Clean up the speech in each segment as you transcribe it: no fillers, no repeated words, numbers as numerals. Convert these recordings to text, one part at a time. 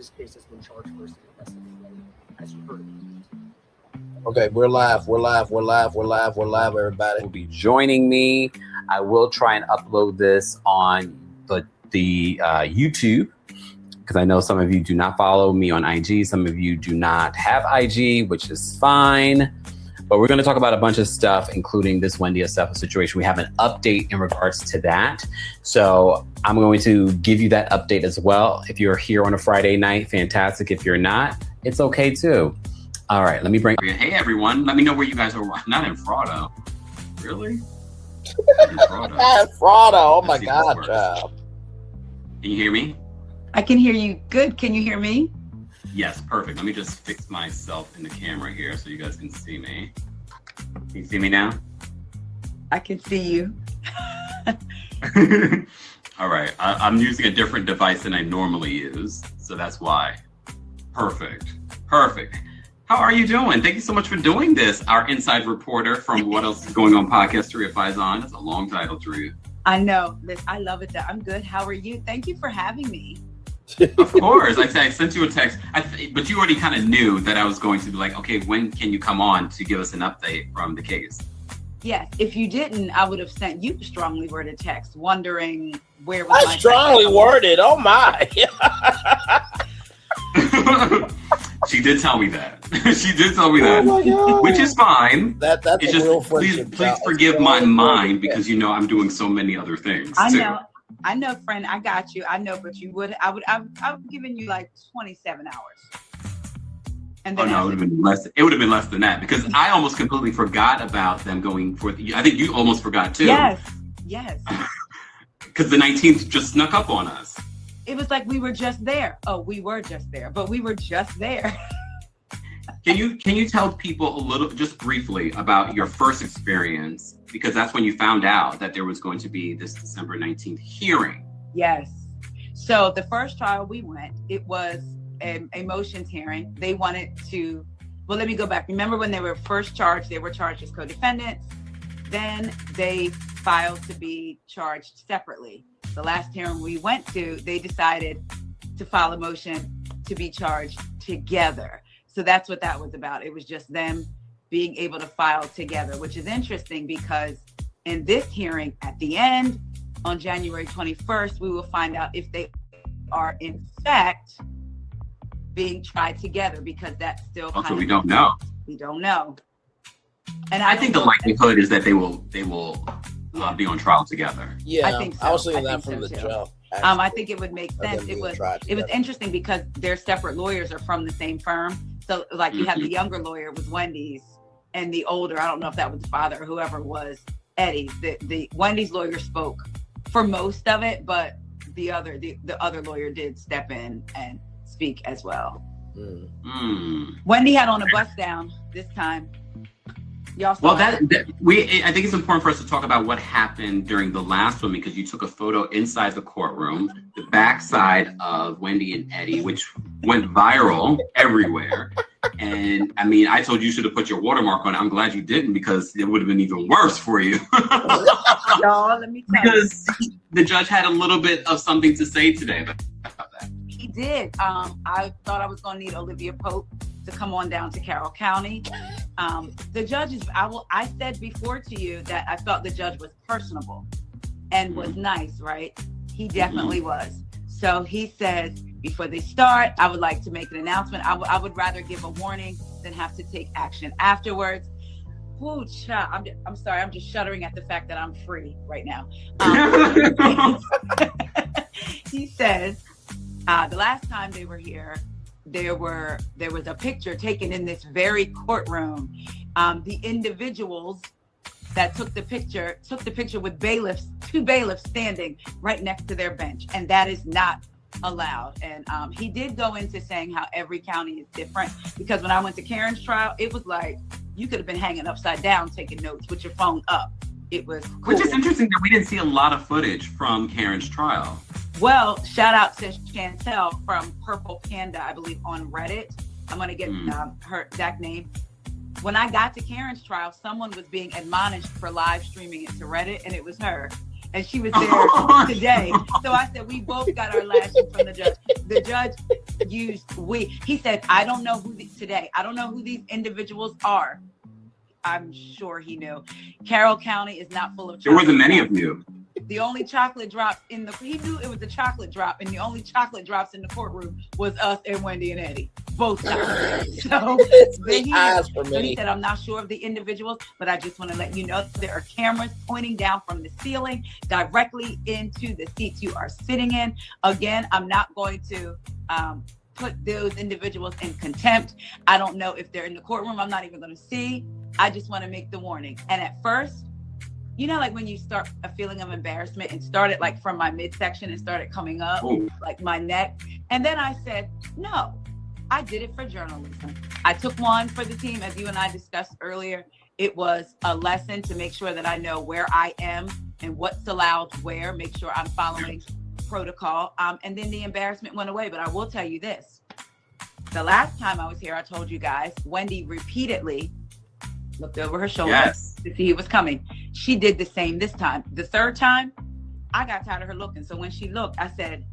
this case has been charged first and investigated, as you heard it. Okay, we're live, everybody. Will be joining me. I will try and upload this on the YouTube, because I know some of you do not follow me on IG. Some of you do not have IG, which is fine. But we're going to talk about a bunch of stuff, including this Wendy Osefo situation. We have an update in regards to that. So I'm going to give you that update as well. If you're here on a Friday night, fantastic. If you're not, it's okay too. All right, let me bring... Hey, everyone. Let me know where you guys are. Not in Fraudo. Really? Fraudo. Oh, my God, child. Can you hear me? I can hear you good. Can you hear me? Yes, perfect. Let me just fix myself in the camera here so you guys can see me. Can you see me now? I can see you. All right. I'm using a different device than I normally use, so that's why. Perfect. How are you doing? Thank you so much for doing this. Our inside reporter from What Else Is Going On podcast, Taria Faison. That's a long title, Taria. I know. I love it. I'm good. How are you? Thank you for having me. Of course. I sent you a text, but you already kind of knew that I was going to be like, okay, when can you come on to give us an update from the case? Yes. If you didn't, I would have sent you a strongly worded text wondering where was my strongly worded. Oh my. She did tell me that. Oh my God. Which is fine. That's it's just please forgive my mind because I'm doing so many other things. I know, friend. I got you. I know, but I've given you like 27 hours. And then it would have been less. It would have been less than that because I almost completely forgot about them going for. I think you almost forgot too. Yes. Because the 19th just snuck up on us. It was like we were just there. Oh, we were just there, but we were just there. Can you tell people a little, just briefly, about your first experience? Because that's when you found out that there was going to be this December 19th hearing. Yes. So the first trial we went, it was a motions hearing. They wanted to, well, let me go back. Remember when they were first charged, they were charged as co-defendants. Then they filed to be charged separately. The last hearing we went to, they decided to file a motion to be charged together. So that's what that was about. It was just them being able to file together, which is interesting because in this hearing at the end, on January 21st, we will find out if they are in fact being tried together because that's still also we don't know. We don't know. And I think the likelihood is that they will be on trial together. Yeah, I think so. I was thinking that from the jump. I think it would make sense. It was interesting because their separate lawyers are from the same firm. So like you have the younger lawyer was Wendy's and the older, I don't know if that was the father or whoever was Eddie's. The Wendy's lawyer spoke for most of it, but the other lawyer did step in and speak as well. Wendy had on a bust down this time. Y'all saw I think it's important for us to talk about what happened during the last one because you took a photo inside the courtroom, the backside of Wendy and Eddie, which went viral everywhere. And I mean, I told you should have put your watermark on it. I'm glad you didn't because it would have been even worse for you. Y'all, let me tell you. Because the judge had a little bit of something to say today about that. He did. I thought I was going to need Olivia Pope to come on down to Carroll County. The judge is, I said before to you that I felt the judge was personable and was nice, right? He definitely was. So he says, before they start, I would like to make an announcement. I would rather give a warning than have to take action afterwards. Ooh, child, I'm sorry, I'm just shuddering at the fact that I'm free right now. He says, the last time they were here, there was a picture taken in this very courtroom. The individuals that took the picture with bailiffs, 2 bailiffs standing right next to their bench, and that is not allowed. And he did go into saying how every county is different because when I went to Karen's trial, it was like you could have been hanging upside down taking notes with your phone up. It was cool. Which is interesting that we didn't see a lot of footage from Karen's trial. Well, shout out to Chantel from Purple Panda, I believe, on Reddit. I'm going to get her exact name. When I got to Karen's trial, someone was being admonished for live streaming it to Reddit, and it was her. And she was there today. So I said, we both got our lashing from the judge. The judge, used we. He said, I don't know who I don't know who these individuals are. I'm sure he knew. Carroll County is not full of chocolate. There wasn't many of you. The only chocolate drops he knew it was a chocolate drop, and the only chocolate drops in the courtroom was us and Wendy and Eddie, both times. So he said, I'm not sure of the individuals, but I just want to let you know there are cameras pointing down from the ceiling directly into the seats you are sitting in. Again, I'm not going to put those individuals in contempt. I don't know if they're in the courtroom. I'm not even going to see. I just want to make the warning. And at first, you know, like when you start a feeling of embarrassment, and started like from my midsection and started coming up, like my neck. And then I said, no, I did it for journalism. I took one for the team, as you and I discussed earlier. It was a lesson to make sure that I know where I am and what's allowed where, make sure I'm following protocol. And then the embarrassment went away. But I will tell you this. The last time I was here, I told you guys, Wendy repeatedly looked over her shoulder to see who was coming. She did the same this time. The third time, I got tired of her looking. So when she looked, I said,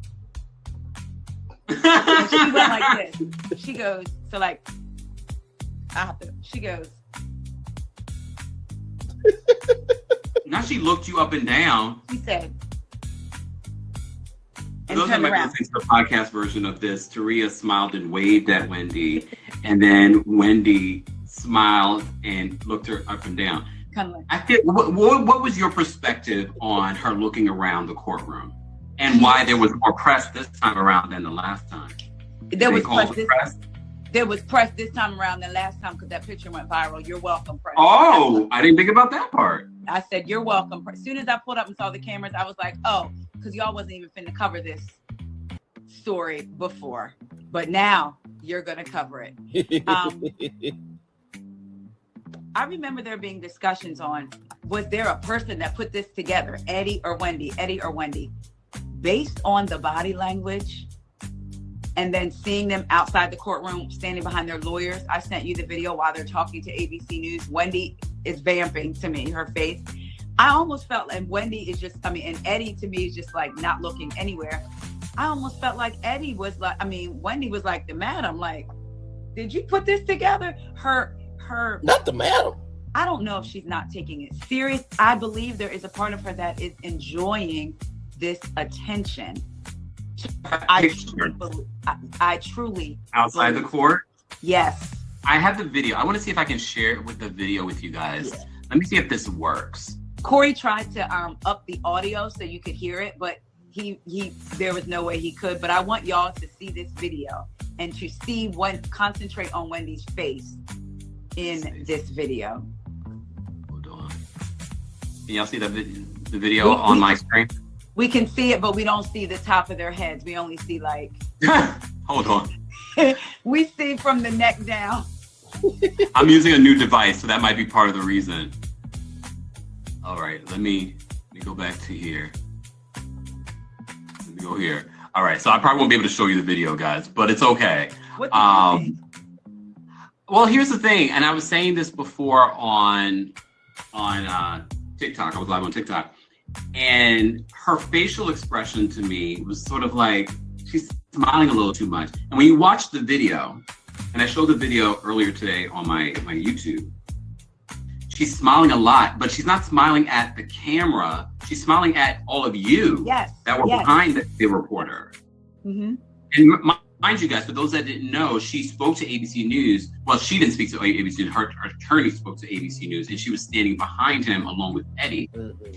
and she went like this. She goes, so like, she goes. Now she looked you up and down. She said, For those that might be listening to the podcast version of this, Taria smiled and waved at Wendy, and then Wendy smiled and looked her up and down. I think, what was your perspective on her looking around the courtroom, and why there was more press this time around than the last time? There was press this time around than last time because that picture went viral. You're welcome, press. Oh, I didn't think about that part. I said, you're welcome. As soon as I pulled up and saw the cameras, I was like, oh, because y'all wasn't even finna cover this story before. But now you're going to cover it. I remember there being discussions on, was there a person that put this together, Eddie or Wendy, based on the body language, and then seeing them outside the courtroom, standing behind their lawyers. I sent you the video while they're talking to ABC News. Wendy is vamping to me, her face. I almost felt, and Wendy is just, and Eddie to me is just like not looking anywhere. I almost felt like Eddie was like, Wendy was like the madam, like, did you put this together? Her not the madam. I don't know if she's not taking it serious. I believe there is a part of her that is enjoying this attention. I truly outside the court. Yes. I have the video. I want to see if I can share the video with you guys. Yeah. Let me see if this works. Corey tried to up the audio so you could hear it, but he there was no way he could. But I want y'all to see this video and to see concentrate on Wendy's face in this video. Hold on. Can y'all see the video on my screen? We can see it, but we don't see the top of their heads. We only see like. Hold on. We see from the neck down. I'm using a new device, so that might be part of the reason. All right, let me go back to here. Let me go here. All right, so I probably won't be able to show you the video, guys, but it's okay. What do you think? Well, here's the thing, and I was saying this before on TikTok. I was live on TikTok, and her facial expression to me was sort of like she's smiling a little too much. And when you watch the video, and I showed the video earlier today on my YouTube, she's smiling a lot, but she's not smiling at the camera. She's smiling at all of you that were behind the reporter. Mm-hmm. And mind you guys, for those that didn't know, she spoke to ABC News. Well, she didn't speak to ABC News. Her attorney spoke to ABC News, and she was standing behind him along with Eddie. Mm-hmm.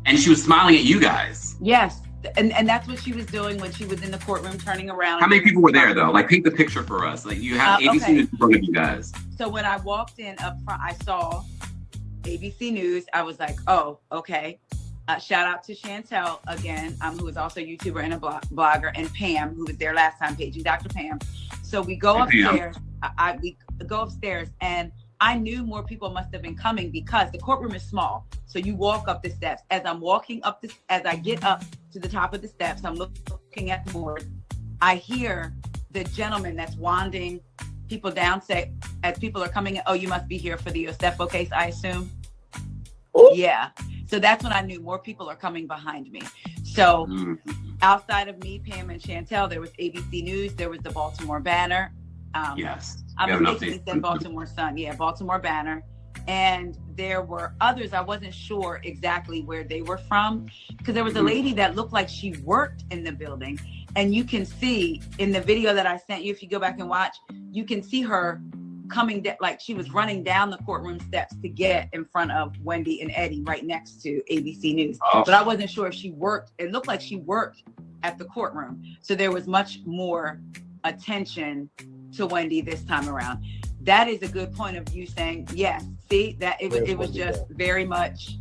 And she was smiling at you guys. Yes. And that's what she was doing when she was in the courtroom, turning around. How many people were there, though? Like, paint the picture for us. Like, you have ABC News in front of you guys. So when I walked in up front, I saw ABC News. I was like, oh, okay. Shout out to Chantel again, who is also a YouTuber and a blogger, and Pam, who was there last time, paging Dr. Pam. So we go upstairs. We go upstairs, and I knew more people must have been coming because the courtroom is small. So you walk up the steps. As I'm walking up as I get up to the top of the steps, I'm looking at the board. I hear the gentleman that's wanding people down say, as people are coming in, oh, you must be here for the Osefo case, I assume. Ooh. Yeah. So that's when I knew more people are coming behind me. So outside of me, Pam, and Chantel, there was ABC News, there was the Baltimore Banner. Yes. I mistakenly said Baltimore Sun. Yeah, Baltimore Banner. And there were others. I wasn't sure exactly where they were from, because there was a lady that looked like she worked in the building. And you can see in the video that I sent you, if you go back and watch, you can see her coming, like she was running down the courtroom steps to get in front of Wendy and Eddie right next to ABC News. Oh. But I wasn't sure if she worked. It looked like she worked at the courtroom. So there was much more attention to Wendy this time around. That is a good point of you saying, yes, see, that it was just very much,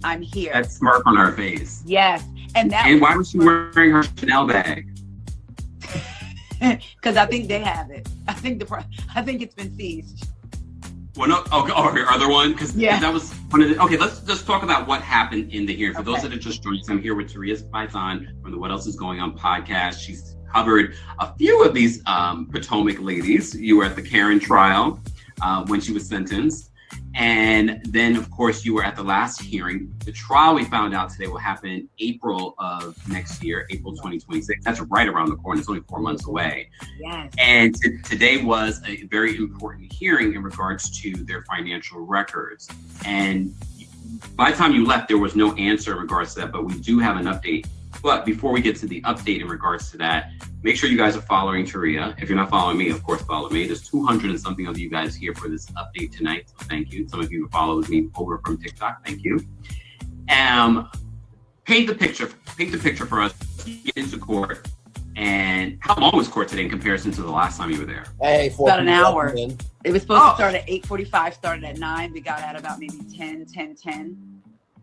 I'm here. That smirk on her face. Yes. And why was she wearing her Chanel bag? Because I think they have it. I think it's been seized. Well, no. Okay, her other one, because that was one of the. Okay, let's just talk about what happened in the hearing. For those that are just joining us, I'm here with Taria Faison from the What Else Is Going On podcast. She's covered a few of these Potomac ladies. You were at the Karen trial when she was sentenced. And then, of course, you were at the last hearing. The trial, we found out today, will happen April of next year, April 2026. That's right around the corner. It's only 4 months away. Yes. And today was a very important hearing in regards to their financial records. And by the time you left, there was no answer in regards to that, but we do have an update. But before we get to the update in regards to that, make sure you guys are following Taria. If you're not following me, of course, follow me. There's 200 and something of you guys here for this update tonight. So thank you. Some of you followed me over from TikTok. Thank you. Paint the picture for us. Get into court. And how long was court today in comparison to the last time you were there? Hey, about an hour. It was supposed to start at 8:45, started at 9. We got out about maybe 10:10.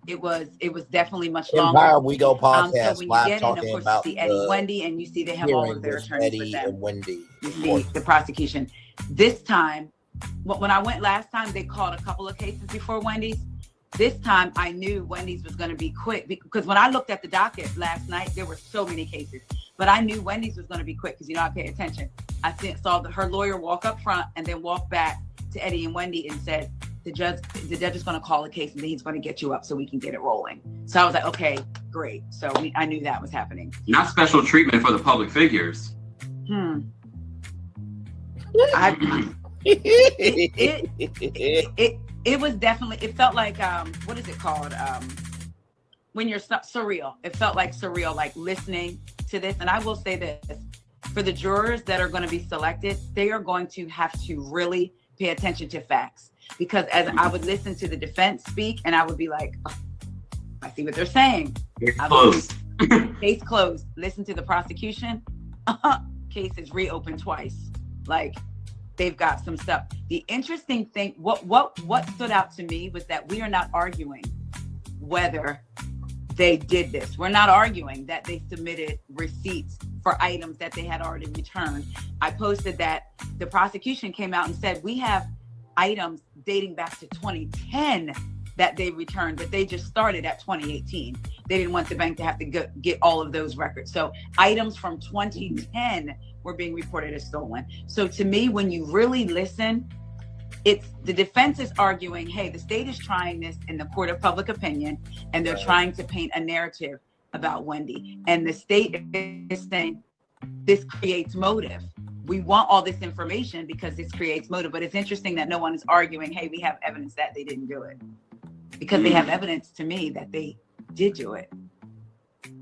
It was definitely much longer. Kempire WEIGO podcast so when live you get in, talking of course, about you see Eddie and Wendy, and you see they have all of their attorneys Eddie with them. and Wendy. You see the prosecution. This time, when I went last time, they called a couple of cases before Wendy's. This time, I knew Wendy's was going to be quick, because when I looked at the docket last night, there were so many cases. But I knew Wendy's was going to be quick because, I pay attention. I saw her lawyer walk up front and then walk back to Eddie and Wendy and said, the judge is going to call a case and then he's going to get you up so we can get it rolling. So I was like, okay, great. So I knew that was happening. Not special treatment for the public figures. It was definitely, it felt like, what is it called? When you're surreal. It felt like surreal, like listening to this. And I will say this, for the jurors that are going to be selected, they are going to have to really pay attention to facts. Because as I would listen to the defense speak, and I would be like, oh, I see what they're saying. Case closed. Listen to the prosecution. Case is reopened twice. Like, they've got some stuff. The interesting thing, what stood out to me was that we are not arguing whether they did this. We're not arguing that they submitted receipts for items that they had already returned. I posted that the prosecution came out and said, we have items dating back to 2010 that they returned, but they just started at 2018. They didn't want the bank to have to get all of those records. So items from 2010 were being reported as stolen. So to me, when you really listen, it's the defense is arguing, hey, the state is trying this in the court of public opinion, and they're trying to paint a narrative about Wendy. And the state is saying this creates motive. We want all this information because this creates motive. But it's interesting that no one is arguing, hey, we have evidence that they didn't do it. Because they have evidence to me that they did do it.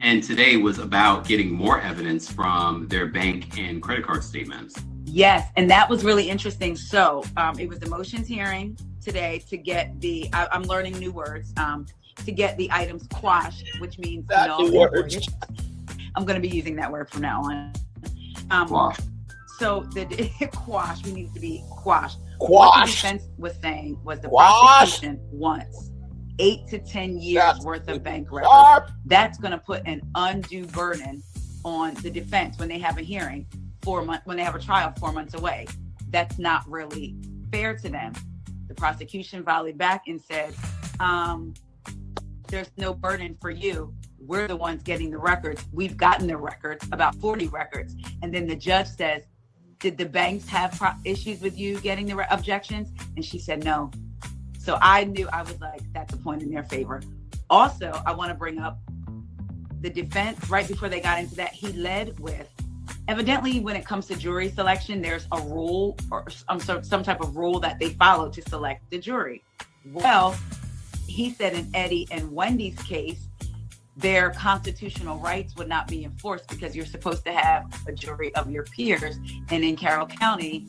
And today was about getting more evidence from their bank and credit card statements. Yes, and that was really interesting. So it was the motions hearing today to get I'm learning new words, to get the items quashed, which means null and void. I'm going to be using that word from now on. Quash. So the quash, we need to be quashed. Quash. What the defense was saying was the prosecution wants 8 to 10 years worth of bank records. That's going to put an undue burden on the defense when they have a hearing 4 months, when they have a trial 4 months away. That's not really fair to them. The prosecution volleyed back and said, there's no burden for you. We're the ones getting the records. We've gotten the records, about 40 records. And then the judge says, did the banks have issues with you getting the objections? And she said no. So I knew, I was like, that's a point in their favor. Also, I want to bring up the defense, right before they got into that, he led with, evidently when it comes to jury selection, there's a rule or some type of rule that they follow to select the jury. Well, he said in Eddie and Wendy's case, their constitutional rights would not be enforced because you're supposed to have a jury of your peers. And in Carroll County,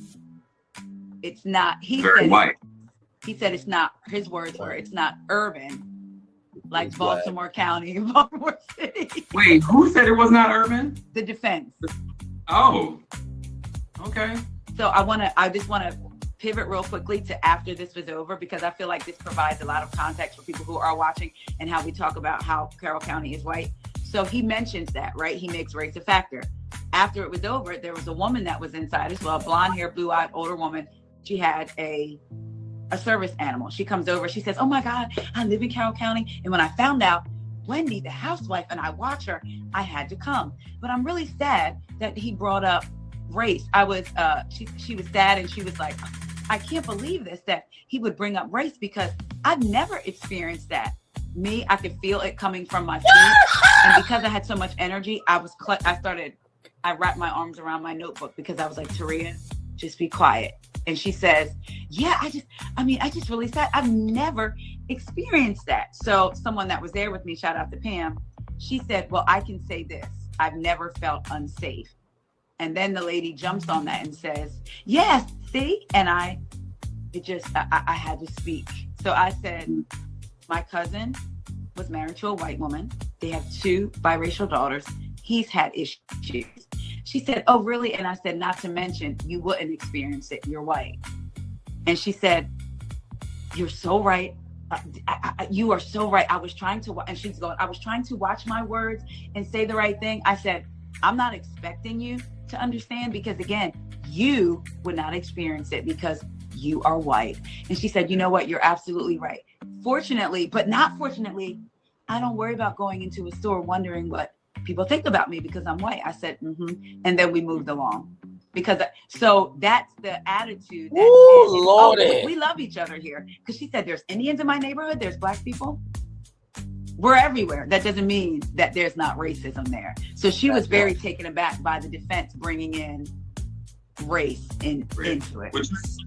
it's not. He Very white. He said it's not, his words were, it's not urban, like It's Baltimore County and Baltimore City. Wait, who said it was not urban? The defense. Oh, okay. So I just want to pivot real quickly to after this was over, because I feel like this provides a lot of context for people who are watching and how we talk about how Carroll County is white. So he mentions that, right? He makes race a factor. After it was over, there was a woman that was inside as well, blonde hair, blue eyed, older woman. She had a service animal. She comes over, she says, "Oh my God, I live in Carroll County. And when I found out Wendy, the housewife, and I watch her, I had to come. But I'm really sad that he brought up race." I was, she was sad, and she was like, "I can't believe this, that he would bring up race, because I've never experienced that." Me, I could feel it coming from my feet. And because I had so much energy, I wrapped my arms around my notebook, because I was like, "Taria, just be quiet." And she says, "Yeah, I just really sad. I've never experienced that." So someone that was there with me, shout out to Pam, she said, "Well, I can say this. I've never felt unsafe." And then the lady jumps on that and says, "Yes, see?" And I had to speak. So I said, my cousin was married to a white woman. They have 2 biracial daughters. He's had issues. She said, "Oh, really?" And I said, "Not to mention, you wouldn't experience it. You're white." And she said, "You're so right. You are so right. I was trying to," and she's going, "I was trying to watch my words and say the right thing." I said, "I'm not expecting you to understand, because again, you would not experience it because you are white." And she said, "You know what? You're absolutely right. Fortunately, but not fortunately, I don't worry about going into a store wondering what people think about me because I'm white." I said, "Mm-hmm." And then we moved along. So that's the attitude. Ooh, Lordy. We love each other here. Because she said, "There's Indians in my neighborhood. There's Black people. We're everywhere. That doesn't mean that there's not racism there." So she was very taken aback by the defense bringing in race into it.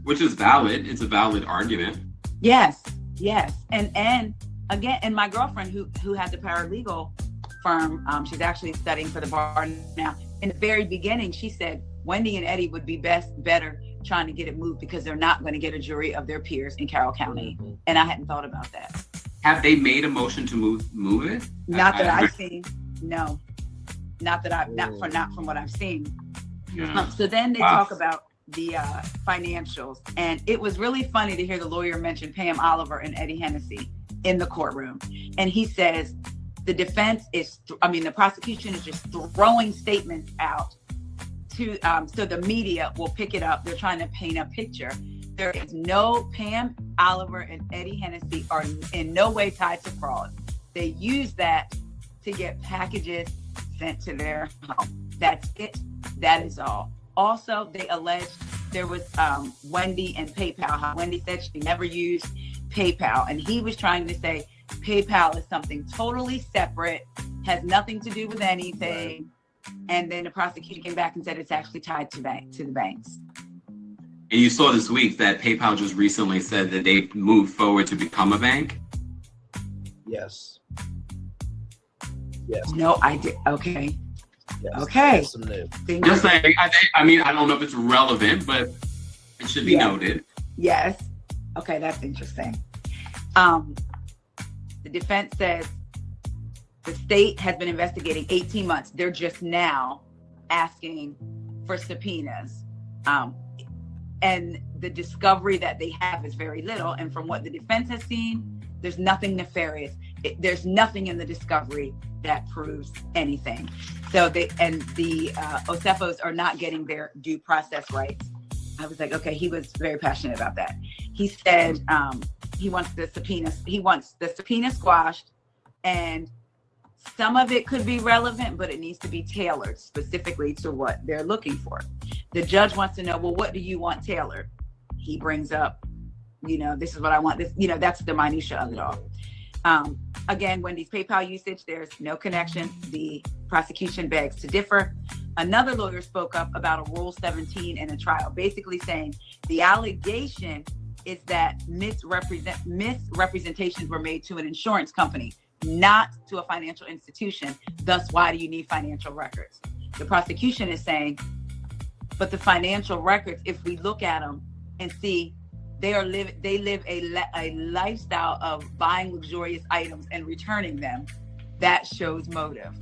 Which is valid. It's a valid argument. Yes. And again, and my girlfriend who had the paralegal firm, she's actually studying for the bar now. In the very beginning, she said Wendy and Eddie would be better trying to get it moved, because they're not going to get a jury of their peers in Carroll County. And I hadn't thought about that. Have they made a motion to move it? Not that I've seen. No, not from what I've seen. Yeah. So then they talk about the financials, and it was really funny to hear the lawyer mention Pam Oliver and Eddie Hennessy in the courtroom. And he says the the prosecution is just throwing statements out to so the media will pick it up. They're trying to paint a picture. There is no Pam Oliver and Eddie Hennessy are in no way tied to fraud. They use that to get packages sent to their home. That's it. That is all. Also, they alleged there was Wendy and PayPal. How Wendy said she never used PayPal, and he was trying to say PayPal is something totally separate, has nothing to do with anything. Right. And then the prosecutor came back and said it's actually tied to the banks. And you saw this week that PayPal just recently said that they moved forward to become a bank. Yes. No, I did. Okay. Yes. Okay. Some news. Just saying. I mean, I don't know if it's relevant, but it should be noted. Yes. Okay, that's interesting. The defense says the state has been investigating 18 months. They're just now asking for subpoenas. And the discovery that they have is very little. And from what the defense has seen, there's nothing nefarious. There's nothing in the discovery that proves anything. So the Osefos are not getting their due process rights. I was like, okay, he was very passionate about that. He said he wants the subpoena squashed, and some of it could be relevant, but it needs to be tailored specifically to what they're looking for. The judge wants to know, well, what do you want tailored? He brings up, this is what I want. This, that's the minutia of it all. Again, Wendy's PayPal usage, there's no connection. The prosecution begs to differ. Another lawyer spoke up about a Rule 17 in a trial, basically saying the allegation is that misrepresentations were made to an insurance company, not to a financial institution. Thus, why do you need financial records? The prosecution is saying, but the financial records, if we look at them and see they live a lifestyle of buying luxurious items and returning them, that shows motive.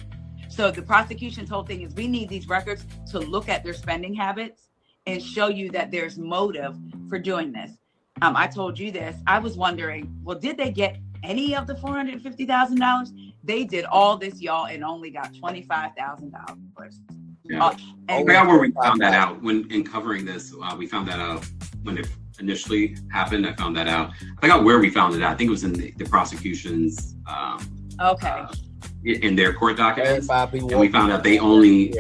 So the prosecution's whole thing is we need these records to look at their spending habits and show you that there's motive for doing this. I told you this. I was wondering, well, did they get any of the $450,000? They did all this, y'all, and only got $25,000. Yeah. I forgot where we found that out when in covering this. We found that out when it initially happened. I found that out. I forgot where we found it out. I think it was in the prosecution's in their court documents. And we found out they only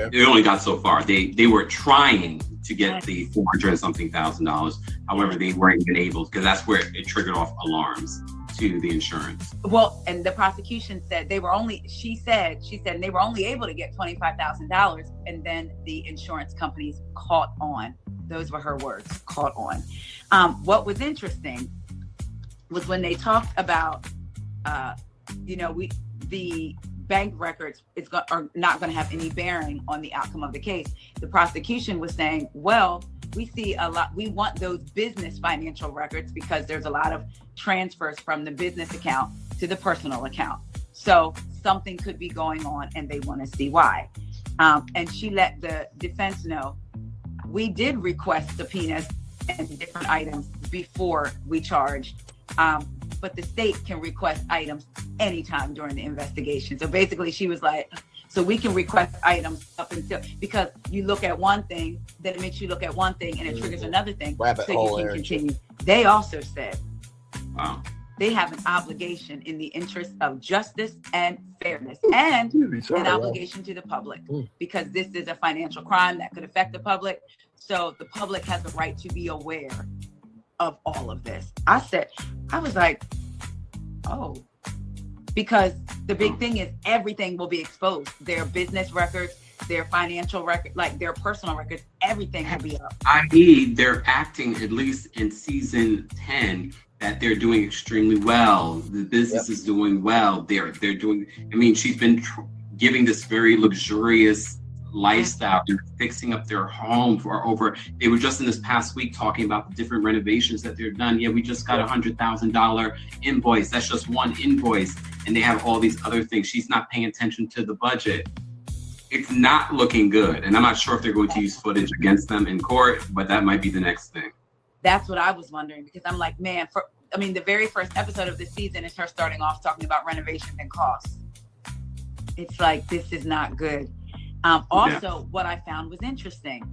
got so far. They were trying to get the $400-something thousand. However, they weren't even able, because that's where it triggered off alarms to the insurance. Well, and the prosecution said they were only, she said they were only able to get $25,000, and then the insurance companies caught on. Those were her words, caught on. What was interesting was when they talked about, the bank records are not going to have any bearing on the outcome of the case. The prosecution was saying, well, we see a lot, we want those business financial records because there's a lot of transfers from the business account to the personal account. So something could be going on and they want to see why. And she let the defense know, we did request subpoenas and different items before we charged, but the state can request items anytime during the investigation. So basically she was like, so we can request items up until, because you look at one thing, then it makes you look at one thing and it triggers another thing. So you can continue. They also said, wow, they have an obligation in the interest of justice and fairness and an obligation to the public, because this is a financial crime that could affect the public. So the public has the right to be aware of all of this. I was like, oh, because the big thing is everything will be exposed. Their business records, their financial record, like their personal records, everything will be up. I.e., they're acting, at least in season 10, that they're doing extremely well. The business is doing well. They're doing, I mean, she's been giving this very luxurious lifestyle. They're fixing up their home they were just in this past week talking about the different renovations that they're done. Yeah, we just got $100,000 invoice. That's just one invoice. And they have all these other things. She's not paying attention to the budget. It's not looking good. And I'm not sure if they're going to use footage against them in court, but that might be the next thing. That's what I was wondering, because I'm like, man, the very first episode of this season is her starting off talking about renovations and costs. It's like, this is not good. What I found was interesting.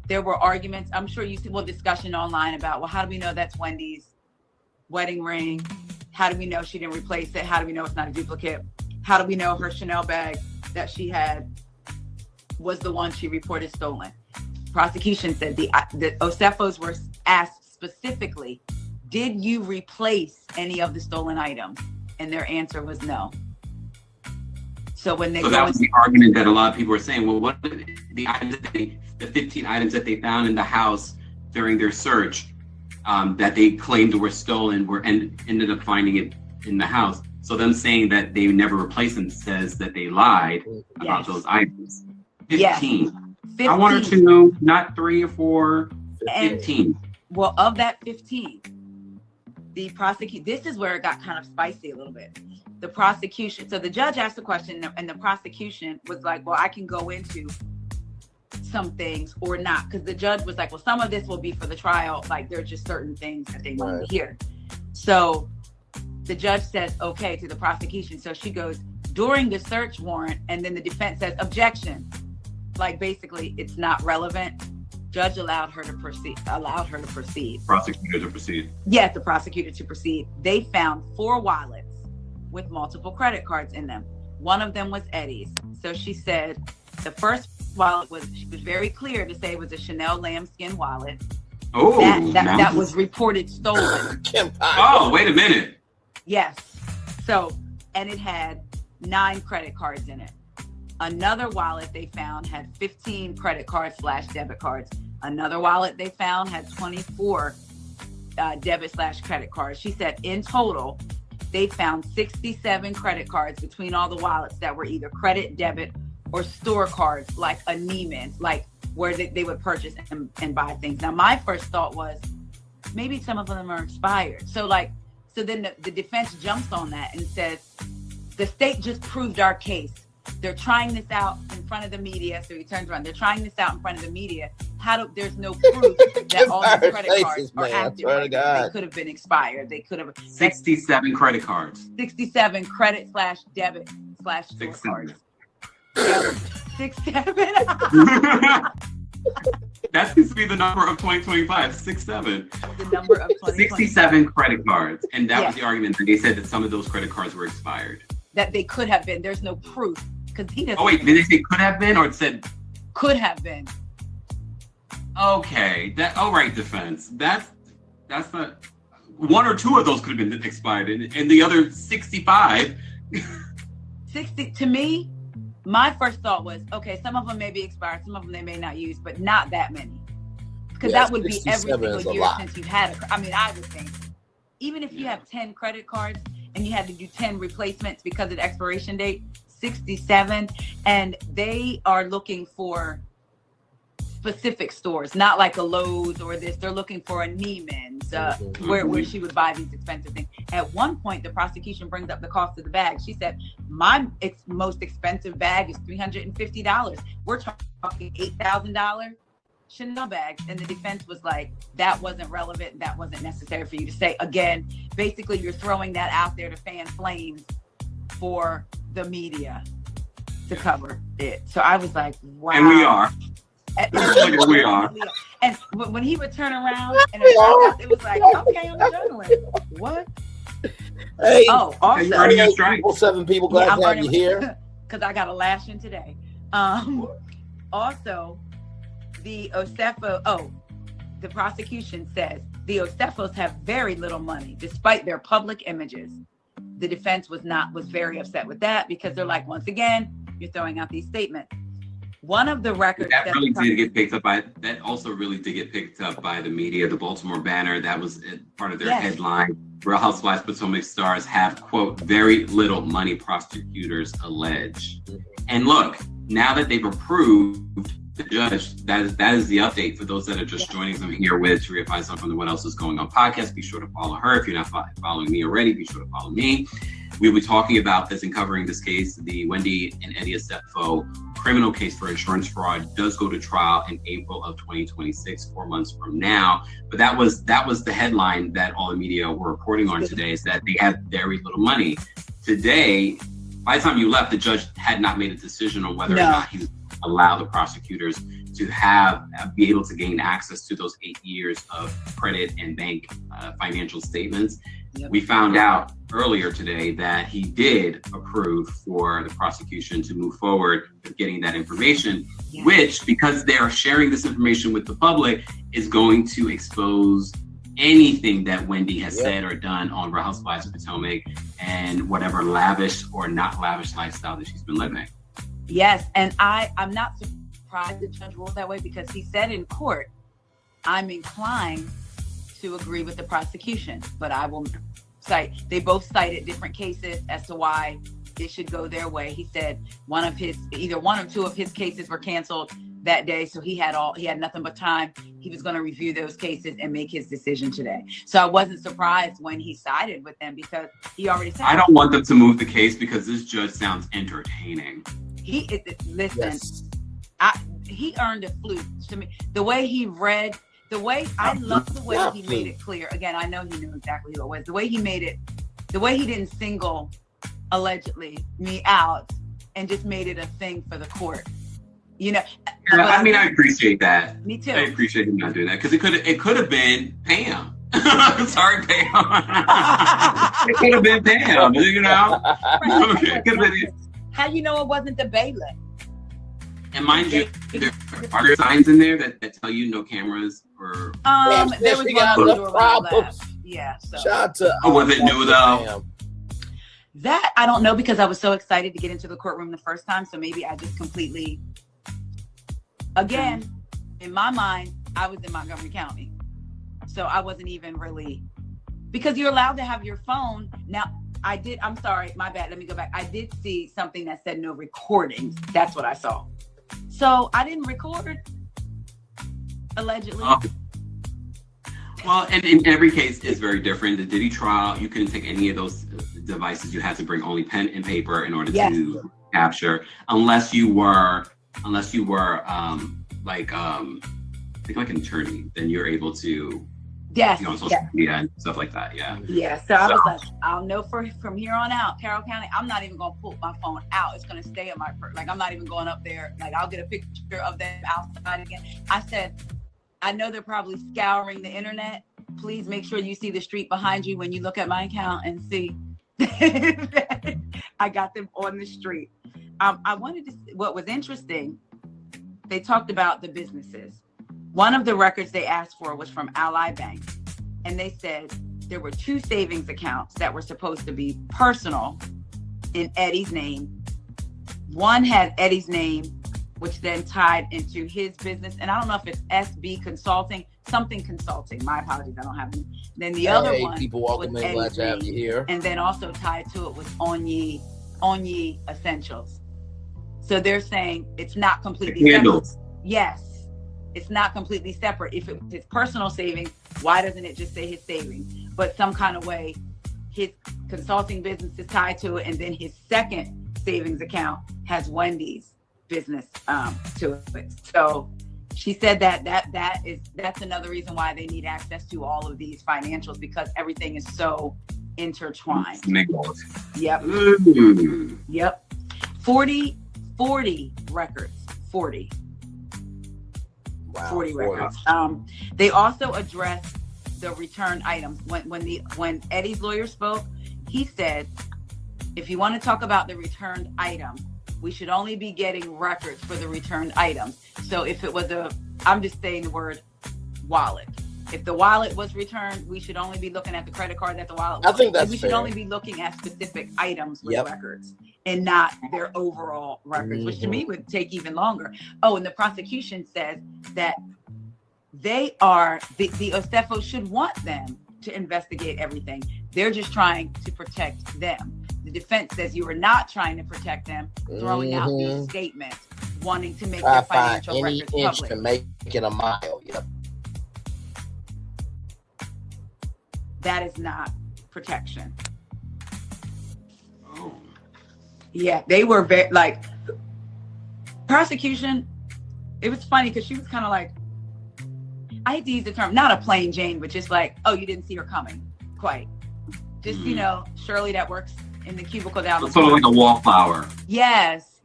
There were arguments, I'm sure you see, discussion online about, well, how do we know that's Wendy's wedding ring? How do we know she didn't replace it? How do we know it's not a duplicate? How do we know her Chanel bag that she had was the one she reported stolen? Prosecution said the Osefos were asked specifically, did you replace any of the stolen items? And their answer was no. So when they that was the argument that a lot of people were saying, well, what the items the 15 items that they found in the house during their search that they claimed were stolen and ended up finding it in the house. So them saying that they never replaced them says that they lied about those items. 15. Yes. 15. I want her to know, not 3 or 4, 15. Well, of that 15, the prosecution, this is where it got kind of spicy a little bit. The prosecution, so the judge asked the question and the prosecution was like, well, I can go into some things or not, because the judge was like, well, some of this will be for the trial, like there's just certain things that they want to hear. So the judge says okay to the prosecution. So she goes, during the search warrant, and then the defense says objection, like basically it's not relevant. Judge allowed her to proceed. Prosecutor to proceed. Yes, the prosecutor to proceed. They found 4 wallets with multiple credit cards in them. One of them was Eddie's. So she said the first wallet she was very clear to say it was a Chanel lambskin wallet. Oh, that was reported stolen. Oh, wait a minute. Yes. So, and it had 9 credit cards in it. Another wallet they found had 15 credit cards / debit cards. Another wallet they found had 24 debit / credit cards. She said in total, they found 67 credit cards between all the wallets that were either credit, debit, or store cards, like a Neiman's, like where they would purchase and buy things. Now, my first thought was maybe some of them are expired. So then the defense jumps on that and says, the state just proved our case. They're trying this out in front of the media. So he turns around. They're trying this out in front of the media. There's no proof that all these credit cards are active. They could have been expired. They could have 67 credit cards. 67 credit / debit / store cards. 67. That seems to be the number of 2025. 67. The number of 67 credit cards, and that was the argument. That they said that some of those credit cards were expired. That they could have been. There's no proof because he doesn't. Oh wait, did they say could have been, or it said could have been? Okay, all right, defense. That's the 1 or 2 of those could have been expired, and the other 65. 60 to me. My first thought was, okay, some of them may be expired, some of them they may not use, but not that many. Because that would be every single year since you've had I would think, even if you have 10 credit cards and you had to do 10 replacements because of the expiration date, 67, and they are looking for specific stores, not like a Lowe's or this. They're looking for a Neiman's, where she would buy these expensive things. At one point, the prosecution brings up the cost of the bag. She said, my most expensive bag is $350. We're talking $8,000 Chanel bags. And the defense was like, that wasn't relevant. That wasn't necessary for you to say. Again, basically, you're throwing that out there to fan flames for the media to cover it. So I was like, wow. And we are. We are. And when he would turn around and it was like, okay, I'm a journalist. What? Hey, also, you're earning a strike. 7 people glad to have you here. Because I got a lashing today. Also, the Osefo, the prosecution says the Osefos have very little money despite their public images. The defense was very upset with that because they're like, once again, you're throwing out these statements. One of the records that really did get picked up by the media. The Baltimore Banner, that was part of their headline. Real Housewives Potomac stars have, quote, very little money, prosecutors allege. And look, now that they've approved the judge, that is the update for those that are just joining them here with Sharia Faisal from the What Else Is Going On podcast. Be sure to follow her. If you're not following me already, be sure to follow me. We'll be talking about this and covering this case. The Wendy and Eddie Osefo criminal case for insurance fraud does go to trial in April of 2026, 4 months from now. But that was the headline that all the media were reporting on today, is that they have very little money. Today, by the time you left, the judge had not made a decision on whether or not he would allow the prosecutors to be able to gain access to those 8 years of credit and bank financial statements. Yep. We found out earlier today that he did approve for the prosecution to move forward with getting that information, which, because they are sharing this information with the public, is going to expose anything that Wendy has said or done on Real Housewives of Potomac and whatever lavish or not lavish lifestyle that she's been living. Yes, and I'm not surprised the judge ruled that way, because he said in court, I'm inclined to agree with the prosecution, but I will cite, they both cited different cases as to why it should go their way. He said either one or two of his cases were canceled that day, so he had nothing but time. He was going to review those cases and make his decision today. So I wasn't surprised when he sided with them, because he already said, I don't want them to move the case because this judge sounds entertaining. He earned a flute to me. The way he read, I love the way he made it clear. Again, I know he knew exactly who it was. The way he didn't single allegedly me out and just made it a thing for the court. You know, I appreciate that. Me too. I appreciate him not doing that, because it could have been Pam. Sorry, Pam. It could have been Pam. You know. How you know it wasn't the bailiff? And mind you, are there signs in there that tell you no cameras or? There was one door problems. Yeah. So. Shout out to. Was it new though? That I don't know, because I was so excited to get into the courtroom the first time. So maybe I just completely, again, in my mind, I was in Montgomery County. So I wasn't even really, because you're allowed to have your phone. Now, I'm sorry, my bad. Let me go back. I did see something that said no recordings. That's what I saw. So I didn't record, allegedly. Well, and in every case is very different. The Diddy trial, you couldn't take any of those devices. You had to bring only pen and paper in order to capture, unless you were like an attorney. Then you're able to. Yes. On social media and stuff like that. Yeah. Yeah. So I was like, I'll know from here on out, Carroll County, I'm not even going to pull my phone out. It's going to stay in my purse. Like, I'm not even going up there. Like, I'll get a picture of them outside again. I said, I know they're probably scouring the internet. Please make sure you see the street behind you when you look at my account and see I got them on the street. I wanted to see what was interesting. They talked about the businesses. One of the records they asked for was from Ally Bank. And they said there were 2 savings accounts that were supposed to be personal in Eddie's name. One had Eddie's name, which then tied into his business. And I don't know if it's SB Consulting, something consulting. My apologies, I don't have any. Then the other one people welcome was in, glad to have you here. And then also tied to it was Onyi Essentials. So they're saying it's not completely separate. Yes. It's not completely separate. If it was his personal savings, why doesn't it just say his savings? But some kind of way, his consulting business is tied to it, and then his second savings account has Wendy's business to it. So she said that's another reason why they need access to all of these financials, because everything is so intertwined. Yep. Yep. 40 records. 40. Wow, 40 records. They also addressed the returned items. When Eddie's lawyer spoke, he said, if you want to talk about the returned item, we should only be getting records for the returned items. So if it was I'm just saying the word wallet. If the wallet was returned, we should only be looking at the credit card that the wallet was. I think that's we fair. should only be looking at specific items with records and not their overall records, which to me would take even longer. Oh, and the prosecution says that the Osefo should want them to investigate everything. They're just trying to protect them. The defense says you are not trying to protect them, throwing out these statements, wanting to make their financial records public. To make it a mile. Yep. That is not protection. Oh. Yeah, they were very prosecution. It was funny because she was kind of like, I hate to use the term, not a plain Jane, but just like, oh, you didn't see her coming, quite. Just Shirley that works in the cubicle down the sort of like a wallflower. Yes,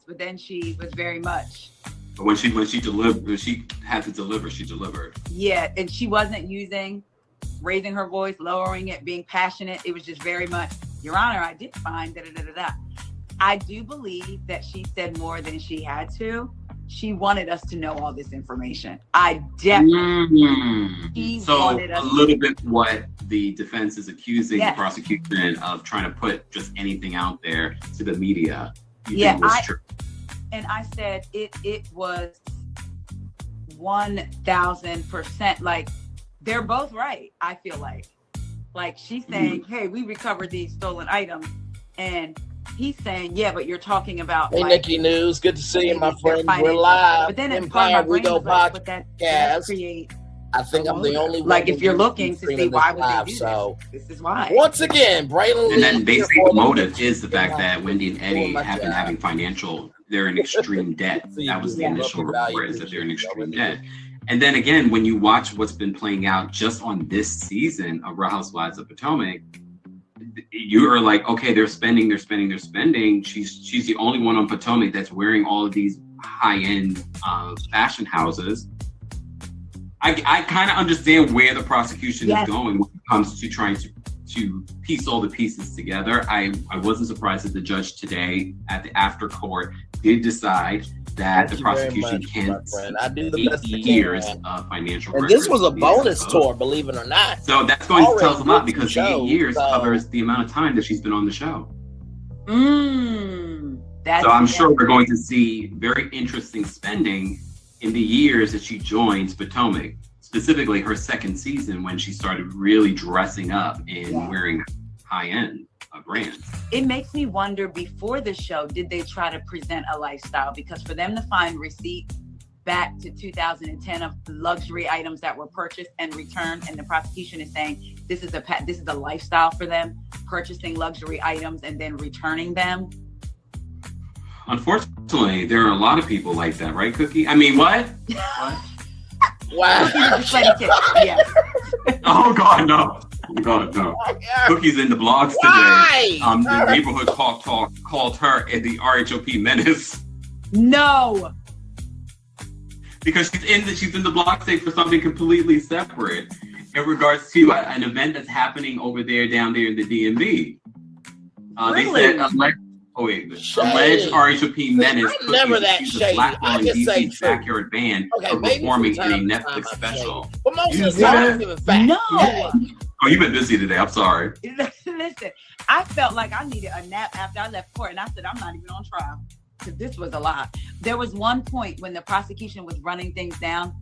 but then she was very much. But when she delivered, when she had to deliver, she delivered. Yeah, and she wasn't raising her voice, lowering it, being passionate. It was just very much, Your Honor, I did find da-da-da-da-da. I do believe that she said more than she had to. She wanted us to know all this information. I definitely. So a little bit what the defense is accusing the prosecution of, trying to put just anything out there to the media. Think was true. And I said it was 1,000%. Like, they're both right. I feel like she's saying, hey, we recovered these stolen items, and he's saying, yeah, but you're talking about. Hey, Nikki News, good to see you, my friend. We're live. But then Kempire, WEIGO Podcast. Create. I think I'm the only one. Like, if you're looking to see why would they do so this is why. Once again, Braylon. And then they say the motive is the fact that Wendy and Eddie have been having they're in extreme debt. That was the initial report, is that they're in extreme debt. And then again, when you watch what's been playing out just on this season of Real Housewives of Potomac, you are like, okay, they're spending. She's the only one on Potomac that's wearing all of these high-end fashion houses. I kind of understand where the prosecution is going when it comes to trying to piece all the pieces together. I wasn't surprised that the judge today at the after court did decide that the prosecution can't see 8 years of financial records. And this was a bonus tour, believe it or not. So that's going to tell us a lot, because the 8 years covers the amount of time that she's been on the show. So I'm sure we're going to see very interesting spending in the years that she joins Potomac, specifically her second season when she started really dressing up and wearing high-end brands. It makes me wonder, before the show, did they try to present a lifestyle? Because for them to find receipts back to 2010 of luxury items that were purchased and returned, and the prosecution is saying this is a lifestyle for them, purchasing luxury items and then returning them. Unfortunately, there are a lot of people like that, right, Cookie? I mean, what? Wow. Yeah. Oh God, no. Oh God, no. Cookie's in the blogs today. The neighborhood talk called her the RHOP menace. No. Because she's in the blog state for something completely separate in regards to an event that's happening over there, down there in the DMV. Really? They said alleged RHOP menace. Never that she's shady. a blackballing DC's backyard band for performing in a Netflix special. But most of the time, it's fact. No. Oh, you've been busy today. I'm sorry. Listen, I felt like I needed a nap after I left court, and I said, I'm not even on trial, because this was a lot. There was one point when the prosecution was running things down.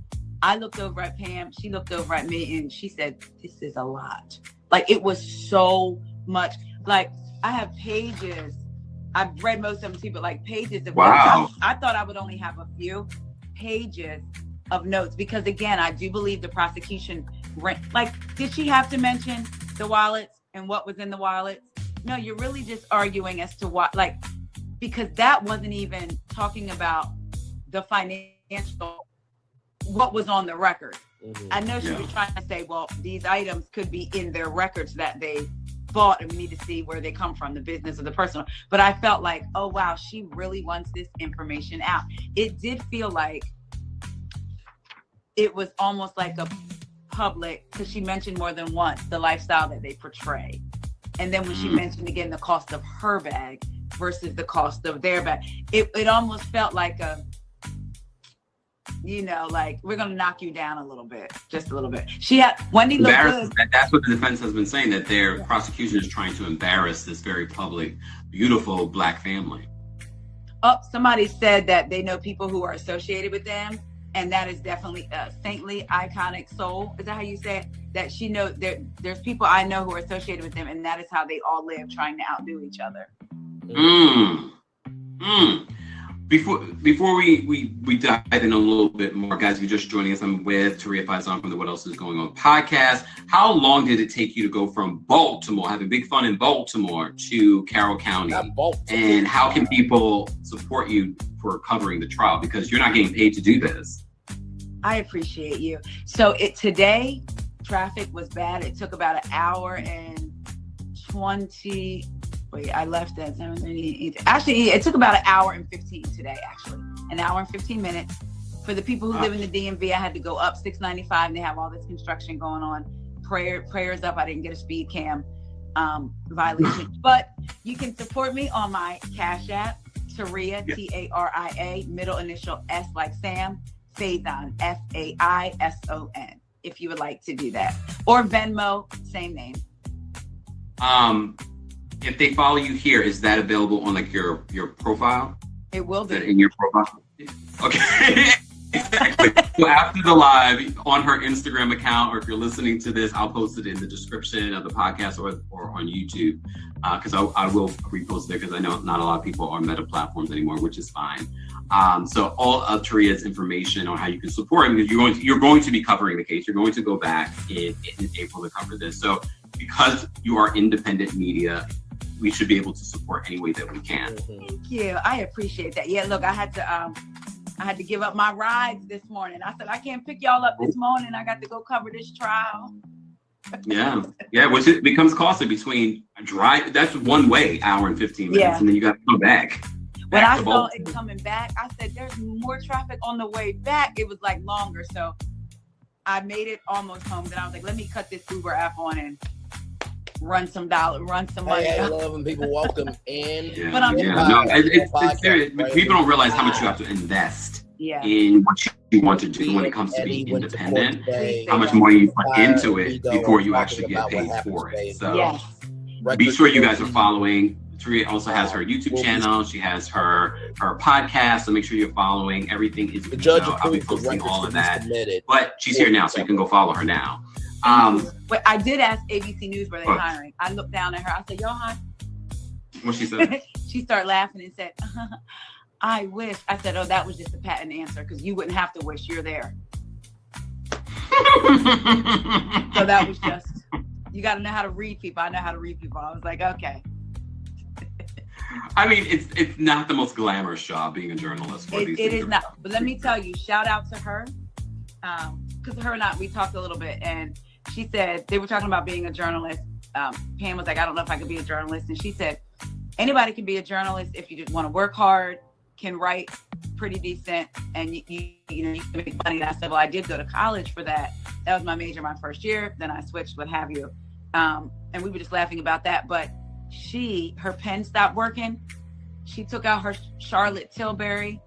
I looked over at Pam, she looked over at me, and she said, this is a lot. Like, it was so much. Like, I have pages. I've read most of them too, but like pages of notes. I thought I would only have a few pages of notes, because again, I do believe the prosecution did she have to mention the wallets and what was in the wallets? No, you're really just arguing as to what, because that wasn't even talking about the financial, what was on the record. Mm-hmm. I know she was trying to say, well, these items could be in their records that they bought, and we need to see where they come from, the business or the personal. But I felt like, oh wow, she really wants this information out. It did feel like it was almost like a public, because she mentioned more than once the lifestyle that they portray. And then when she mentioned again the cost of her bag versus the cost of their bag, it almost felt like we're gonna knock you down a little bit, just a little bit. Wendy looked good. That's what the defense has been saying, that their prosecution is trying to embarrass this very public, beautiful Black family. Oh, somebody said that they know people who are associated with them, and that is definitely a saintly, iconic soul. Is that how you say it? That she knows there's people I know who are associated with them, and that is how they all live, trying to outdo each other. Before we dive in a little bit more, guys, if you're just joining us, I'm with Taria Faison from the What Else Is Going On podcast. How long did it take you to go from Baltimore, having big fun in Baltimore, to Carroll County? And how can people support you for covering the trial? Because you're not getting paid to do this. I appreciate you. So today, traffic was bad. It took about an hour and 20. Wait, I left at 7:30. Actually, it took about an hour and 15 today, actually. An hour and 15 minutes. For the people who live in the DMV, I had to go up 695, and they have all this construction going on. Prayers up. I didn't get a speed cam violation. But you can support me on my Cash App, Taria, Taria, middle initial S like Sam, Faison, Faison, if you would like to do that. Or Venmo, same name. If they follow you here, is that available on your profile? It will be. Is that in your profile? Okay. Exactly. So after the live, on her Instagram account, or if you're listening to this, I'll post it in the description of the podcast or on YouTube, because I will repost there, because I know not a lot of people are Meta platforms anymore, which is fine. So all of Taria's information on how you can support him, because you're going to be covering the case. You're going to go back in April to cover this. So because you are independent media, we should be able to support any way that we can. Thank you. I appreciate that. Yeah, look, I had to give up my rides this morning. I said, I can't pick y'all up this morning. I got to go cover this trial. Yeah, which it becomes costly between drive. That's one way, hour and 15 minutes, and then you got to come back. When I saw it coming back, I said, there's more traffic on the way back. It was like longer. So I made it almost home. Then I was like, let me cut this Uber app on and run some money. Hey, I love when people welcome in. Yeah, but it's serious. People don't realize how much you have to invest in what you want to do when it comes to being independent. How much money you put into it before you actually get paid for it. So be sure you guys are following Taria also has her YouTube channel. She has her podcast. So make sure you're following. Everything is The judge I'll be approved the posting records all to of be that. submitted. But she's here now, so you can go follow her now. But I did ask ABC News where they're hiring. I looked down at her. I said, "Y'all hiring?" What she said? She started laughing and said, "I wish." I said, "Oh, that was just a patent answer because you wouldn't have to wish. You're there." So that was just, you got to know how to read people. I know how to read people. I was like, okay. I mean, it's not the most glamorous job being a journalist. It is not. But let me tell you, shout out to her. Because her and I, we talked a little bit, and she said, they were talking about being a journalist. Pam was like, I don't know if I could be a journalist. And she said, anybody can be a journalist if you just want to work hard, can write pretty decent, and you can make money. And I said, well, I did go to college for that. That was my major my first year. Then I switched, what have you. And we were just laughing about that. But her pen stopped working. She took out her Charlotte Tilbury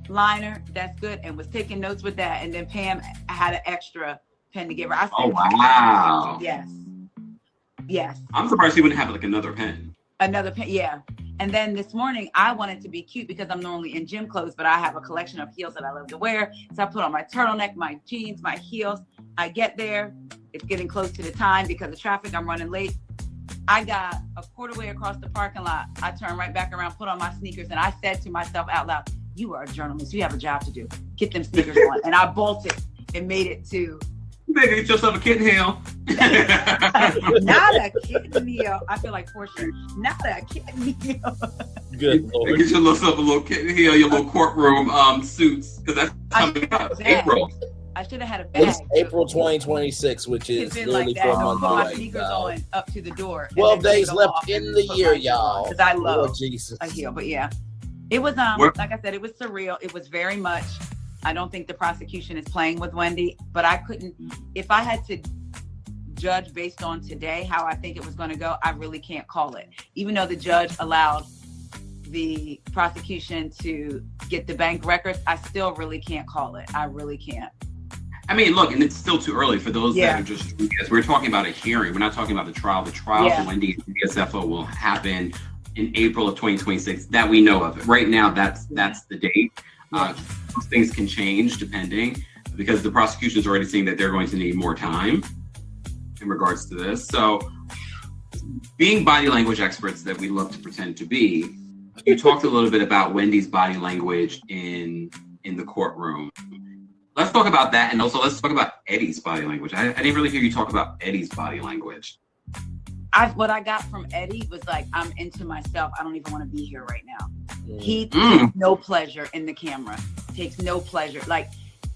liner, that's good, and was taking notes with that. And then Pam had an extra pen to give her. I said, oh, wow. Yes. I'm surprised she wouldn't have like another pen. Another pen, yeah. And then this morning, I wanted to be cute because I'm normally in gym clothes, but I have a collection of heels that I love to wear. So I put on my turtleneck, my jeans, my heels. I get there. It's getting close to the time because of traffic. I'm running late. I got a quarter way across the parking lot. I turned right back around, put on my sneakers, and I said to myself out loud, you are a journalist. You have a job to do. Get them sneakers on. And I bolted and made it to... Nigga, get yourself a kitten heel. Not a kitten heel. I feel like Portia. Not a kitten heel. Good Lord. Get yourself a little kitten heel, your little courtroom suits, because that's coming up. April. I should have had a bag. It's April 2026, which is literally like 4 that. months Put my away. sneakers on up to the door. 12 days left in the year, y'all. Because I love Lord Jesus. a heel. But yeah, it was like I said, it was surreal. It was very much. I don't think the prosecution is playing with Wendy, but I couldn't. If I had to judge based on today how I think it was going to go, I really can't call it. Even though the judge allowed the prosecution to get the bank records, I still really can't call it. I really can't. I mean, look, and it's still too early for those that are just, because we're talking about a hearing. We're not talking about the trial. The trial for Wendy and Eddie Osefo will happen in April of 2026 that we know of. Right now, that's the date. Those things can change depending, because the prosecution is already saying that they're going to need more time in regards to this. So being body language experts that we love to pretend to be, you talked a little bit about Wendy's body language in the courtroom. Let's talk about that, and also let's talk about Eddie's body language. I didn't really hear you talk about Eddie's body language. What I got from Eddie was like, I'm into myself. I don't even want to be here right now. He takes no pleasure in the camera. Takes no pleasure. Like,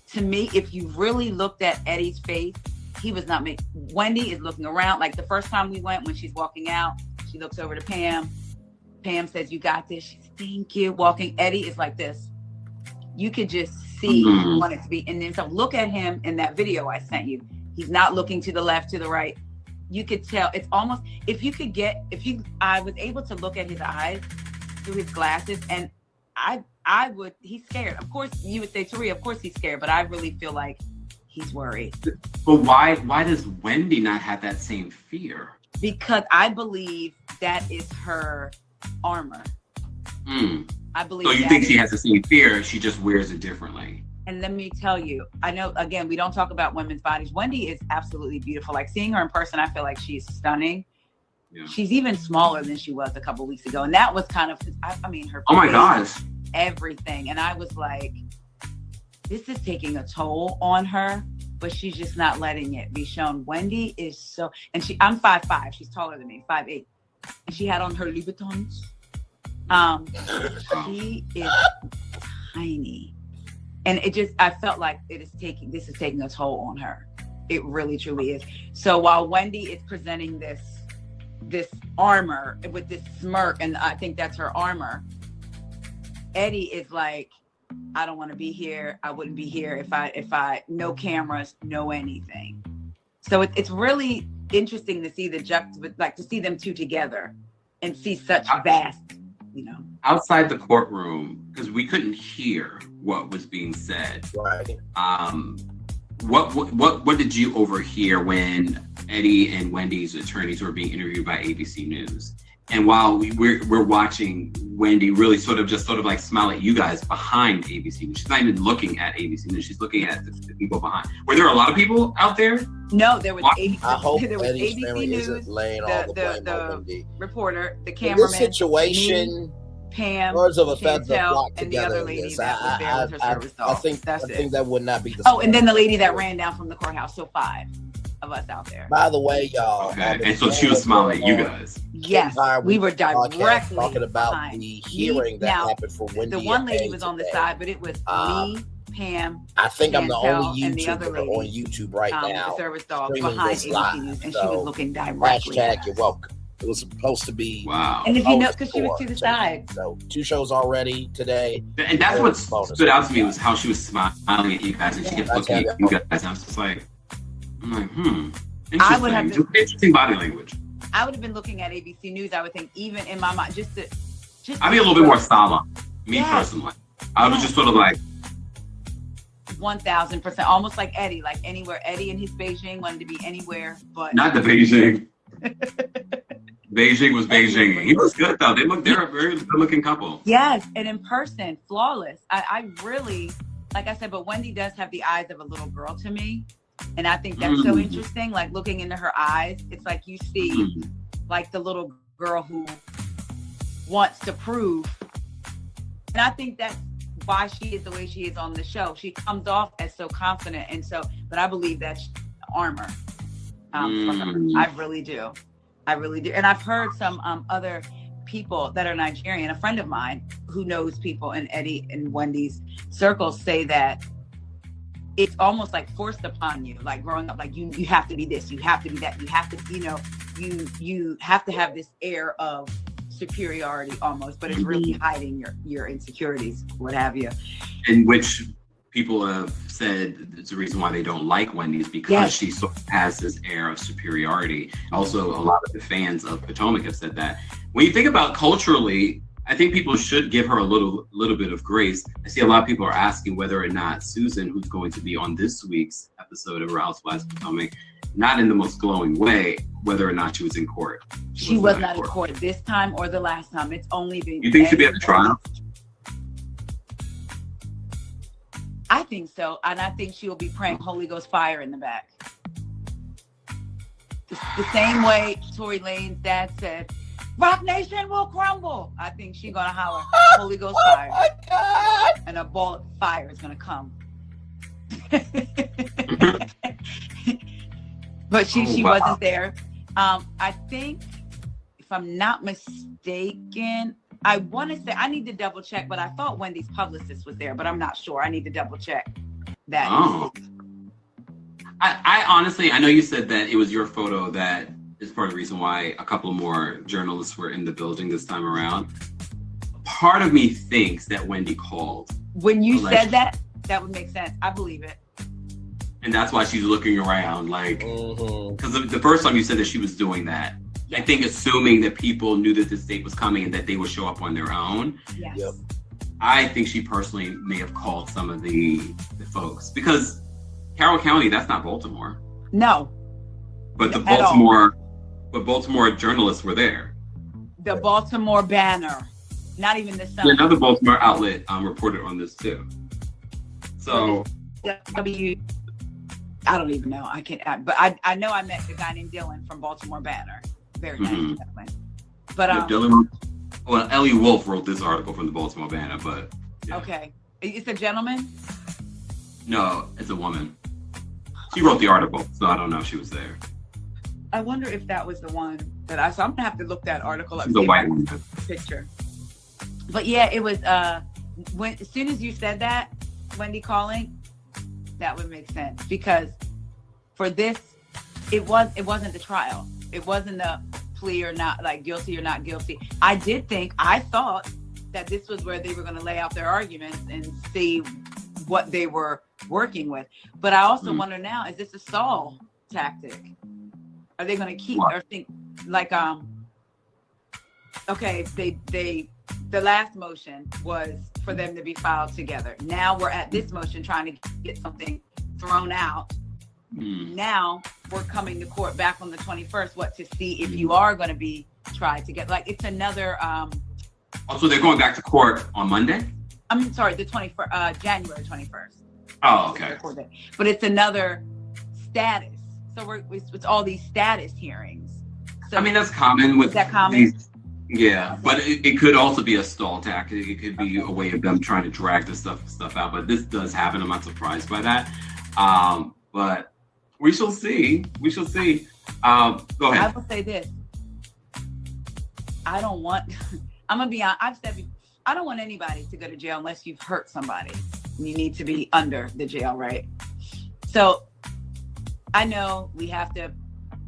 to me, if you really looked at Eddie's face, he was not making. Wendy is looking around. Like the first time we went, when she's walking out, she looks over to Pam. Pam says, "You got this." She's, "Thank you." Walking. Eddie is like this. You could just see he wanted to be. And then so look at him in that video I sent you. He's not looking to the left, to the right. You could tell. It's almost, I was able to look at his eyes through his glasses, and I would, he's scared. Of course, you would say, Taria, of course he's scared, but I really feel like he's worried. But why does Wendy not have that same fear? Because I believe that is her armor. I believe. So you think she has the same fear, she just wears it differently. And let me tell you, I know, again, we don't talk about women's bodies. Wendy is absolutely beautiful. Like, seeing her in person, I feel like she's stunning. Yeah. She's even smaller than she was a couple weeks ago. And that was kind of, I mean, her. Oh my gosh. Everything. And I was like, this is taking a toll on her, but she's just not letting it be shown. Wendy is so, and I'm 5'5". She's taller than me, 5'8". And she had on her Louboutins. She is tiny. And it just, I felt like this is taking a toll on her. It really, truly is. So while Wendy is presenting this armor with this smirk, and I think that's her armor, Eddie is like, I don't want to be here. I wouldn't be here if I no cameras, no anything. So it's really interesting to see to see them two together and see such vast, outside the courtroom, because we couldn't hear what was being said. Right. What did you overhear when Eddie and Wendy's attorneys were being interviewed by ABC News? And while we're watching Wendy really sort of like smile at you guys behind ABC News. She's not even looking at ABC News. She's looking at the people behind. Were there a lot of people out there? No, there was ABC. I hope there was Eddie's ABC family News, isn't laying all the blame on Wendy. reporter, the In cameraman, this situation, me, Pam, birds of a feather Chantel, flock and the together other in lady this. that was there with her service I dog. think That's I it. think that would not be the. Oh, and then the lady that ran down from the courthouse. So 5 of us out there. By the way, y'all. Okay, and so she was smiling at you guys. Yes, Kempire we were podcast directly talking about behind. the hearing that Now, happened for Wendy. The one and lady Eddie was on the today. side, but it was me, Pam, I think I'm the Chantel, only and the other YouTuber lady, on YouTube right the now. service dog streaming behind this ABC live. News, and So, she was looking directly at Hashtag us. you're welcome. It was supposed to be. Wow. And if you Oh, know, because she was to the so- side. So 2 shows already today. And that's what Bonus. stood out to me was how she was smiling at you guys, and she kept Yeah, looking at you guys. And I was just like, interesting. I would have Just interesting body language. I would have been looking at ABC News. I would think, even in my mind, just I'd be a little bit more solemn, me Yes. personally. I was just sort of like, 1,000%, almost like Eddie, like anywhere. Eddie in his Beijing wanted to be anywhere, but not the Beijing. Beijing was Beijing. He was good though. They're a very good looking couple. yes, and in person, flawless. I really, like I said, but Wendy does have the eyes of a little girl to me, and I think that's so interesting. Like looking into her eyes, it's like you see like the little girl who wants to prove, and I think that's why she is the way she is on the show. She comes off as so confident, and so, but I believe that's armor for her. I really do. And I've heard some other people that are Nigerian, a friend of mine who knows people in Eddie and Wendy's circles, say that it's almost like forced upon you, like growing up, like you have to be this, you have to be that, you have to, you have to have this air of superiority almost, but it's really hiding your insecurities, what have you. In which people have said it's the reason why they don't like Wendy is because she sort of has this air of superiority. Also, a lot of the fans of Potomac have said that. When you think about culturally, I think people should give her a little bit of grace. I see a lot of people are asking whether or not Susan, who's going to be on this week's episode of Housewives of Potomac, not in the most glowing way, whether or not she was in court. She was not in court this time or the last time. It's only been. You think she'll be at the trial? I think so, and I think she will be praying Holy Ghost fire in the back. The same way Tory Lane's dad said, "Rock Nation will crumble." I think she's gonna holler Holy Ghost fire, and a ball of fire is gonna come. But she wasn't there. I think, if I'm not mistaken, I want to say, I need to double check, but I thought Wendy's publicist was there, but I'm not sure. I need to double check that. Oh. I honestly, I know you said that it was your photo that is part of the reason why a couple more journalists were in the building this time around. Part of me thinks that Wendy called. When you said that, that would make sense. I believe it. And that's why she's looking around, like, because the first time you said that she was doing that, I think assuming that people knew that this date was coming and that they would show up on their own. Yes. Yep. I think she personally may have called some of the folks, because Carroll County, that's not Baltimore. No. But the Baltimore journalists were there. The Baltimore Banner, not even the Sun. Another Baltimore outlet reported on this too. So I don't even know. I can't. But I know I met a guy named Dylan from Baltimore Banner. Very nice gentleman. But Dylan. Well, Ellie Wolf wrote this article from the Baltimore Banner, but okay, it's a gentleman. No, it's a woman. She wrote the article, so I don't know if she was there. I wonder if that was the one that I saw. I'm gonna have to look that article up. She's a white woman. Picture. But yeah, it was. When as soon as you said that, Wendy calling, that would make sense, because for this, it wasn't the trial. It wasn't the plea or not, like guilty or not guilty. I thought that this was where they were going to lay out their arguments and see what they were working with. But I also wonder now, is this a stall tactic? Are they going to keep or think like, okay, the last motion was for them to be filed together. Now we're at this motion trying to get something thrown out Now we're coming to court back on the 21st, to see if you are going to be tried to get, like, it's another. Also, they're going back to court on Monday? I'm sorry, the 21st, January 21st. Oh, okay. But it's another status. So it's all these status hearings. So I mean, that's common with. Is that common? These, yeah, but it could also be a stall tactic. It could be a way of them trying to drag this stuff out. But this does happen. I'm not surprised by that. But we shall see. We shall see. Go ahead. I will say this. I don't want. I'm gonna be honest. I've said I don't want anybody to go to jail unless you've hurt somebody. You need to be under the jail, right? So I know we have to.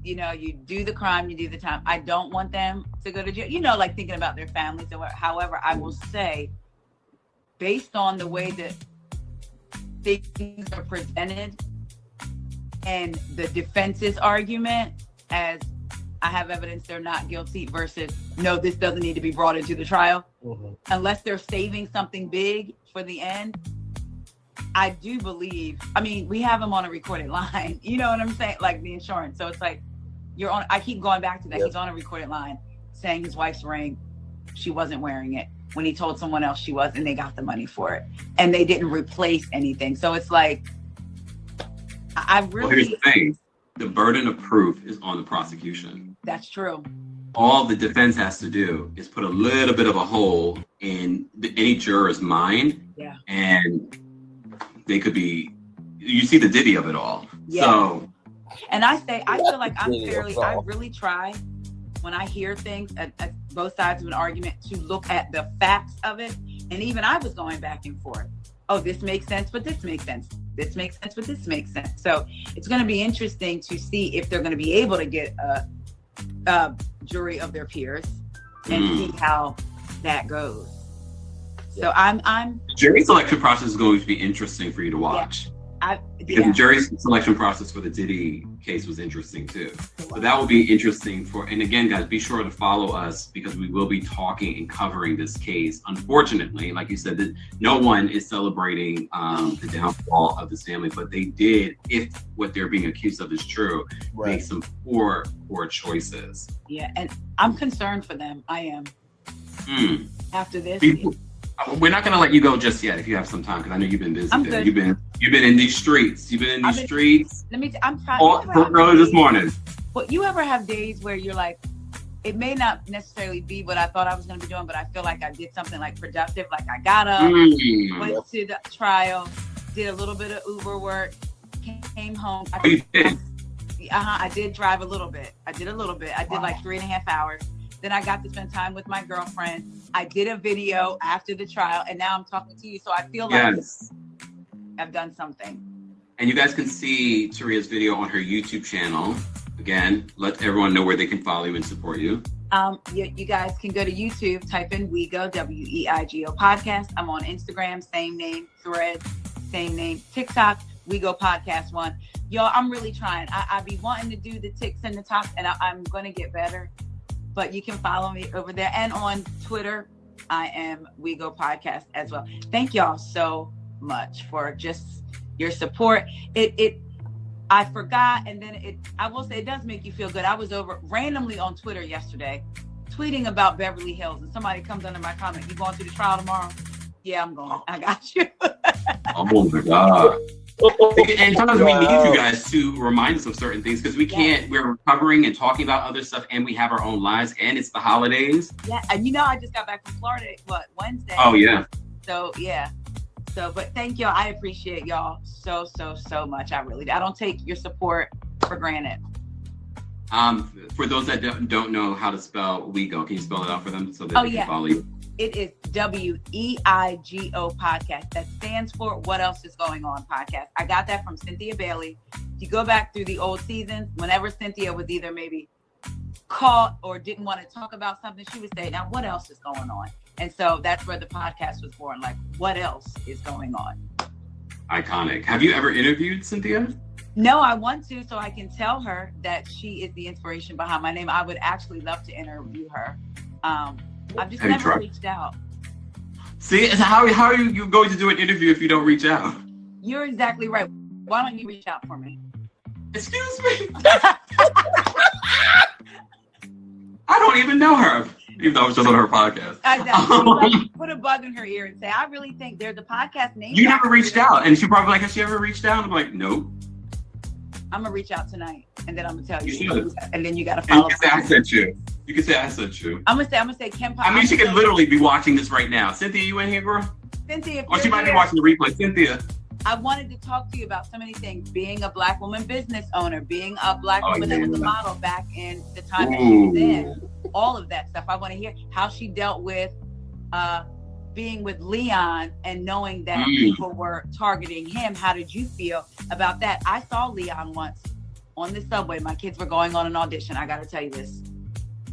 You do the crime, you do the time. I don't want them to go to jail. Like thinking about their families or whatever. However, I will say, based on the way that things are presented and the defense's argument, as I have evidence they're not guilty versus no, this doesn't need to be brought into the trial, unless they're saving something big for the end. I do believe, we have him on a recorded line, you know what I'm saying? Like the insurance. So it's like, I keep going back to that. Yep. He's on a recorded line saying his wife's ring, she wasn't wearing it when he told someone else she was, and they got the money for it. And they didn't replace anything. So it's like, Well, here's the thing. The burden of proof is on the prosecution. That's true. All the defense has to do is put a little bit of a hole in any juror's mind. Yeah. And they could be, you see the ditty of it all. Yeah. So. And I feel like I really try when I hear things at both sides of an argument to look at the facts of it. And even I was going back and forth. Oh, this makes sense, but this makes sense. This makes sense, but this makes sense. So it's going to be interesting to see if they're going to be able to get a jury of their peers and see how that goes. So I'm jury selection process is going to be interesting for you to watch. Because the jury selection process for the Diddy case was interesting too. So that will be interesting and again, guys, be sure to follow us because we will be talking and covering this case. Unfortunately, like you said, that no one is celebrating the downfall of this family, but they did, if what they're being accused of is true, make some poor choices. Yeah, and I'm concerned for them. I am. After this. We're not going to let you go just yet if you have some time, because I know you've been busy. You've been in these streets. I'm trying. Early this morning. But you ever have days where you're like, it may not necessarily be what I thought I was going to be doing, but I feel like I did something like productive. Like I got up, went to the trial, did a little bit of Uber work, came home. I did drive a little bit. I did like 3.5 hours. Then I got to spend time with my girlfriend. I did a video after the trial, and now I'm talking to you. So I feel like I've done something. And you guys can see Taria's video on her YouTube channel. Again, let everyone know where they can follow you and support you. You guys can go to YouTube, type in WEIGO, WEIGO podcast. I'm on Instagram, same name, Threads, same name, TikTok, WEIGO Podcast 1. Y'all, I'm really trying. I be wanting to do the ticks and the talks, and I'm going to get better. But you can follow me over there. And on Twitter, I am WEIGO Podcast as well. Thank y'all so much for just your support. I forgot, and then I will say it does make you feel good. I was over randomly on Twitter yesterday, tweeting about Beverly Hills, and somebody comes under my comment, "You going to the trial tomorrow?" Yeah, I'm going. I got you. Oh my God. And sometimes we need you guys to remind us of certain things because we can't, we're recovering and talking about other stuff and we have our own lives and it's the holidays. Yeah, and I just got back from Florida, Wednesday? Oh, yeah. So, yeah. But thank y'all. I appreciate y'all so much. I don't take your support for granted. For those that don't know how to spell WEIGO, can you spell it out for them so that they can follow you? It is WEIGO podcast. That stands for What Else Is Going On podcast. I got that from Cynthia Bailey. If you go back through the old seasons, whenever Cynthia was either maybe caught or didn't want to talk about something, she would say, now what else is going on? And so that's where the podcast was born. Like, what else is going on? Iconic. Have you ever interviewed Cynthia? No, I want to, so I can tell her that she is the inspiration behind my name. I would actually love to interview her. I've just never reached out. See, how are you going to do an interview if you don't reach out? You're exactly right. Why don't you reach out for me? Excuse me. I don't even know her, even though I was just on her podcast. Exactly. Put a bug in her ear and say, I really think there's a podcast name. You never reached out. And she probably like, has she ever reached out? I'm like, nope. I'm going to reach out tonight. And then I'm going to tell You you. should. And then you got to And follow. you can say I sent you. You can say I sent you. I'm going to say Kempire. I mean, she could literally be watching this right now. Cynthia, you in here, girl? Cynthia, Or she might be watching the replay. Cynthia. I wanted to talk to you about so many things. Being a Black woman business owner, being a Black woman that was a model back in the time that she was in. All of that stuff. I want to hear how she dealt with being with Leon and knowing that people were targeting him. How did you feel about that? I saw Leon once on the subway. My kids were going on an audition. I got to tell you this.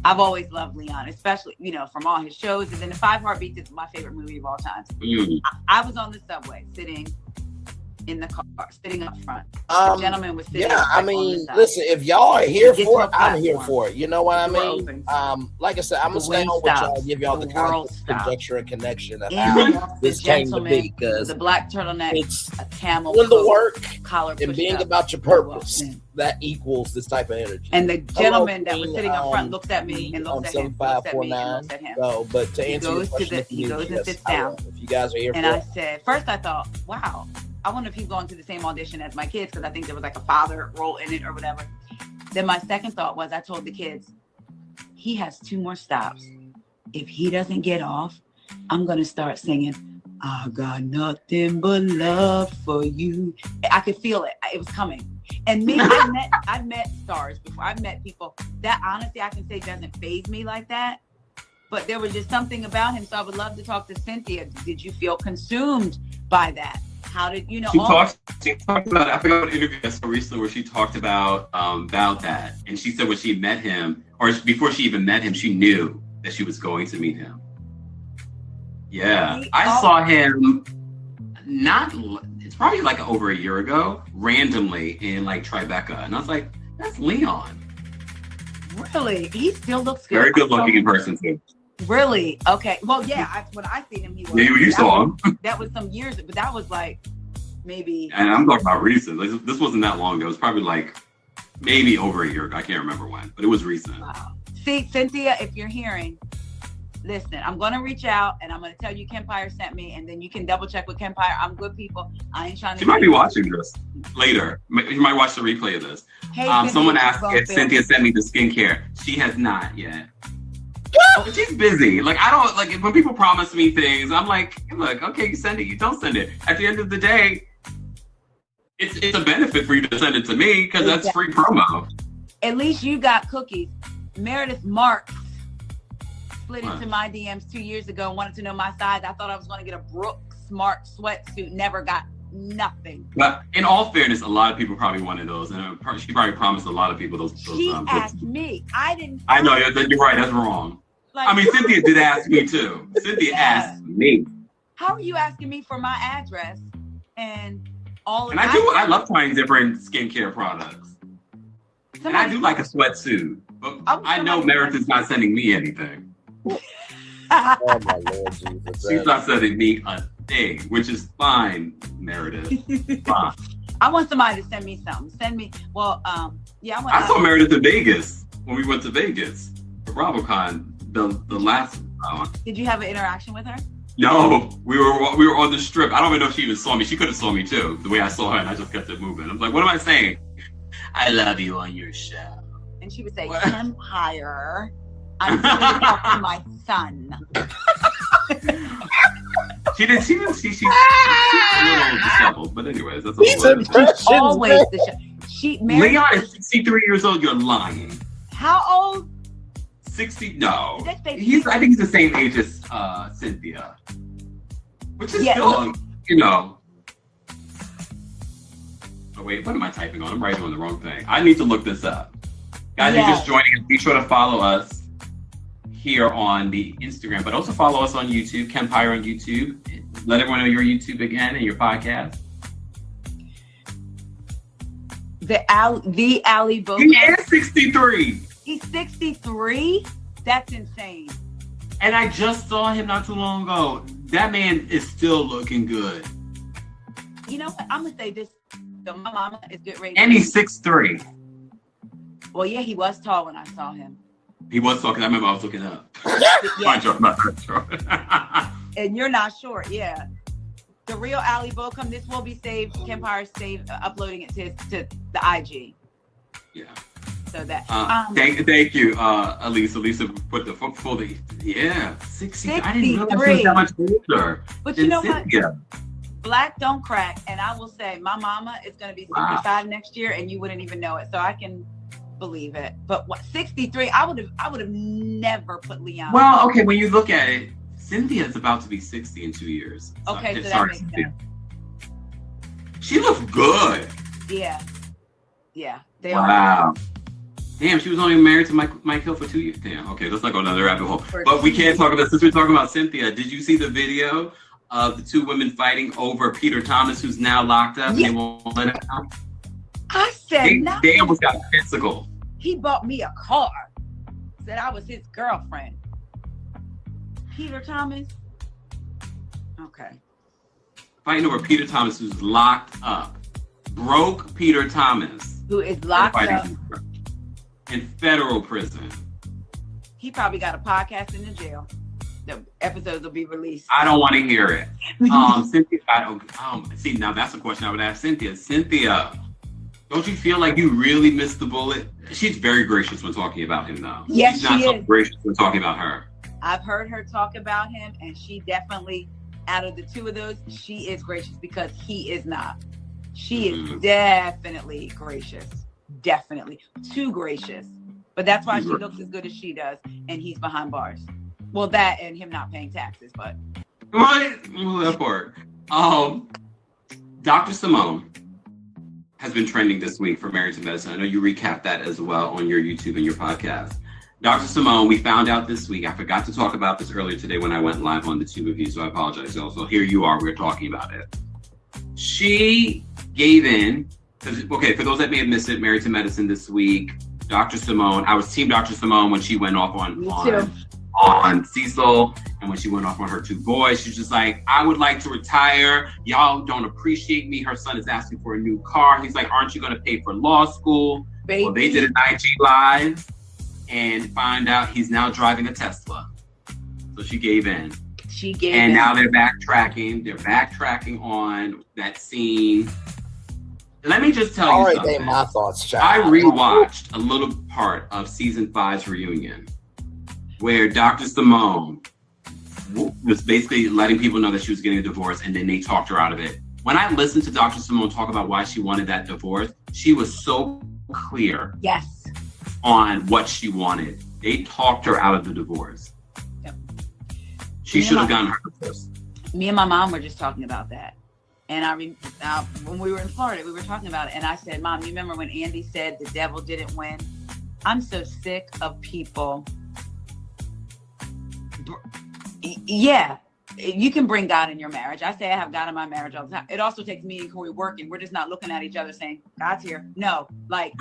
I've always loved Leon, especially, from all his shows. And then The 5 Heartbeats is my favorite movie of all time. I was on the subway sitting in the car, sitting up front. The gentleman was sitting. Yeah, I mean, listen, if y'all are here for it, I'm here platform. for it. You know what I mean? Like I said, I'm gonna stay on with y'all, give y'all the context, conjecture, and connection of how this came to be, because the black turtleneck, it's a camel doing the work collar and being up. about your purpose that equals this type of energy. And the gentleman that was sitting up front looks at me and looks at him, looks at me and looks at him. So, but to answer your question, he goes and sits down. If you guys are here and for I it. said, first I thought, wow, I wonder if he's going to the same audition as my kids, because I think there was like a father role in it or whatever. Then my second thought was, I told the kids, he has 2 more stops. If he doesn't get off, I'm going to start singing, I got nothing but love for you. I could feel it. It was coming. And me, I've met stars before. I've met people that honestly I can say doesn't faze me like that. But there was just something about him. So I would love to talk to Cynthia. Did you feel consumed by that? How did you know? She talked about, I forgot what interview I saw recently where she talked about that. And she said when she met him, or before she even met him, she knew that she was going to meet him. Yeah. I saw him it's probably like over a year ago, randomly in like Tribeca. And I was like, that's Leon. Really? He still looks good. Very good looking in person too. Really? Okay. Well, yeah, when I seen him, he was. Yeah, you saw him. That was some years, but that was like maybe. And I'm talking about recent. Like, this wasn't that long ago. It was probably like maybe over a year ago. I can't remember when, but it was recent. Wow. See, Cynthia, if you're hearing, listen, I'm going to reach out and I'm going to tell you Kempire sent me, and then you can double check with Kempire. I'm good people. I ain't trying to. She might be watching this later. You might watch the replay of this. Hey, someone asked if Cynthia sent me the skincare. She has not yet. But she's busy. Like, I don't like when people promise me things. I'm like, look, okay, you send it, you don't send it. At the end of the day, it's a benefit for you to send it to me because that's free promo. At least you got cookies. Meredith Marks slid into my DMs 2 years ago and wanted to know my size. I thought I was going to get a Brooks Smart sweatsuit. Never got nothing. But in all fairness, a lot of people probably wanted those, and she probably promised a lot of people those. She asked me. I didn't. I know you're right. That's wrong. Like, I mean, Cynthia did ask me too. Cynthia asked me. How are you asking me for my address and all? And I love trying different skincare products. And I do like a sweatsuit, but I know Meredith is not sending me anything. Oh my Lord Jesus! She's not sending me a thing, which is fine, Meredith. Fine. I want somebody to send me something. Send me. Well, yeah. I saw Meredith in Vegas when we went to Vegas for BravoCon. The last. Did you have an interaction with her? No, we were on the strip. I don't even know if she even saw me. She could have saw me too, the way I saw her, and I just kept it moving. I'm like, what am I saying? I love you on your show. And she would say, Kempire, I'm going to talk to my son. She's a little disheveled, but anyways, that's always the show. Leon is 63 years old. You're lying. How old? 60? No. I think he's the same age as Cynthia, which is still, Oh wait, what am I typing on? I'm writing on the wrong thing. I need to look this up. Guys, you're just joining us. Be sure to follow us here on the Instagram, but also follow us on YouTube, Kempire on YouTube. Let everyone know your YouTube again and your podcast. The Ali Bo. He is 63. He's 63? That's insane. And I just saw him not too long ago. That man is still looking good. You know what? I'm going to say this. So my mama is good ready. And he's 6'3". Well, yeah, he was tall when I saw him. He was talking. I remember I was looking up. Yeah. And you're not short, yeah. The real Ali Bocum, this will be saved. Kempire saved, uploading it to the IG. Yeah. So that. Thank you, Elisa. Elisa put the full. Yeah, 60. I didn't realize he was that much older. But you know what? Black don't crack, and I will say, my mama is going to be 65 next year, and you wouldn't even know it. So I can believe it. But what 63? I would have never put Leon. Well, okay. When you look at it, Cynthia's about to be 60 in 2 years. Okay, so that makes sense. She looks good. Yeah. They are. Damn, she was only married to Mike Hill for 2 years. Damn. Okay, let's not go another rabbit hole. But we can't talk about, since we're talking about Cynthia, did you see the video of the two women fighting over Peter Thomas, who's now locked up and they won't let him out? I said they almost got physical. He bought me a car. Said I was his girlfriend. Peter Thomas? Okay. Fighting over Peter Thomas, who's locked up. Broke Peter Thomas. Who is locked up in federal prison. He probably got a podcast in the jail. The episodes will be released. I don't want to hear it. Cynthia, see, now that's a question I would ask Cynthia. Cynthia, don't you feel like you really missed the bullet? She's very gracious when talking about him, though. Yes, she's not so gracious when talking about her. I've heard her talk about him, and she definitely, out of the two of those, she is gracious because he is not. She is definitely gracious. Definitely. Too gracious. But that's why she looks as good as she does, and he's behind bars. Well, that and him not paying taxes, but. What? Well, that part. Dr. Simone has been trending this week for Married to Medicine. I know you recapped that as well on your YouTube and your podcast. Dr. Simone, we found out this week, I forgot to talk about this earlier today when I went live on the two of you, so I apologize. Also, here you are, we're talking about it. She gave in, okay, for those that may have missed it, Married to Medicine this week, Dr. Simone, I was team Dr. Simone when she went off on Cecil, and when she went off on her two boys. She's just like, I would like to retire. Y'all don't appreciate me. Her son is asking for a new car. He's like, aren't you going to pay for law school? Baby. Well, they did an IG Live and find out he's now driving a Tesla. So she gave in. And now they're backtracking. They're backtracking on that scene. Let me just tell you something. My thoughts, child. I rewatched a little part of season 5's reunion, where Dr. Simone was basically letting people know that she was getting a divorce, and then they talked her out of it. When I listened to Dr. Simone talk about why she wanted that divorce, she was so clear on what she wanted. They talked her out of the divorce. Yep. She should have gotten her divorce. Me and my mom were just talking about that. And when we were in Florida, we were talking about it. And I said, Mom, you remember when Andy said the devil didn't win? I'm so sick of people. Yeah, you can bring God in your marriage. I say I have God in my marriage all the time. It also takes me and Corey working. We're just not looking at each other saying, God's here. No, like,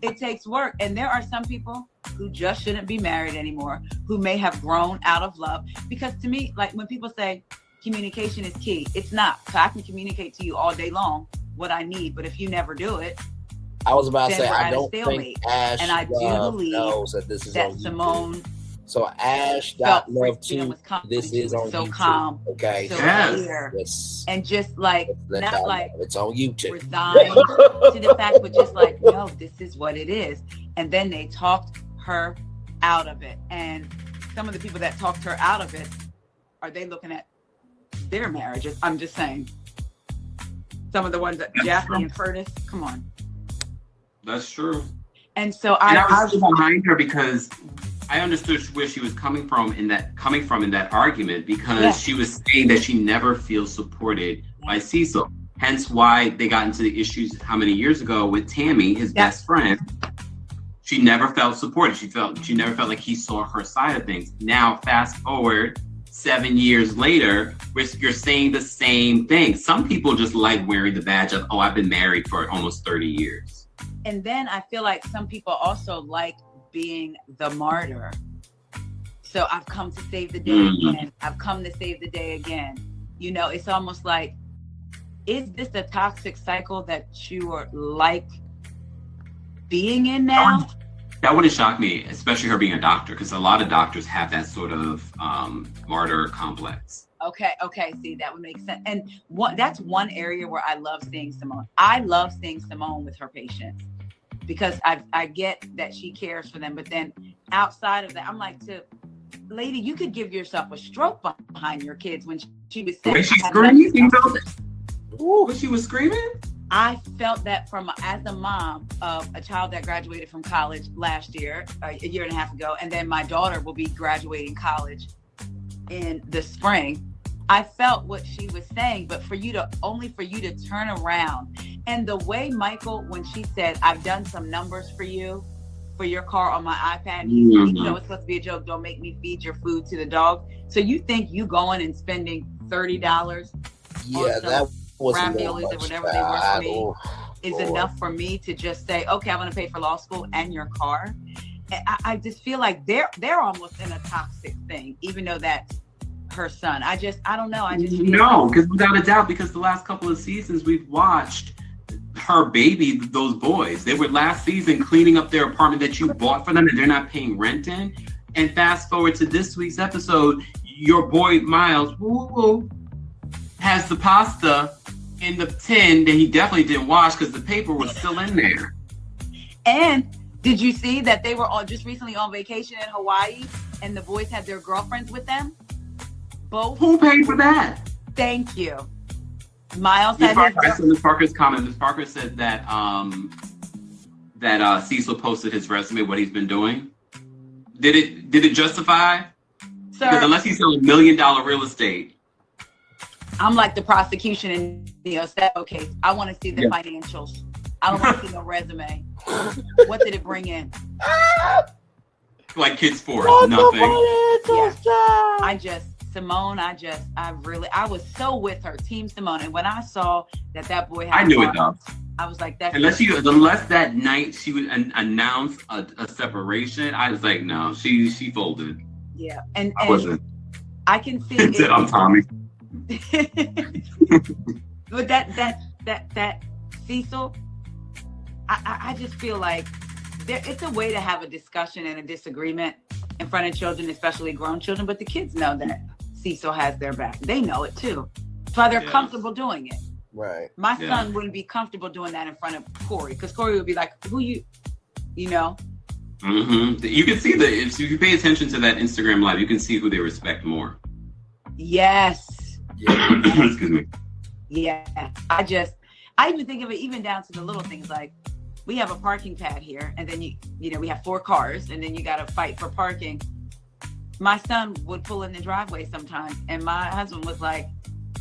it takes work. And there are some people who just shouldn't be married anymore, who may have grown out of love. Because to me, like when people say communication is key, it's not. So I can communicate to you all day long what I need, but if you never do it, I was about to say, I don't think Ash and I do believe knows that this is that on Simone YouTube. So Ash.love 2, this is on so YouTube. Calm, okay. So clear. Yes. And just like, not like it's on YouTube. Resigned to the fact, but just like, no, this is what it is. And then they talked her out of it. And some of the people that talked her out of it, are they looking at their marriages? I'm just saying. Some of the ones that Jaffrey and Furtis, come on. That's true. And so I was behind her because I understood where she was coming from in that argument, because she was saying that she never feels supported by Cecil. Hence why they got into the issues how many years ago with Tammy, his best friend. She never felt supported. She never felt like he saw her side of things. Now, fast forward 7 years later, you're saying the same thing. Some people just like wearing the badge of, oh, I've been married for almost 30 years. And then I feel like some people also like being the martyr. So I've come to save the day again. I've come to save the day again. You know, it's almost like is this a toxic cycle that you are like being in now? That wouldn't shock me, especially her being a doctor, because a lot of doctors have that sort of martyr complex. Okay, see, that would make sense. And that's one area where I love seeing Simone. I love seeing Simone with her patients because I get that she cares for them. But then outside of that, I'm like, lady, you could give yourself a stroke behind your kids when she was saying. When she screamed, you felt it? When she was screaming? I felt that as a mom of a child that graduated from college last year, a year and a half ago, and then my daughter will be graduating college in the spring. I felt what she was saying, but for you to turn around, and the way Michael, when she said, "I've done some numbers for you for your car on my iPad," you know, it's supposed to be a joke. Don't make me feed your food to the dog. So you think you going and spending $30? Yeah, that was raviolis or whatever they were for me is enough for me to just say, okay, I'm going to pay for law school and your car. I just feel like they're almost in a toxic thing, even though that's her son. I don't know. I just feel because without a doubt, because the last couple of seasons we've watched her baby those boys. They were last season cleaning up their apartment that you bought for them, and they're not paying rent in. And fast forward to this week's episode, your boy Miles has the pasta in the tin that he definitely didn't wash because the paper was still in there. And did you see that they were all just recently on vacation in Hawaii and the boys had their girlfriends with them? Both. Who paid for that? Thank you. Miles Ms. had I saw Ms. Parker's comment. Ms. Parker said that Cecil posted his resume, what he's been doing. Did it justify? Because unless he's selling $1 million real estate. I'm like the prosecution in the Osefo case. I want to see the financials. I don't want to see no resume. What did it bring in? Like kids sports, nothing. Simone, I was so with her, Team Simone. And when I saw that boy had I knew it though. I was like, that's unless that night she would announce a separation, I was like, no, she folded. Yeah. And I wasn't. I can see it. I'm Tommy. But that Cecil, I just feel like it's a way to have a discussion and a disagreement in front of children, especially grown children. But the kids know that Cecil has their back. They know it too. That's why they're comfortable doing it. Right. My son wouldn't be comfortable doing that in front of Corey because Corey would be like, "Who you know?" Mm-hmm. You can see if you pay attention to that Instagram live, you can see who they respect more. Yes. Yeah. Excuse me. Yeah. I even think of it even down to the little things like we have a parking pad here and then you know, we have 4 cars and then you got to fight for parking. My son would pull in the driveway sometimes and my husband was like,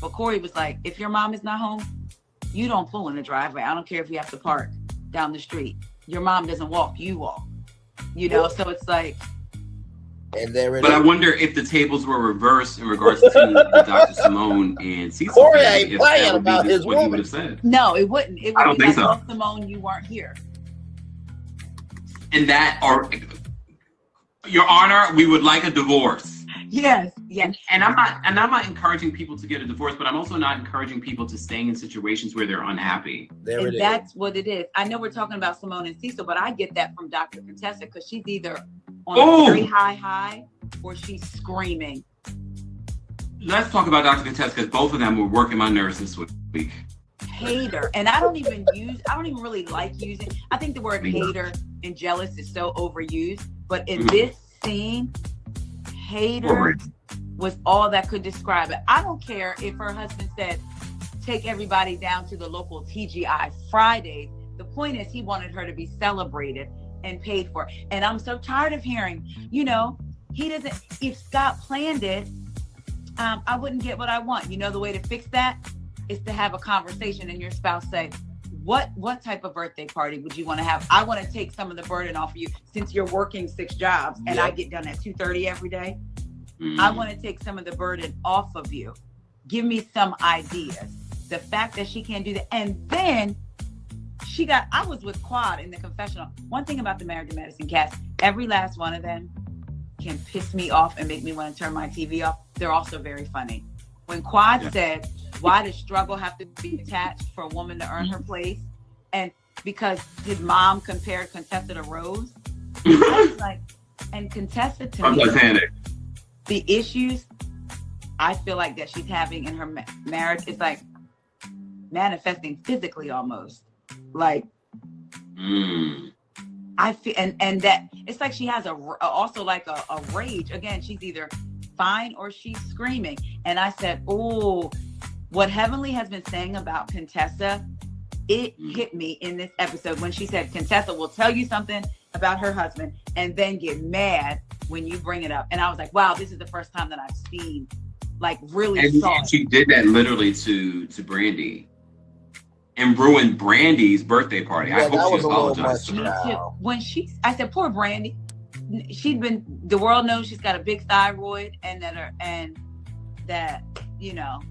well, Corey was like, if your mom is not home, you don't pull in the driveway. I don't care if you have to park down the street. Your mom doesn't walk, you walk. You know, so it's like. But I wonder if the tables were reversed in regards to Dr. Simone and Cecil. Corey ain't playing about his what woman. he would have said. No, it wouldn't. It would I don't think so. Oh, Simone, you weren't here. And that, or Your Honor, we would like a divorce. Yes. And I'm not encouraging people to get a divorce, but I'm also not encouraging people to stay in situations where they're unhappy. And that's what it is. I know we're talking about Simone and Cecil, but I get that from Dr. Contessa because she's either on a very high or she's screaming. Let's talk about Dr. Contessa because both of them were working my nerves this week. Hater. And I don't even really like using, I think the word hater and jealous is so overused, but in this scene, hater was all that could describe it. I don't care if her husband said, take everybody down to the local TGI Friday. The point is he wanted her to be celebrated and paid for. And I'm so tired of hearing, he doesn't, if Scott planned it, I wouldn't get what I want. The way to fix that is to have a conversation and your spouse say, what type of birthday party would you want to have? I want to take some of the burden off of you since you're working 6 jobs and I get done at 2:30 every day. I want to take some of the burden off of you. Give me some ideas. The fact that she can't do that. And then I was with Quad in the confessional. One thing about the Married to Medicine cast, every last one of them can piss me off and make me want to turn my TV off. They're also very funny. When Quad said, why does struggle have to be attached for a woman to earn her place? And because his mom compared Contessa to Rose, I was like, and Contessa to me, the issues I feel like that she's having in her marriage is like manifesting physically almost. Like, I feel, and that it's like she has also like a rage. Again, she's either fine or she's screaming. And I said, oh, what Heavenly has been saying about Contessa, it hit me in this episode when she said Contessa will tell you something about her husband and then get mad when you bring it up. And I was like, wow, this is the first time that I've seen, like, really saw it. She did that literally to Brandy and ruined Brandy's birthday party. Yeah, I hope she apologized. Me too. When I said, poor Brandy. The world knows she's got a big thyroid and that you know.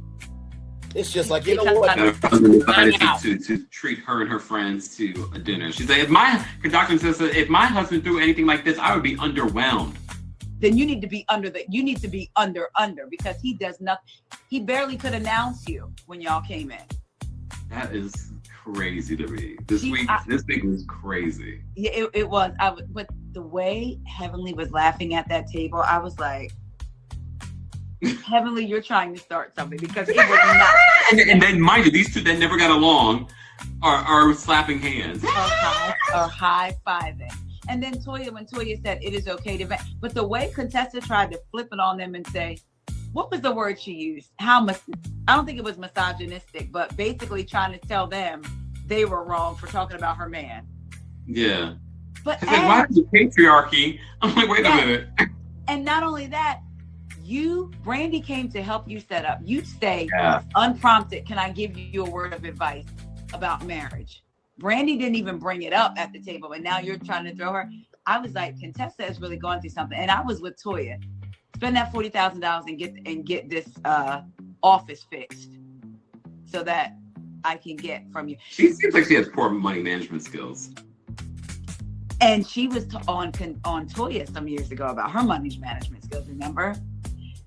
It's just like, you know what? Her husband decided to treat her and her friends to a dinner. She's like, if my husband threw anything like this, I would be underwhelmed. Then you need to be under because he does nothing. He barely could announce you when y'all came in. That is crazy to me. This week was crazy. Yeah, it was. But the way Heavenly was laughing at that table, I was like, Heavenly, you're trying to start something because it was not. And then, mind you, these two that never got along are slapping hands. Or high-fiving. And then when Toya said it is okay to vent. But the way Contessa tried to flip it on them and say, what was the word she used? I don't think it was misogynistic, but basically trying to tell them they were wrong for talking about her man. Yeah. But she's like, why is the patriarchy? I'm like, wait a minute. And not only that, Brandy came to help you set up. You say, unprompted, can I give you a word of advice about marriage? Brandy didn't even bring it up at the table, and now you're trying to throw her. I was like, Contessa is really going through something. And I was with Toya. Spend that $40,000 and get this office fixed so that I can get from you. She seems like she has poor money management skills. And she was on Toya some years ago about her money management skills, remember?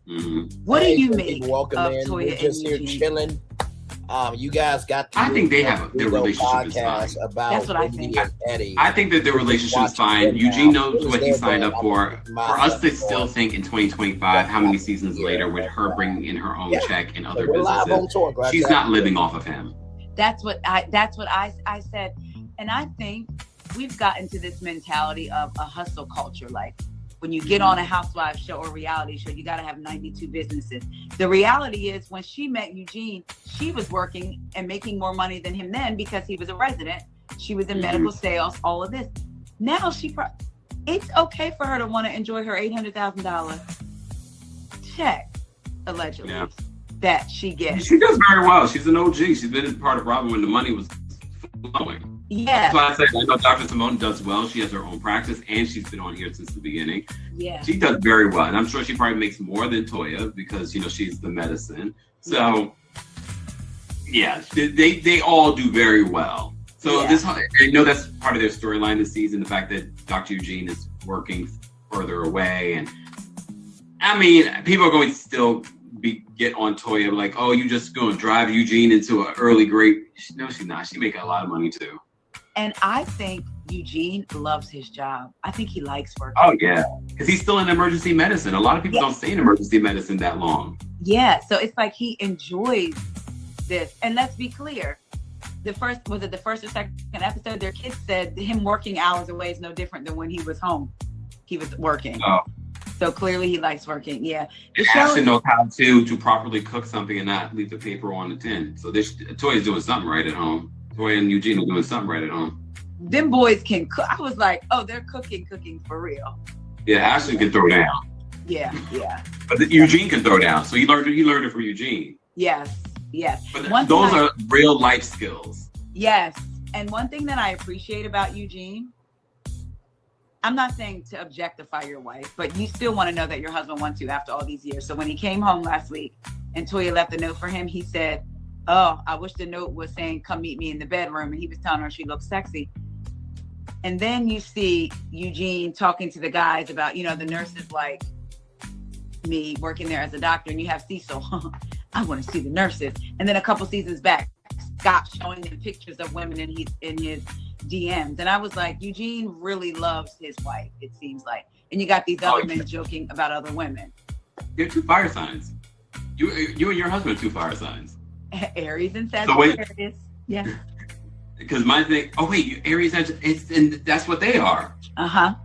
Mm-hmm. What do you make of Toya Toya and just here chilling? You guys got to. I think they have their relationship is fine. That's what I think. Wendy and Eddie. I think that their relationship is fine. Eugene knows what he signed up for. For us to still think in 2025, how many seasons later, with her bringing in her own check and other businesses, she's not living off of him. That's what I said, and I think we've gotten to this mentality of a hustle culture, like. When you get on a housewives show or reality show, you got to have 92 businesses. The reality is when she met Eugene, she was working and making more money than him then because he was a resident. She was in medical sales, all of this. Now it's okay for her to want to enjoy her $800,000 check, allegedly, that she gets. She does very well. She's an OG. She's been in part of Robin when the money was flowing. Yeah. That's why I say I know Dr. Simone does well. She has her own practice and she's been on here since the beginning. Yeah. She does very well. And I'm sure she probably makes more than Toya because, she's the medicine. So, they all do very well. So I know that's part of their storyline this season, the fact that Dr. Eugene is working further away. And I mean, people are going to still get on Toya like, oh, you just going to drive Eugene into an early grade. No, she's not. She's making a lot of money too. And I think Eugene loves his job. I think he likes working. Oh, yeah. Because he's still in emergency medicine. A lot of people don't stay in emergency medicine that long. Yeah. So it's like he enjoys this. And let's be clear. The first or second episode, their kids said him working hours away is no different than when he was home. He was working. Oh. So clearly he likes working. Yeah. Ashton knows how to properly cook something and not leave the paper on the tin. So Toya's doing something right at home. Toya and Eugene are doing something right at home. Them boys can cook. I was like, oh, they're cooking for real. Yeah, Ashton can throw down. Yeah. But Eugene can throw down. So he learned it from Eugene. Yes. But those are real life skills. Yes. And one thing that I appreciate about Eugene, I'm not saying to objectify your wife, but you still want to know that your husband wants you after all these years. So when he came home last week and Toya left a note for him, he said, oh, I wish the note was saying, come meet me in the bedroom. And he was telling her she looked sexy. And then you see Eugene talking to the guys about, the nurses like me working there as a doctor, and you have Cecil. I want to see the nurses. And then a couple seasons back, Scott showing them pictures of women in his DMs. And I was like, Eugene really loves his wife, it seems like. And you got these other men joking about other women. You're 2 fire signs. You and your husband are 2 fire signs. Aries and Sagittarius. Yeah. Because my thing, Aries, and that's what they are. Uh-huh.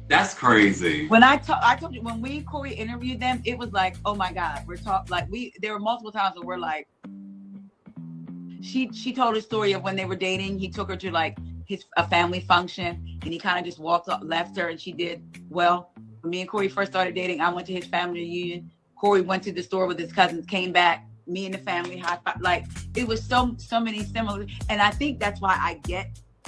That's crazy. When I told you, when Corey interviewed them, it was like, oh my God, there were multiple times where we're like, she told a story of when they were dating. He took her to like a family function, and he kind of just left her, and she did well. When me and Corey first started dating, I went to his family reunion. Corey went to the store with his cousins, came back, me and the family high five. Like, it was so many similar, and I think that's why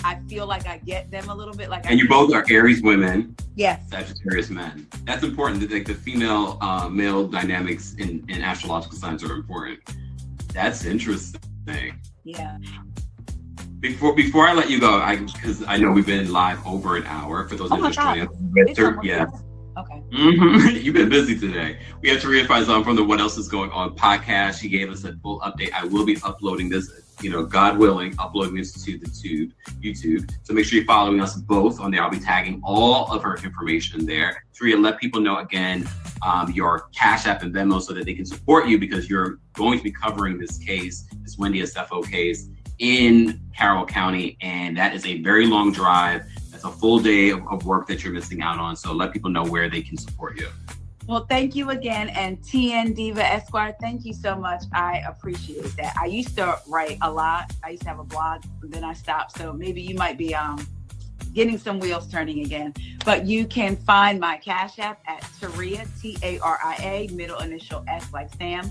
I feel like I get them a little bit. Like, and you both are Aries women. Yes. Sagittarius men. That's important. Like the female male dynamics in astrological signs are important. That's interesting. Yeah. Before I let you go, because I know we've been live over an hour. For those that just joined us, yeah. Okay. Mm-hmm. You've been busy today. We have Taria Faison from the What Else Is Going On podcast. She gave us a full update. I will be uploading this, God willing, uploading this to the YouTube. So make sure you're following us both on there. I'll be tagging all of her information there. Taria, let people know again your Cash App and Venmo so that they can support you, because you're going to be covering this case, this Wendy Osefo case in Carroll County. And that is a very long drive. That's a full day of work that you're missing out on. So let people know where they can support you. Well, thank you again. And TN Diva Esquire, thank you so much. I appreciate that. I used to write a lot. I used to have a blog, and then I stopped. So maybe you might be getting some wheels turning again. But you can find my Cash App at Taria, Taria, middle initial S like Sam,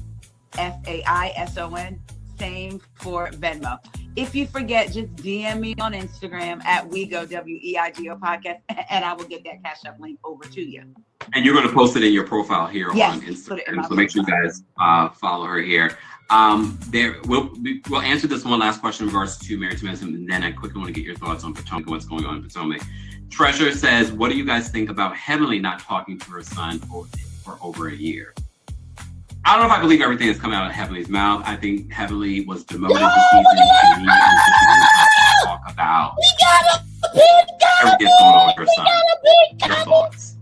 Faison. Same for Venmo. If you forget, just DM me on Instagram at WEIGO, WEIGO podcast, and I will get that Cash App link over to you. And you're going to post it in your profile here on Instagram. So make sure you guys follow her here. We'll answer this one last question in regards to Married to Medicine, and then I quickly want to get your thoughts on Potomac, what's going on in Potomac. Treasure says, what do you guys think about Heavenly not talking to her son for over a year? I don't know if I believe everything that's coming out of Heavenly's mouth. I think Heavenly was demoted this season to need to talk about everything that's going on with her son. Your thoughts?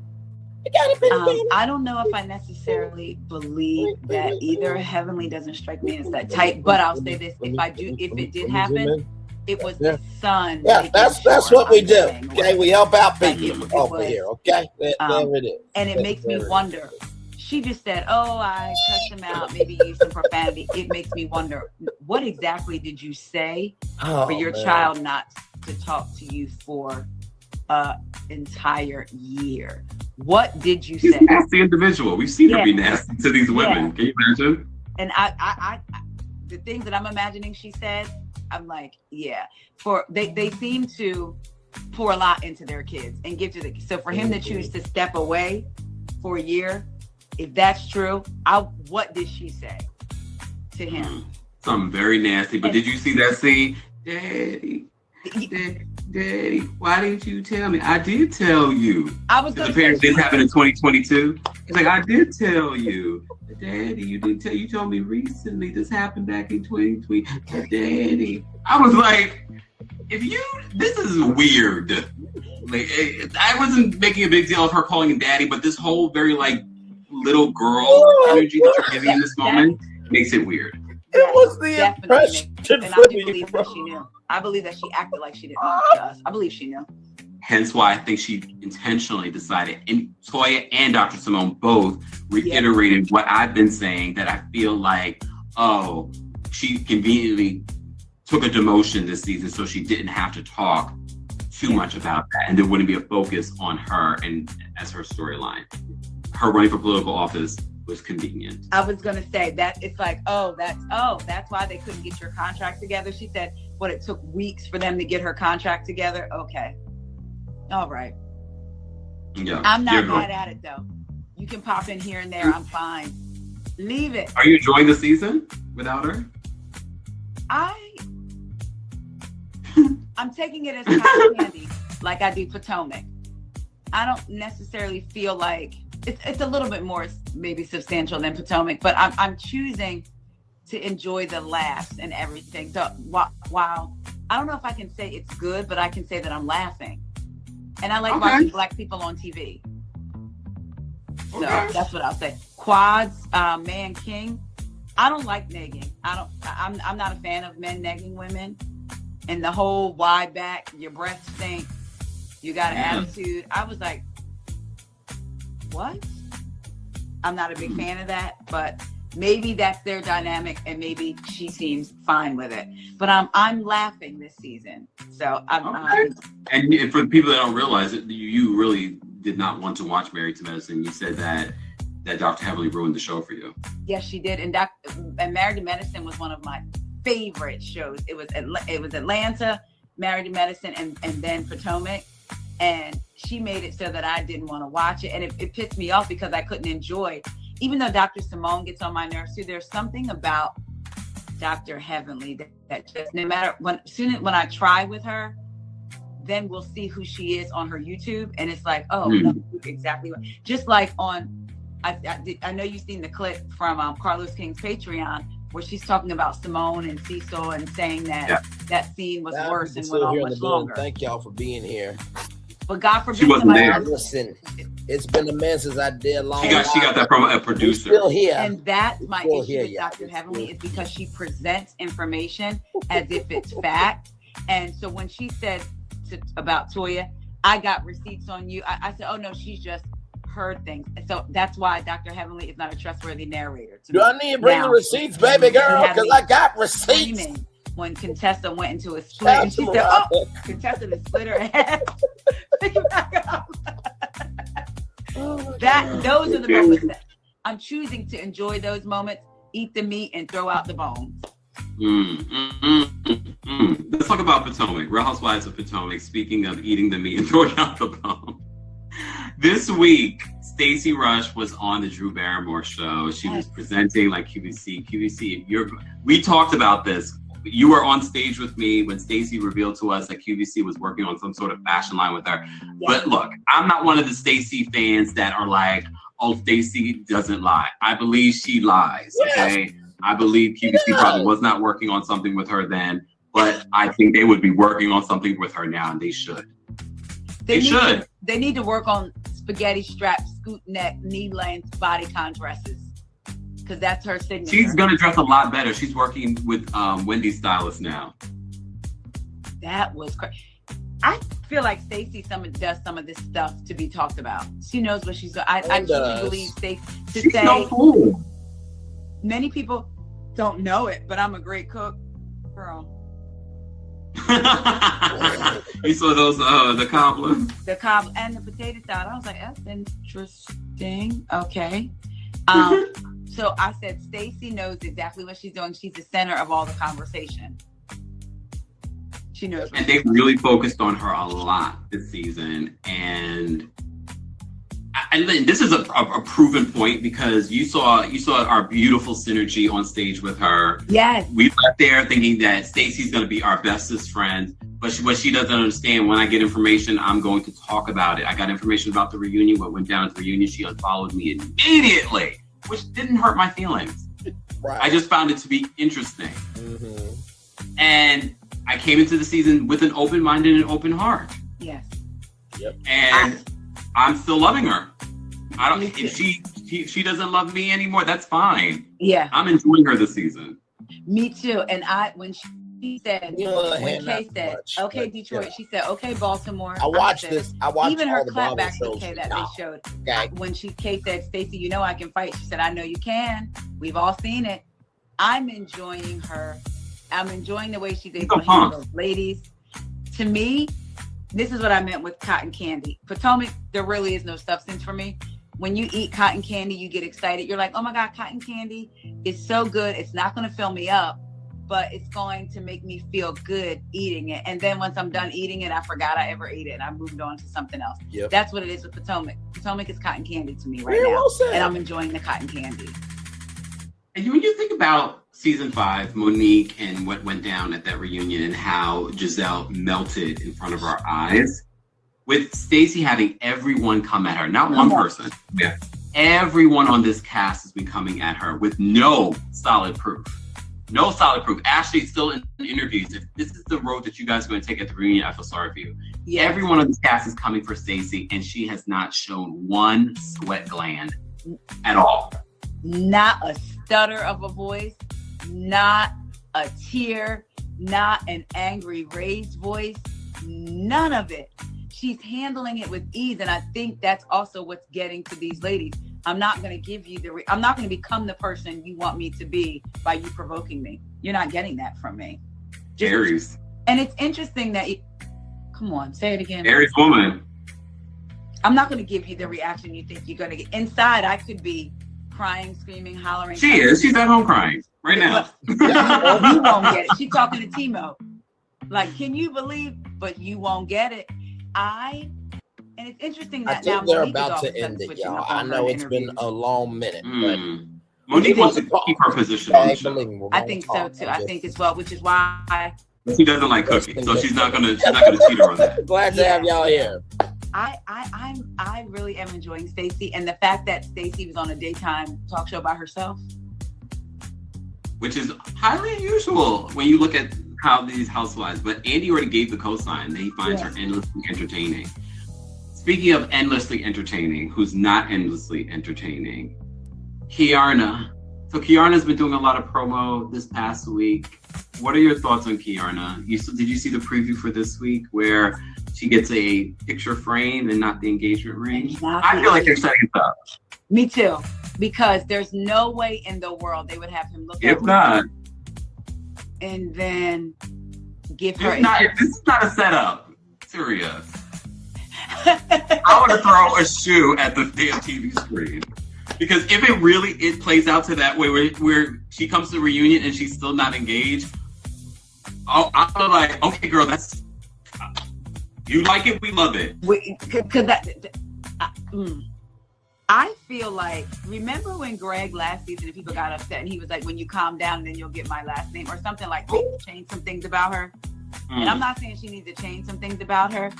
I don't know if I necessarily believe that either. Heavenly doesn't strike me as that type, but I'll say this: if it did happen, it was the son. Yeah, that's what we do. Okay, we help out people over here. Okay, there it is. And it makes me wonder. She just said, I cussed him out, maybe used some profanity. It makes me wonder, what exactly did you say for your child not to talk to you for an entire year? What did you say? She's a nasty individual. We've seen her be nasty to these women. Can you imagine? And I the things that I'm imagining she said, I'm like, they seem to pour a lot into their kids and give to the kids. So for him to choose to step away for a year, if that's true, what did she say to him? Something very nasty. But did you see that scene? Daddy, why didn't you tell me? I did tell you. I was going to say this happened in 2022. He's like, I did tell you. Daddy, you didn't tell. You told me recently. This happened back in 2020. Daddy, I was like, this is weird. Like, I wasn't making a big deal of her calling him daddy, but this whole very little girl energy that you're giving in this moment makes it weird. It was the impression. And I do believe that she knew. I believe that she acted like she didn't know us. I believe she knew. Hence why I think she intentionally decided, and Toya and Dr. Simone both reiterated what I've been saying, that I feel like, she conveniently took a demotion this season so she didn't have to talk too much about that, and there wouldn't be a focus on her and as her storyline. Her running for political office was convenient. I was gonna say that it's like, that's why they couldn't get your contract together. She said, it took weeks for them to get her contract together. Okay, all right. Yeah, I'm not mad at it though. You can pop in here and there. I'm fine. Leave it. Are you enjoying the season without her? I'm taking it as cotton candy, like I do Potomac. I don't necessarily feel like it's a little bit more maybe substantial than Potomac, but I'm choosing to enjoy the laughs and everything. So while I don't know if I can say it's good, but I can say that I'm laughing. And I like watching Black people on TV. So that's what I'll say. Quads, man king. I don't like negging. I'm not a fan of men negging women. And the whole why back, your breath stink, you got an attitude. I was like, what? I'm not a big fan of that, but maybe that's their dynamic and maybe she seems fine with it. But I'm laughing this season. So and for the people that don't realize it, you really did not want to watch Married to Medicine. You said that Dr. Heavily ruined the show for you. Yes, she did. And Married to Medicine was one of my favorite shows. It was Atlanta, Married to Medicine, and then Potomac. And she made it so that I didn't want to watch it. And it pissed me off because I couldn't enjoy, even though Dr. Simone gets on my nerves too, there's something about Dr. Heavenly that just, no matter when I try with her, then we'll see who she is on her YouTube. And it's like, oh, no, exactly. Just like on, I know you've seen the clip from Carlos King's Patreon where she's talking about Simone and Cecil and saying that that scene was worse and went on much longer. Thank y'all for being here. But God forbid she wasn't there. Listen, it's been a minute since I did long. She got that from a producer. Still here. And that's my issue with Dr. Heavenly is because she presents information as if it's fact. And so when she said about Toya, I got receipts on you. I said, oh no, she's just heard things. And so that's why Dr. Heavenly is not a trustworthy narrator. Do I need to bring the receipts, baby girl? Because I got receipts. When Contessa went into a split, and she said, "Oh, Contessa the split her ass." Those are the moments that I'm choosing to enjoy. Those moments, eat the meat and throw out the bones. Let's talk about Potomac. Real Housewives of Potomac. Speaking of eating the meat and throwing out the bone, this week Stacey Rush was on the Drew Barrymore show. She was presenting like QVC. We talked about this. You were on stage with me when Stacey revealed to us that QVC was working on some sort of fashion line with her. Yeah. But look, I'm not one of the Stacey fans that are like, oh, Stacey doesn't lie. I believe she lies, okay? I believe QVC probably was not working on something with her then, but I think they would be working on something with her now, and they should. They need to work on spaghetti strap, scoot neck, knee-length bodycon dresses. Because that's her signature. She's gonna dress a lot better. She's working with Wendy's stylist now. That was crazy. I feel like Stacey does some of this stuff to be talked about. She knows what she's doing. I truly believe Stacey she's say. No fool. Many people don't know it, but I'm a great cook, girl. You saw those the cobbler. The cobbler and the potato salad. I was like, that's interesting. Okay. So I said, Stacey knows exactly what she's doing. She's the center of all the conversation. She knows. And they really focused on her a lot this season. And this is a proven point because you saw our beautiful synergy on stage with her. Yes. We left there thinking that Stacey's going to be our bestest friend. But what she doesn't understand, when I get information, I'm going to talk about it. I got information about the reunion. What went down at the reunion, she unfollowed me immediately, which didn't hurt my feelings. Right. I just found it to be interesting. Mm-hmm. And I came into the season with an open mind and an open heart. Yes. Yep. And I'm still loving her. I don't. If she doesn't love me anymore, that's fine. Yeah. I'm enjoying her this season. Me too. And when she said, when Kay said, okay, Detroit, she said, okay, Baltimore. I watched even her all the clapback shows okay that they showed. Okay. When Kay said, Stacey, you know I can fight. She said, I know you can. We've all seen it. I'm enjoying her. I'm enjoying the way she's able to handle those ladies. To me, this is what I meant with cotton candy. Potomac, there really is no substance for me. When you eat cotton candy, you get excited. You're like, oh my God, cotton candy is so good. It's not going to fill me up, but it's going to make me feel good eating it. And then once I'm done eating it, I forgot I ever ate it and I moved on to something else. Yep. That's what it is with Potomac. Potomac is cotton candy to me right now. Well said. And I'm enjoying the cotton candy. And when you think about season 5, Monique and what went down at that reunion and how Giselle melted in front of our eyes, with Stacey having everyone come at her, not one person. Yeah. Everyone on this cast has been coming at her with no solid proof. No solid proof. Ashley's still in interviews. If this is the road that you guys are going to take at the reunion, I feel sorry for you. Yes. Everyone on this cast is coming for Stacey, and she has not shown one sweat gland at all. Not a stutter of a voice, not a tear, not an angry raised voice, none of it. She's handling it with ease, and I think that's also what's getting to these ladies. I'm not going to give you I'm not going to become the person you want me to be by you provoking me. You're not getting that from me. Aries. And it's interesting that come on, say it again. Aries woman. I'm not going to give you the reaction you think you're going to get. Inside, I could be crying, screaming, hollering. She is. She's at home crying right now. You won't get it. She's talking to Timo. Like, can you believe? But you won't get it. And it's interesting that I think they're about to end it, y'all. I know it's been a long minute, but Monique wants to keep her position on the show. I think so too. I think as well, which is why she doesn't like cooking, so she's not gonna cheat her on that. Glad to have y'all here. I really am enjoying Stacey, and the fact that Stacey was on a daytime talk show by herself, which is highly unusual when you look at how these housewives. But Andy already gave the cosign that he finds her endlessly entertaining. Speaking of endlessly entertaining, who's not endlessly entertaining? Kiarna. So Kiarna's been doing a lot of promo this past week. What are your thoughts on Kiarna? Did you see the preview for this week where she gets a picture frame and not the engagement ring? I feel like they're setting it up. Me too, because there's no way in the world they would have him look if not, and then give her. This is not a setup. Serious. I want to throw a shoe at the damn TV screen. Because if it plays out to that way where she comes to the reunion and she's still not engaged, I'm like, okay, girl, you like it, we love it. I feel like, remember when Greg last season, and people got upset and he was like, when you calm down, then you'll get my last name or something like that, change some things about her. And I'm not saying she needs to change some things about her.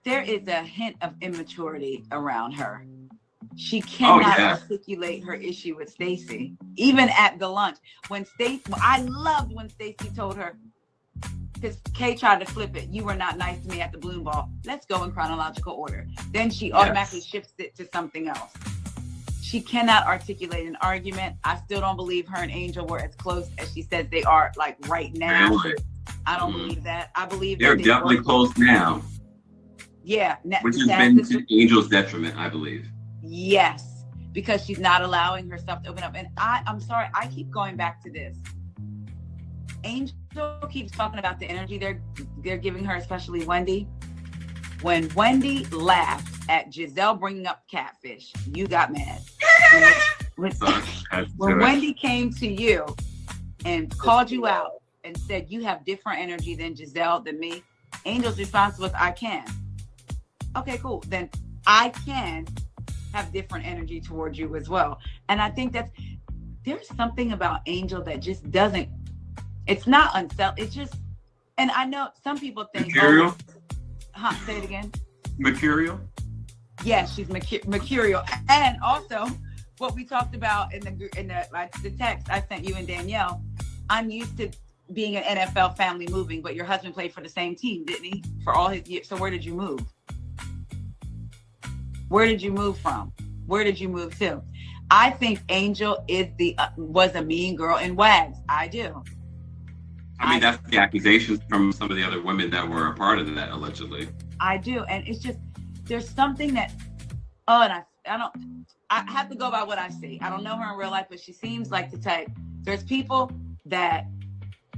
There is a hint of immaturity around her. She cannot articulate her issue with Stacey, even at the lunch. I loved when Stacey told her, because Kay tried to flip it. You were not nice to me at the Bloom Ball. Let's go in chronological order. Then she automatically shifts it to something else. She cannot articulate an argument. I still don't believe her and Angel were as close as she says they are, like right now. Really? I don't believe that. I believe they're definitely close now. Yeah. Which has been to Angel's detriment, I believe. Yes, because she's not allowing herself to open up. And I'm sorry, I keep going back to this. Angel keeps talking about the energy they're giving her, especially Wendy. When Wendy laughed at Giselle bringing up catfish, you got mad. When Wendy came to you and called you out and said you have different energy than Giselle, than me, Angel's response was, I can. Okay, cool. Then I can have different energy towards you as well. And I think there's something about Angel that just doesn't, it's not unselfish. It's just, and I know some people think, mercurial. Say it again. Mercurial. Yes, she's mercurial. And also what we talked about in the text I sent you and Danielle, I'm used to being an NFL family moving, but your husband played for the same team, didn't he? For all his years. So where did you move? Where did you move from? Where did you move to? I think Angel was a mean girl in WAGs. I do. I mean, that's the accusations from some of the other women that were a part of that, allegedly. I do. And it's just, there's something that, and I have to go by what I see. I don't know her in real life, but she seems like the type. There's people that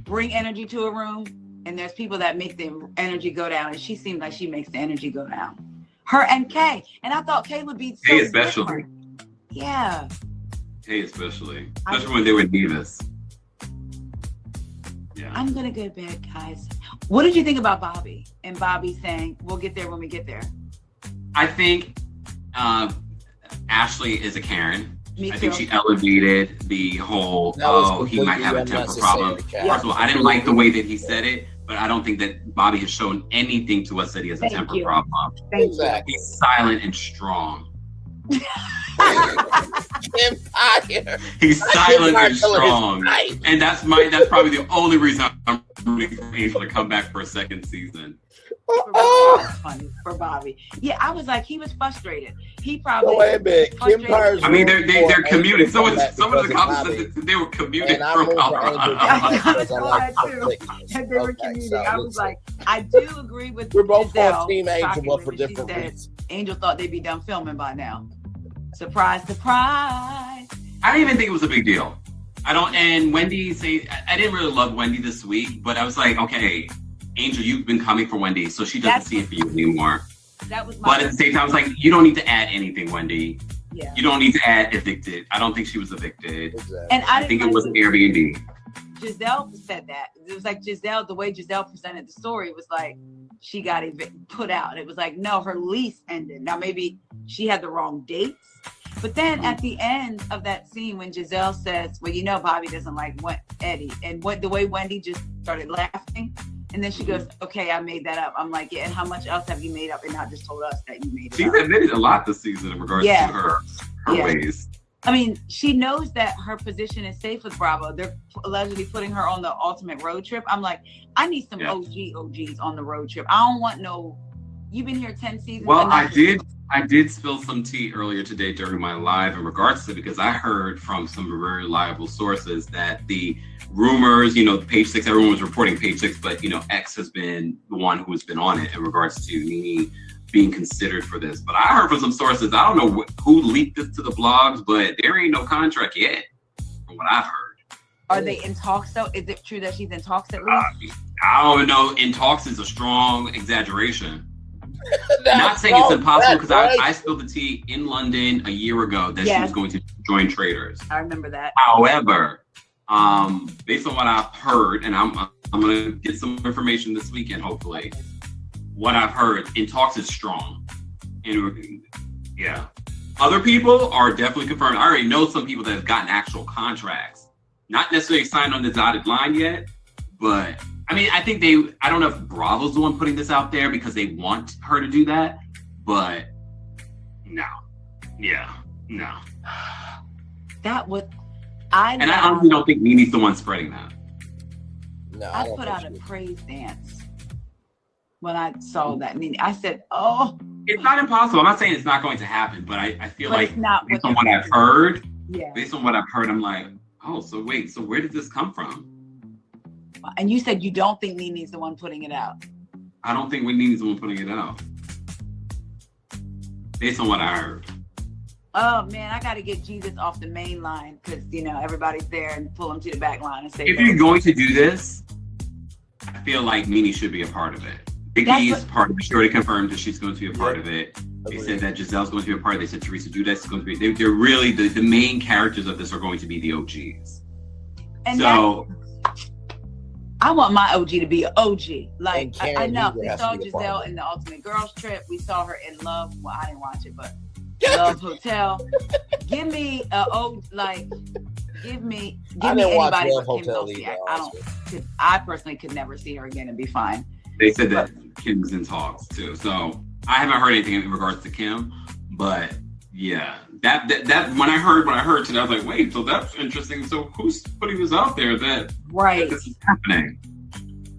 bring energy to a room, and there's people that make the energy go down. And she seems like she makes the energy go down. Her and Kay. And I thought Kay would be so especially. different. Yeah. Kay especially. Especially when they were divas. Yeah. I'm going to go to bed, guys. What did you think about Bobby? And Bobby saying, we'll get there when we get there. I think Ashley is a Karen. Me I too. think she elevated the whole, he might have a temper problem. Yeah. First of all, I didn't like the way that he said it, but I don't think that Bobby has shown anything to us that he has a temper problem. Exactly. He's silent and strong. Kempire. He's silent and strong, and that's probably the only reason I'm rooting for Angel to come back for a second season. Funny for Bobby. Yeah, I was like, he was frustrated. He probably. Oh, wait a minute. Kempire's I mean, they're commuting. Some of the comments said that they were commuting from Colorado. I saw that too. And they were commuting. I was like, I do agree with. We're both Giselle, on Team Angel, but for she different said reasons. Angel thought they'd be done filming by now. Surprise, surprise. I didn't even think it was a big deal. And Wendy I didn't really love Wendy this week, but I was like, okay, Angel, you've been coming for Wendy, so she doesn't see it for you anymore. That was but at the same time, I was like, you don't need to add anything, Wendy. Yeah. You don't need to add evicted. I don't think she was evicted. Exactly. And I think it was an Airbnb. Giselle said that. It was like Giselle, the way Giselle presented the story was like she got put out. It was like, no, her lease ended. Now maybe she had the wrong dates. But then at the end of that scene, when Giselle says, well, you know, Bobby doesn't like Eddie. And the way Wendy just started laughing. And then she goes, okay, I made that up. I'm like, yeah, and how much else have you made up and not just told us that you made it up? She's admitted a lot this season in regards to her ways. I mean, she knows that her position is safe with Bravo. They're allegedly putting her on the ultimate road trip. I'm like, I need some OGs on the road trip. I don't want no, you've been here 10 seasons. Well, I did spill some tea earlier today during my live in regards to it, because I heard from some very reliable sources that the rumors, Page 6, everyone was reporting Page 6, but, X has been the one who has been on it in regards to NeNe being considered for this. But I heard from some sources, I don't know who leaked this to the blogs, but there ain't no contract yet, from what I've heard. Are they in talks though? Is it true that she's in talks at least? I don't know. In talks is a strong exaggeration. Not saying it's impossible, because I spilled the tea in London a year ago that she was going to join Traders. I remember that. However, based on what I've heard, and I'm gonna get some information this weekend, hopefully. What I've heard, in talks is strong. And yeah. Other people are definitely confirmed. I already know some people that have gotten actual contracts. Not necessarily signed on the dotted line yet, but I mean, I think I don't know if Bravo's the one putting this out there because they want her to do that, but no. Yeah, no. That would, I honestly don't think NeNe's the one spreading that. No, I put out a praise dance when I saw that. I said, oh. It's not impossible. I'm not saying it's not going to happen, but I feel like based on what I've heard, I'm like, oh, so wait, so where did this come from? And you said you don't think NeNe's the one putting it out. I don't think NeNe's the one putting it out. Based on what I heard. Oh man, I got to get Jesus off the main line because everybody's there, and pull him to the back line and say. If you're going to do this, I feel like NeNe should be a part of it. Vicky is part of it. She already confirmed that she's going to be a part of it. They said that Giselle's going to be a part of it. They said Teresa Giudice is going to be. They're really the main characters of this are going to be the OGs. And so. I want my OG to be an OG. Like, I know we saw Giselle in the Ultimate Girls Trip. We saw her in Love. Well, I didn't watch it, but Love Hotel. Give me give me anybody but Kim Zolciak. I personally could never see her again and be fine. They said that Kim's in talks too. So I haven't heard anything in regards to Kim, but yeah. That when I heard today, I was like, wait, so that's interesting. So who's putting this out there that this is happening?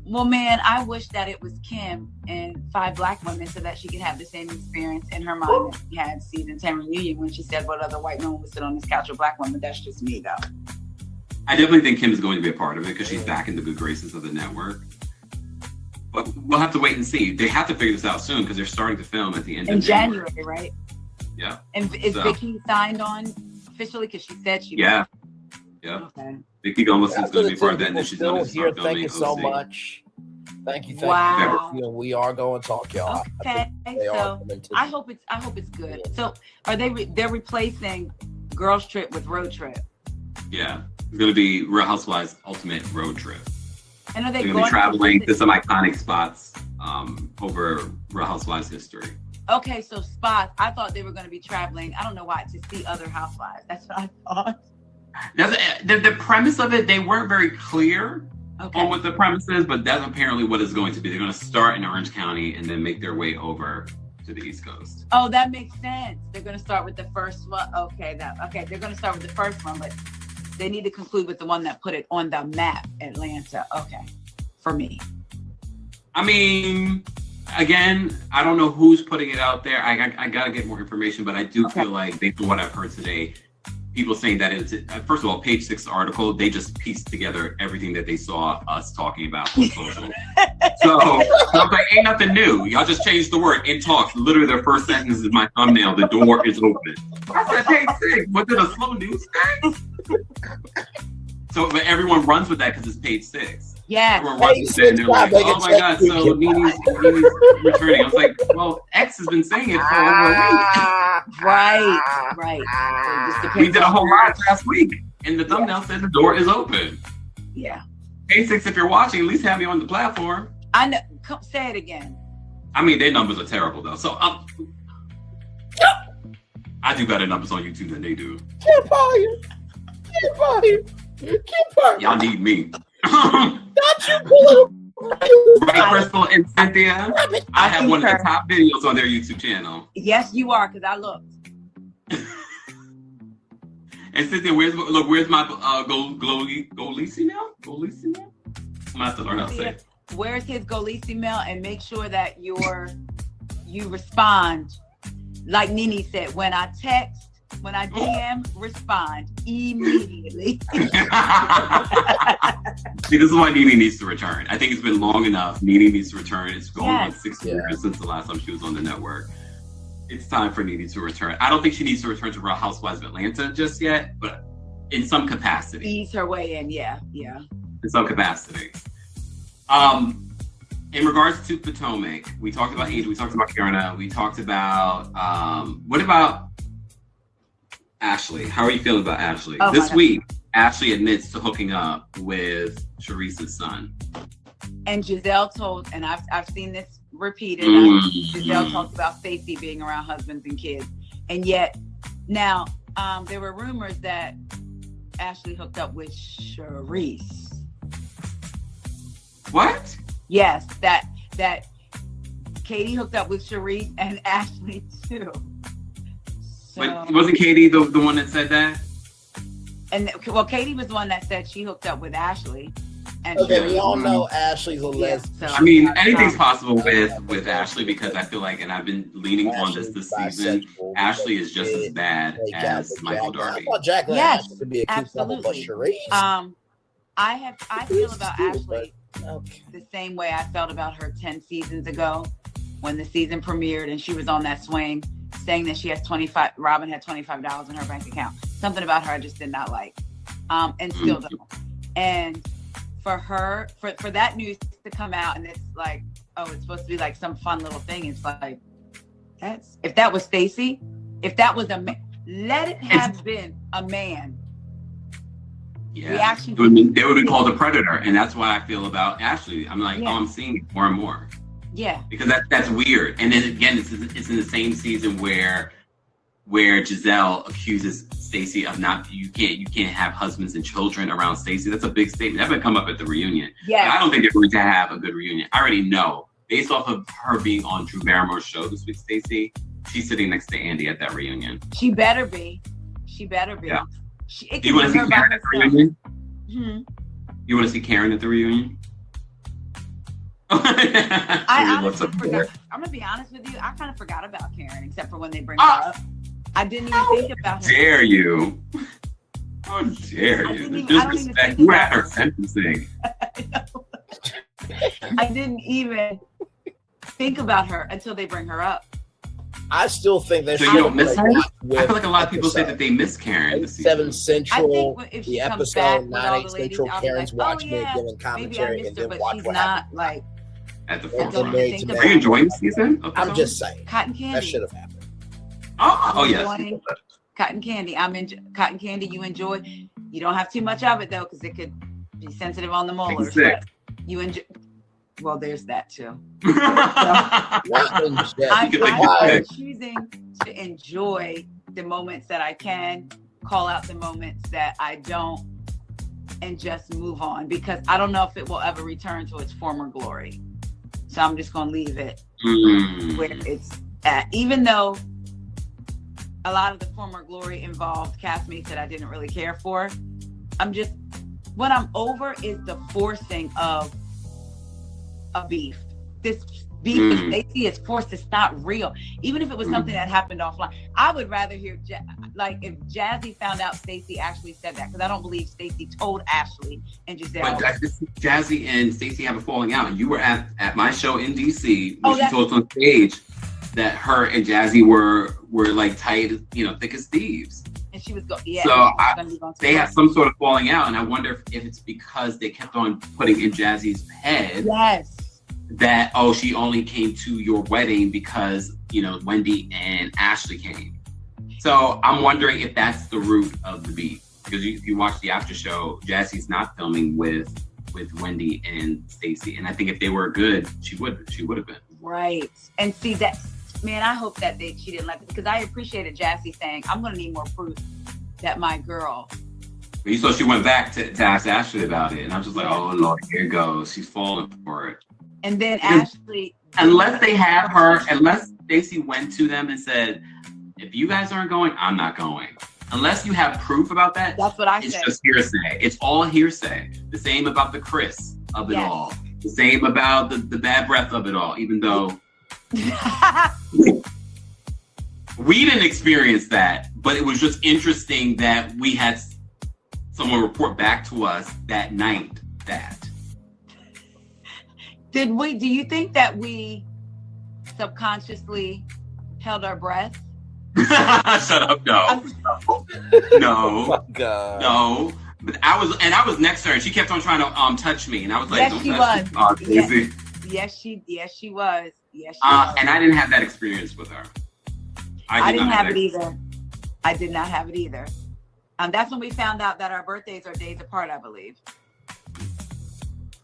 Well, man, I wish that it was Kim and 5 black women so that she could have the same experience in her mind that she had season 10 reunion when she said what other white woman would sit on this couch with black women. That's just me, though. I definitely think Kim is going to be a part of it because she's back in the good graces of the network. But we'll have to wait and see. They have to figure this out soon because they're starting to film at the end of January, right? Yeah. And is Vicky signed on officially? Because she said she was. Yeah. Okay. Vicky Gomez is going to be part of that, and then she's going to start filming. Thank you so much. Thank you. Wow. We are going to talk, y'all. Okay. So I hope it's good. So are they're replacing Girls Trip with Road Trip? Yeah. It's going to be Real Housewives Ultimate Road Trip. And are they going to be traveling to some iconic spots over Real Housewives history? Okay, so spots. I thought they were going to be traveling. I don't know why, to see other housewives. That's what I thought. The premise of it, they weren't very clear. on what the premise is, but that's apparently what it's going to be. They're going to start in Orange County and then make their way over to the East Coast. Oh, that makes sense. They're going to start with the first one. Okay, they're going to start with the first one, but they need to conclude with the one that put it on the map, Atlanta. Okay, for me. I mean, again, I don't know who's putting it out there. I got to get more information, but I do feel like, based on what I've heard today, people saying that it's, first of all, page 6 article, they just pieced together everything that they saw us talking about on social. So I was like, ain't nothing new. Y'all just changed the word. It talks. Literally, their first sentence is my thumbnail. The door is open. I said, page 6. Was it a slow news thing? So, but everyone runs with that because it's page 6. Yeah. Everyone runs with it and they're like, oh my God, so Nene's returning. I was like, well, X has been saying it for over a week. Right. We did a whole live last week, and the thumbnail said the door is open. Yeah. Page 6, if you're watching, at least have me on the platform. I know. Say it again. I mean, their numbers are terrible, though. So I do better numbers on YouTube than they do. Kempire. Y'all need me. Not you pulling Right, Crystal and Cynthia? I have one of the top videos on their YouTube channel. Yes, you are, because I looked. And Cynthia, where's my Golisi now? Golisi now? I'm gonna have to learn how to say it. Where's his Golisi mail, and make sure that you respond. Like Nene said, when I text, when I DM, respond immediately. See, this is why Nene needs to return. I think it's been long enough. Nene needs to return. It's going on 6 years since the last time she was on the network. It's time for Nene to return. I don't think she needs to return to Real Housewives of Atlanta just yet, but in some capacity. Ease her way in, yeah. In some capacity. In regards to Potomac, we talked about Angel, we talked about Karen, we talked about, what about Ashley? How are you feeling about Ashley? This week, Ashley admits to hooking up with Teresa's son. And Giselle told, and I've seen this repeated, Giselle talked about Stacey being around husbands and kids. And yet, now, there were rumors that Ashley hooked up with Charisse. What? Yes, that Katie hooked up with Charisse and Ashley too. So, but wasn't Katie the one that said that? And well, Katie was the one that said she hooked up with Ashley. And we all know Ashley's a lesbian. I mean, anything's possible with Ashley, because I feel like, and I've been leaning on this season, Ashley is just as bad as Michael Darby. I thought Jacqueline Ashley could be a cute couple, but Charisse. I feel about Ashley the same way I felt about her 10 seasons ago when the season premiered and she was on that swing saying that she has Robin had $25 in her bank account. Something about her I just did not like. And still don't. And for her, for that news to come out and it's like, oh, it's supposed to be like some fun little thing. It's like, if that was Stacey, if that was a man, let it have been a man. Yeah, they would be called a predator, and that's why I feel about Ashley. I'm like, I'm seeing it more and more. Yeah, because that's weird. And then again, it's in the same season where Giselle accuses Stacey of you can't have husbands and children around Stacey. That's a big statement. That would come up at the reunion. Yeah, I don't think they're going to have a good reunion. I already know, based off of her being on Drew Barrymore's show this week. Stacey, she's sitting next to Andy at that reunion. She better be. Yeah. Do you want to see Karen at the reunion? You want to see Karen at the reunion? I honestly forgot. I'm gonna be honest with you. I kind of forgot about Karen, except for when they bring her up. I didn't even think about her. Dare you? How dare you? The disrespect. You had her sentencing. I didn't even think about her until they bring her up. I still think they should. So you don't miss her? I feel like a lot of people say that they miss Karen. 7 Central, the episode, 9, 8 Central, Karen's watching it, giving commentary, and then watch what happens. Like, at the forefront. Are you enjoying the season? I'm just saying. Cotton Candy. That should have happened. Oh yes. Cotton Candy. Cotton Candy. You enjoy. You don't have too much of it though, because it could be sensitive on the molars. But you enjoy. Well, there's that too. I'm choosing to enjoy the moments that I can, call out the moments that I don't and just move on, because I don't know if it will ever return to its former glory. So I'm just going to leave it where it's at, even though a lot of the former glory involved castmates that I didn't really care for. What I'm over is the forcing of a beef. This beef with Stacey is forced. It's not real. Even if it was something that happened offline, I would rather hear if Jazzy found out Stacey actually said that, because I don't believe Stacey told Ashley and Giselle. But Jazzy and Stacey have a falling out. You were at my show in DC when she told us on stage that her and Jazzy were like tight, thick as thieves. And she was they have some sort of falling out, and I wonder if it's because they kept on putting in Jazzy's head that she only came to your wedding because Wendy and Ashley came. So I'm wondering if that's the root of the beef, because if you watch the after show, Jazzy's not filming with Wendy and Stacey, and I think if they were good, she would have been. Right. And see that, man, I hope that she didn't let it, because I appreciated Jazzy saying, I'm going to need more proof that my girl. So she went back to ask Ashley about it, and I was just like, oh Lord, here goes. She's falling for it. And then Ashley, unless Stacey went to them and said, if you guys aren't going, I'm not going. Unless you have proof about that, that's what I said. It's just hearsay. It's all hearsay. The same about the Chris of it all. The same about the bad breath of it all, even though we didn't experience that, but it was just interesting that we had someone report back to us that night that. Do you think that we subconsciously held our breath? Shut up, no. No. Oh, God. No. But I was next to her, and she kept on trying to touch me, and I was like, yes, she was. Yes, she was. Yes, she was. And I didn't have that experience with her. I didn't have it either. I did not have it either. That's when we found out that our birthdays are days apart, I believe.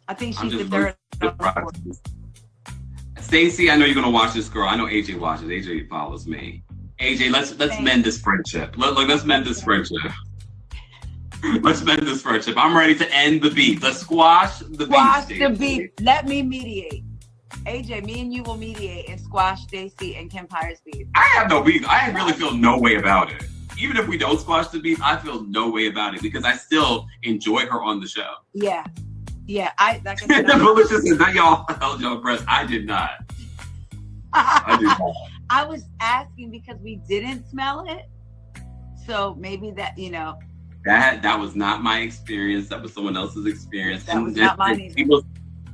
I think she's the third. Stacey, I know you're gonna watch this, girl. I know AJ watches. AJ follows me. AJ, let's mend this friendship. Let's mend this friendship. Let's mend this friendship. I'm ready to end the beef. Let's squash the beef. Squash the beef. Let me mediate. AJ, me and you will mediate and squash Stacey and Kempire's beef. I have no beef. I really feel no way about it. Even if we don't squash the beef, I feel no way about it because I still enjoy her on the show. Yeah. Yeah. Like I said, Malicious is that y'all held your breath. I did not. I did not. I was asking because we didn't smell it. So maybe that, That was not my experience. That was someone else's experience. That was not mine either.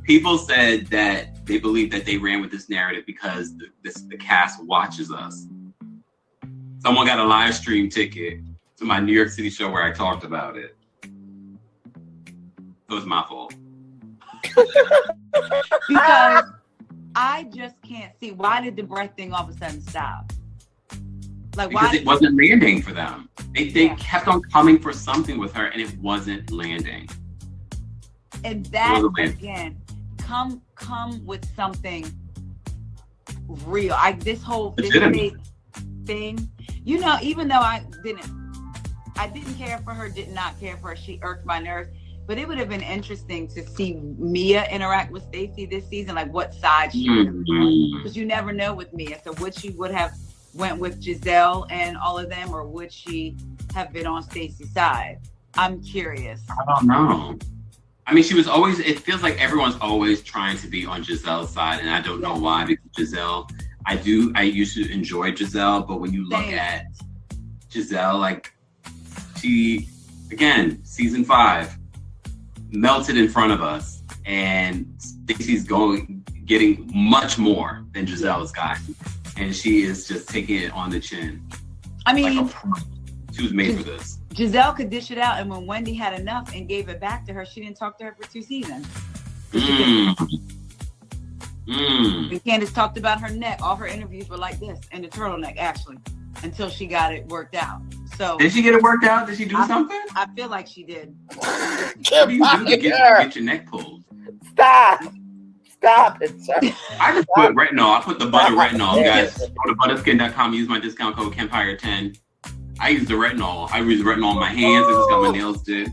People said that they believe that they ran with this narrative because the cast watches us. Someone got a live stream ticket to my New York City show where I talked about it. So it's my fault. Because I just can't see, why did the breath thing all of a sudden stop? Like, because it wasn't landing for them. They kept on coming for something with her and it wasn't landing. And that, again, come with something real. This thing, even though I didn't care for her, did not care for her, she irked my nerves. But it would have been interesting to see Mia interact with Stacey this season, like what side she would have been. Because you never know with Mia. So would she have went with Giselle and all of them, or would she have been on Stacey's side? I'm curious. I don't know. I mean, it feels like everyone's always trying to be on Giselle's side, and I don't know why, because Giselle, I used to enjoy Giselle, but when you look at Giselle, like she, again, season 5, melted in front of us, and Stacey's getting much more than Giselle's got, and she is just taking it on the chin. I mean, she was made for this. Giselle could dish it out, and when Wendy had enough and gave it back to her, she didn't talk to her for 2 seasons. And Candace talked about her neck. All her interviews were like this, and the turtleneck, actually, until she got it worked out. So did she get it worked out? Did she do something? I feel like she did. What do you do to get your neck pulled? Stop it, sir. I just put retinol. I put the butter retinol, guys. Go to butterskin.com. Use my discount code Kempire10. I use the retinol. I use retinol on my hands. I just got my nails did.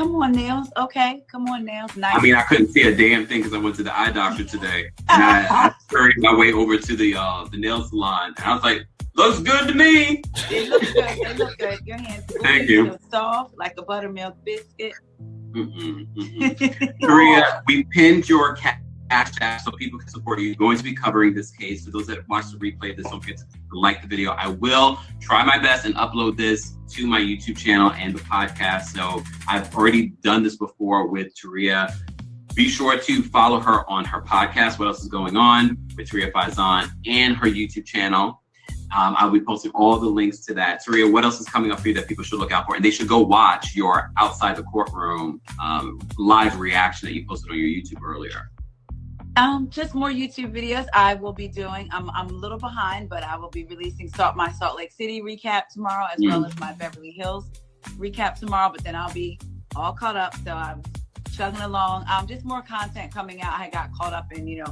come on, nails. Okay, come on, nails. Nice. I mean, I couldn't see a damn thing because I went to the eye doctor today. And I hurried my way over to the nail salon. And I was like, looks good to me. They look good. They look good. Your hands Thank you. Soft like a buttermilk biscuit. Maria, we pinned your cash app so people can support you. You're going to be covering this case. For those that watch the replay of this, don't forget to like the video. I will try my best and upload this to my YouTube channel and the podcast. So I've already done this before with Taria. Be sure to follow her on her podcast, What Else Is Going On, with Taria Faison, and her YouTube channel. I'll be posting all the links to that. Taria, what else is coming up for you that people should look out for? And they should go watch your Outside the Courtroom live reaction that you posted on your YouTube earlier. Just more YouTube videos I will be doing. I'm a little behind, but I will be releasing my Salt Lake City recap tomorrow, as well as my Beverly Hills recap tomorrow. But then I'll be all caught up. So I'm chugging along. Just more content coming out. I got caught up in,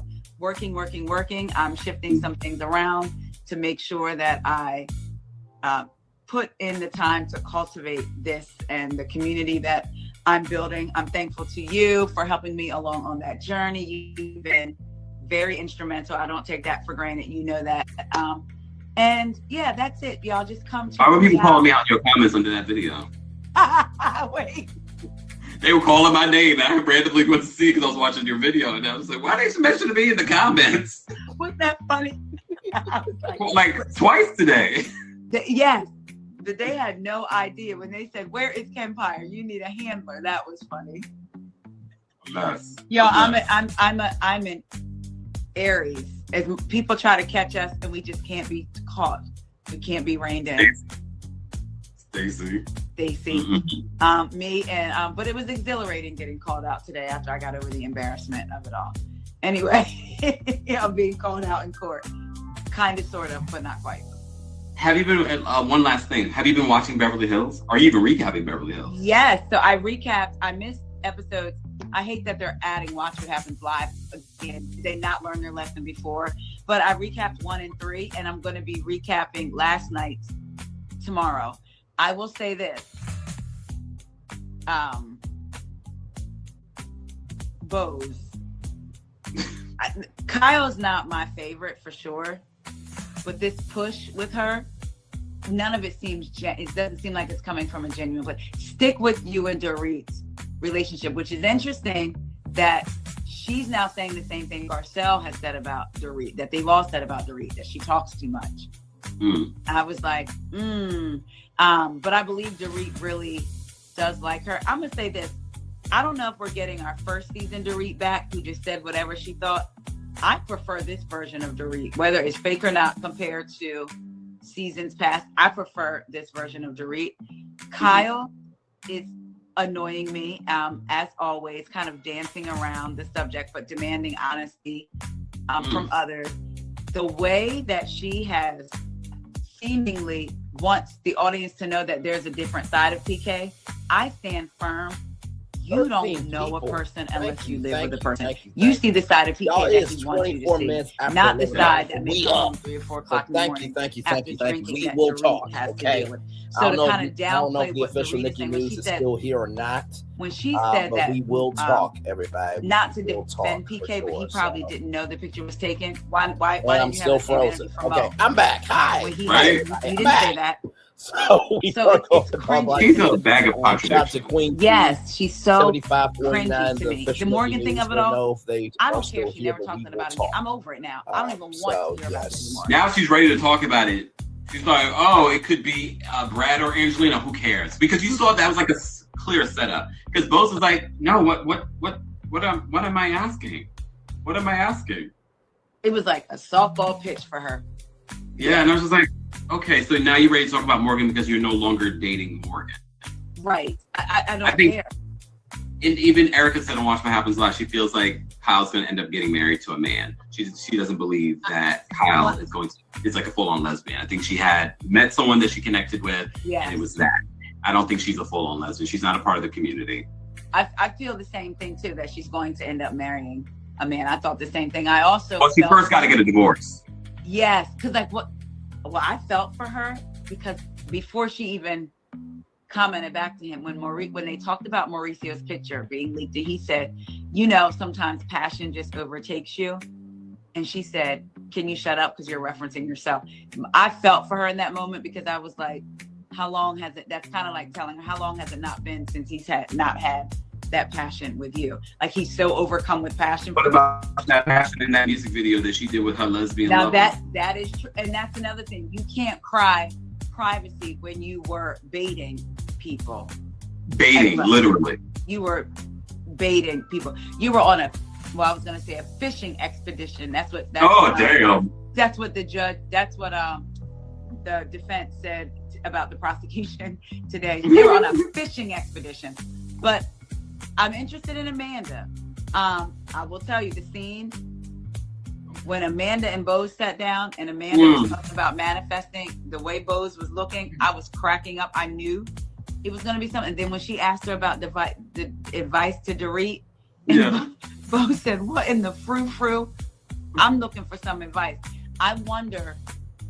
working. I'm shifting some things around to make sure that I put in the time to cultivate this and the community that I'm building. I'm thankful to you for helping me along on that journey. You've been very instrumental. I don't take that for granted. You know that. And yeah, that's it. Y'all just come to Why were people calling me out in your comments under that video? Wait. They were calling my name, and I randomly went to see because I was watching your video, and I was like, why are they mentioning me in the comments? Wasn't that funny? I was like twice today. Yes. They had no idea when they said, "Where is Kempire? You need a handler." That was funny. Yes. Yo, I'm an Aries. As people try to catch us, and we just can't be caught. We can't be reined in. Stacy. Me and but it was exhilarating getting called out today after I got over the embarrassment of it all. Anyway, being called out in court, kind of, sort of, but not quite. Have you been, one last thing, have you been watching Beverly Hills? Are you even recapping Beverly Hills? Yes, so I missed episodes. I hate that they're adding Watch What Happens Live again. Did they not learn their lesson before? But I recapped 1 and 3, and I'm going to be recapping last night's tomorrow. I will say this. Bose. Kyle's not my favorite for sure. But this push with her, none of it seems, it doesn't seem like it's coming from a genuine place. Stick with you and Dorit's relationship, which is interesting that she's now saying the same thing Garcelle has said about Dorit, that they've all said about Dorit, that she talks too much. I was like, but I believe Dorit really does like her. I'm going to say this. I don't know if we're getting our first season Dorit back, who just said whatever she thought. I prefer this version of Dorit, whether it's fake or not, compared to seasons past. I prefer this version of Dorit. Kyle is annoying me, as always, kind of dancing around the subject, but demanding honesty from others. The way that she has seemingly wants the audience to know that there's a different side of PK, I stand firm. You don't know a person unless you live with a person. You see the side of PK that he wants you to see, not the side that makes him 3 or 4 o'clock in the morning. Thank you. We will talk, okay? So to kind of downplay the official Nikki News is still here or not. When she said that, we will talk, everybody. Not to defend PK, but he probably didn't know the picture was taken. Why I'm still frozen. Okay, I'm back. Hi. He didn't say that. So she's a bag of contradictions. Yes, she's so cringy to me. The Morgan thing of it all, I don't care if she never talks about it. I'm over it now. I don't even want to hear about it anymore. Now she's ready to talk about it. She's like, oh, it could be Brad or Angelina. Who cares? Because you saw that was like a clear setup. Because Bose was like, no, what am I asking? What am I asking? It was like a softball pitch for her. Yeah, and I was just like, okay, so now you're ready to talk about Morgan because you're no longer dating Morgan. Right. I don't care. And even Erica said on Watch What Happens Live, she feels like Kyle's going to end up getting married to a man. She doesn't believe that Kyle is like a full-on lesbian. I think she had met someone that she connected with, and it was that. I don't think she's a full-on lesbian. She's not a part of the community. I feel the same thing, too, that she's going to end up marrying a man. I thought the same thing. I also she first got to get a divorce. Yes, because I felt for her because before she even commented back to him when they talked about Mauricio's picture being leaked, and he said, sometimes passion just overtakes you. And she said, can you shut up because you're referencing yourself? I felt for her in that moment because I was like, how long has it, that's kind of like telling her, how long has it not been since he's not had that passion with you? Like, he's so overcome with passion. What about that passion in that music video that she did with her lesbian now lover? that is true. And that's another thing. You can't cry privacy when you were baiting people. Baiting, literally. You were baiting people. You were on a fishing expedition. That's what damn. That's what the defense said about the prosecution today. They were on a fishing expedition. But I'm interested in Amanda. I will tell you the scene when Amanda and Bose sat down and Amanda was talking about manifesting, the way Bose was looking, I was cracking up. I knew it was going to be something. And then when she asked her about the advice to Dorit, and Bose said, what in the frou-frou? I'm looking for some advice. I wonder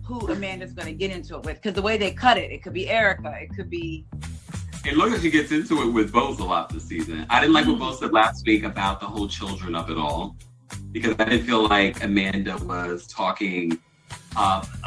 who Amanda's going to get into it with, because the way they cut it, it could be Erica, it could be... It looks like she gets into it with Bose a lot this season. I didn't like what Bose said last week about the whole children of it all, because I didn't feel like Amanda was talking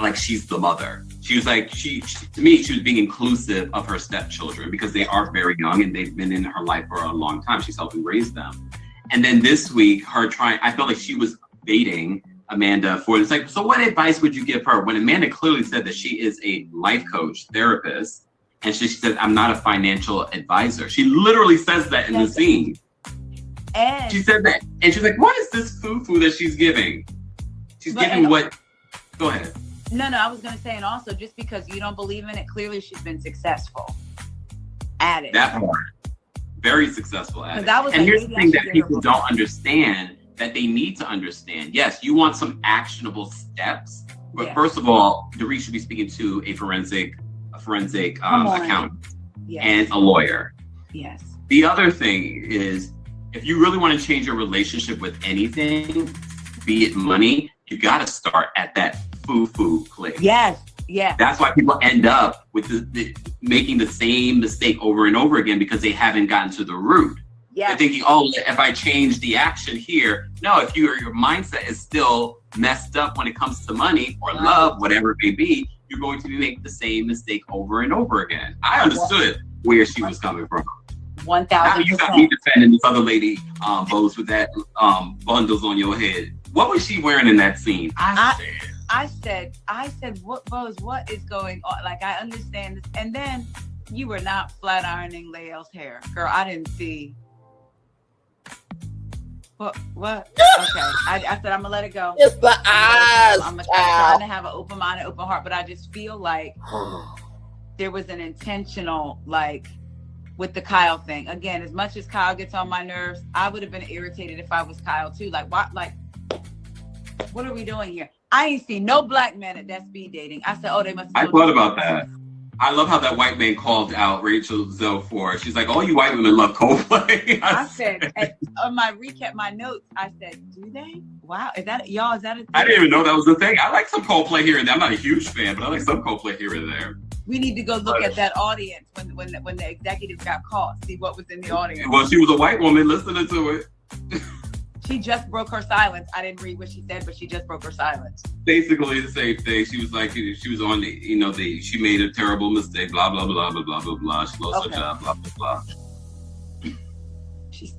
like she's the mother. She was like, to me, she was being inclusive of her stepchildren because they are very young and they've been in her life for a long time. She's helping raise them. And then this week, I felt like she was baiting Amanda for, it's like, so what advice would you give her? When Amanda clearly said that she is a life coach, therapist, and she said, I'm not a financial advisor. She literally says that in the scene. And she said that, and she's like, what is this foo-foo that she's giving? She's giving what? Go ahead. No, I was going to say, and also just because you don't believe in it, clearly she's been successful at it. That part. Very successful at it. And here's the thing that people don't understand, that they need to understand. Yes, you want some actionable steps, but first of all, Dorit should be speaking to a forensic accountant and a lawyer. Yes. The other thing is, if you really want to change your relationship with anything, be it money, you got to start at that foo-foo place. Yes. Yeah. That's why people end up with making the same mistake over and over again, because they haven't gotten to the root. Yeah. They're thinking, if I change the action here. No, if your mindset is still messed up when it comes to money or love, whatever it may be, you're going to make the same mistake over and over again. I understood where she was coming from. 1,000%. You got me defending this other lady, Bose, with that bundles on your head. What was she wearing in that scene? I said, what, Bose, what is going on? Like, I understand this. And then you were not flat ironing Lael's hair. Girl, I didn't see. What? Okay. I said, I'm going to let it go. It's the eyes. I'm trying to have an open mind and open heart, but I just feel like there was an intentional, like, with the Kyle thing. Again, as much as Kyle gets on my nerves, I would have been irritated if I was Kyle too. Like, what are we doing here? I ain't seen no black men at that speed dating. I said, they must. I thought about that. I love how that white man called out Rachel Zoe for. She's like, all you white women love Coldplay. I said, on my recap, my notes, I said, do they? Wow, is that y'all? Is that a thing? I didn't even know that was a thing. I like some Coldplay here and there. I'm not a huge fan, but I like some Coldplay here and there. We need to go look at that audience when the executive got caught. See what was in the audience. Well, she was a white woman listening to it. She just broke her silence. I didn't read what she said, but she just broke her silence. Basically the same thing. She was like, she was on she made a terrible mistake, blah, blah, blah, blah, blah, blah, blah. She lost her job, blah, blah, blah.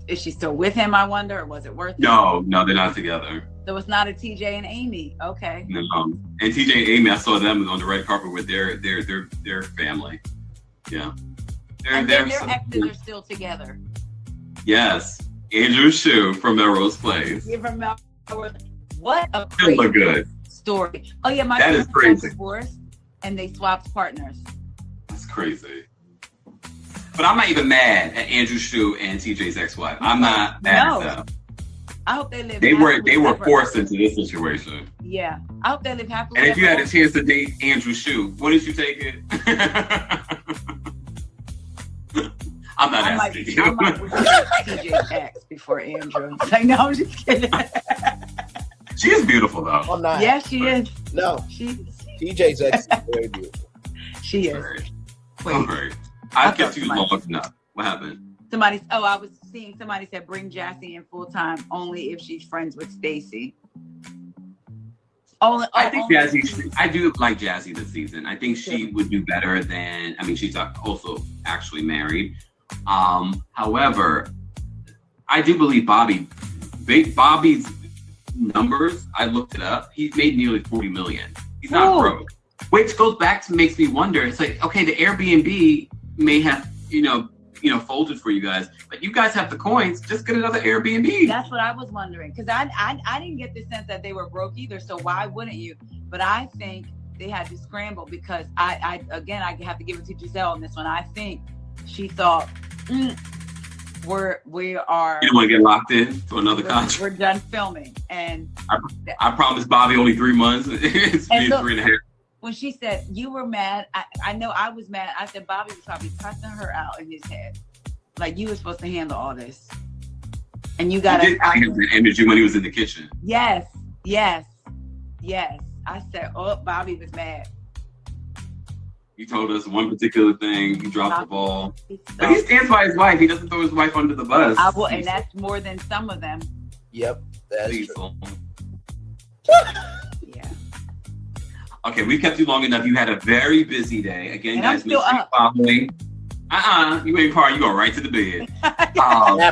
Is she still with him, I wonder, or was it worth it? No, they're not together. So it's not a TJ and Amy. Okay. No. And TJ and Amy, I saw them on the red carpet with their family. Yeah. Their exes are still together. Yes. Andrew Shue from Melrose Place. What a crazy story. Oh yeah, my that is crazy. Divorced and they swapped partners. That's crazy. But I'm not even mad at Andrew Shue and TJ's ex-wife. I'm not mad at them. I hope they live. They were forced into this situation. Yeah, I hope they live happily. And if you had a chance to date Andrew Shue, wouldn't you take it? I'm not asking you. I might TJ's ex before Andrew. Like, no, I'm just kidding. She is beautiful though. I'm not. Yeah, she is. No, TJ's ex is very beautiful. She is. Wait. I've kept you long enough. What happened? I was seeing somebody said bring Jassy in full time only if she's friends with Stacey. I think Jazzy. I do like Jazzy this season. I think she would do better than. I mean, she's also actually married. However, I do believe Bobby's numbers. I looked it up. He's made nearly 40 million. He's not broke, which goes back to makes me wonder. It's like, okay, the Airbnb may have folded for you guys, but you guys have the coins. Just get another Airbnb. That's what I was wondering, because I didn't get the sense that they were broke either. So why wouldn't you? But I think they had to scramble because I have to give it to Giselle on this one. I think she thought we are. You don't want to get locked in to another contract. We're done filming, and I promised Bobby only 3 months. It's been 3.5. When she said you were mad, I know I was mad. I said Bobby was probably cussing her out in his head, like you were supposed to handle all this, and you got to. The energy when he was in the kitchen. Yes. I said, oh, Bobby was mad. He told us one particular thing. He dropped the ball, but he stands by his wife. He doesn't throw his wife under the bus. And that's more than some of them. Yep, that's true. Yeah. Okay, we've kept you long enough. You had a very busy day. Again, and guys, make sure you're following. You ain't part. You go right to the bed.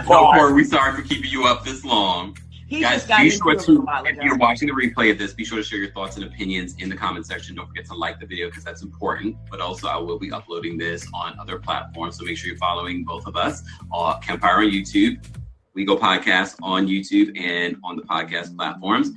Corey, we sorry for keeping you up this long. Guys, be sure to, if you're watching the replay of this, be sure to share your thoughts and opinions in the comment section. Don't forget to like the video because that's important. But also, I will be uploading this on other platforms. So make sure you're following both of us, Kempire on YouTube, WEIGO Podcast on YouTube and on the podcast platforms.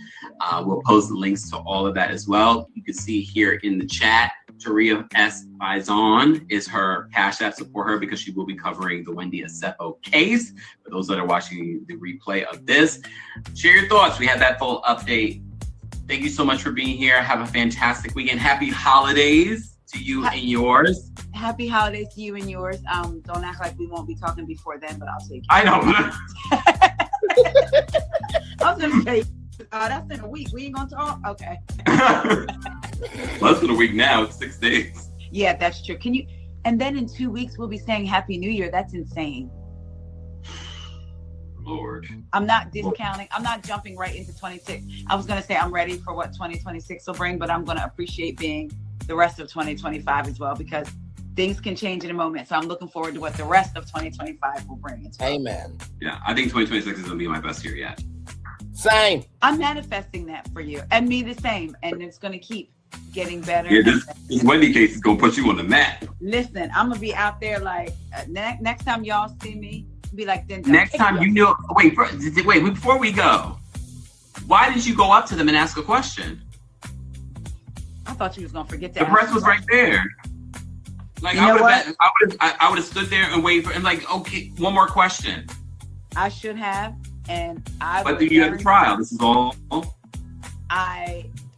We'll post links to all of that as well. You can see here in the chat, Taria S. Faison is her Cash App. Support her because she will be covering the Wendy Osefo case. For those that are watching the replay of this, share your thoughts. We had that full update. Thank you so much for being here. Have a fantastic weekend. Happy holidays to you and yours. Happy holidays to you and yours. Don't act like we won't be talking before then, but I'll take it. I know. I was going to say, that's in a week. We ain't going to talk? Okay. Less than a week now. It's 6 days. Yeah, that's true. And then in 2 weeks, we'll be saying Happy New Year. That's insane. Lord. I'm not discounting. I'm not jumping right into 26. I was going to say I'm ready for what 2026 will bring, but I'm going to appreciate being the rest of 2025 as well because things can change in a moment. So I'm looking forward to what the rest of 2025 will bring. Amen. Yeah, I think 2026 is going to be my best year yet. Same. I'm manifesting that for you and me the same. And it's going to keep getting better. Yeah, this Wendy case is going to put you on the map. Listen, I'm going to be out there like next time y'all see me, be like, then next time wait, before we go, why did you go up to them and ask a question? I thought you was going to forget that. The press was right there. Like, I would have stood there and waited for, and like, okay, one more question. I should have, and But then you had a trial. This is all.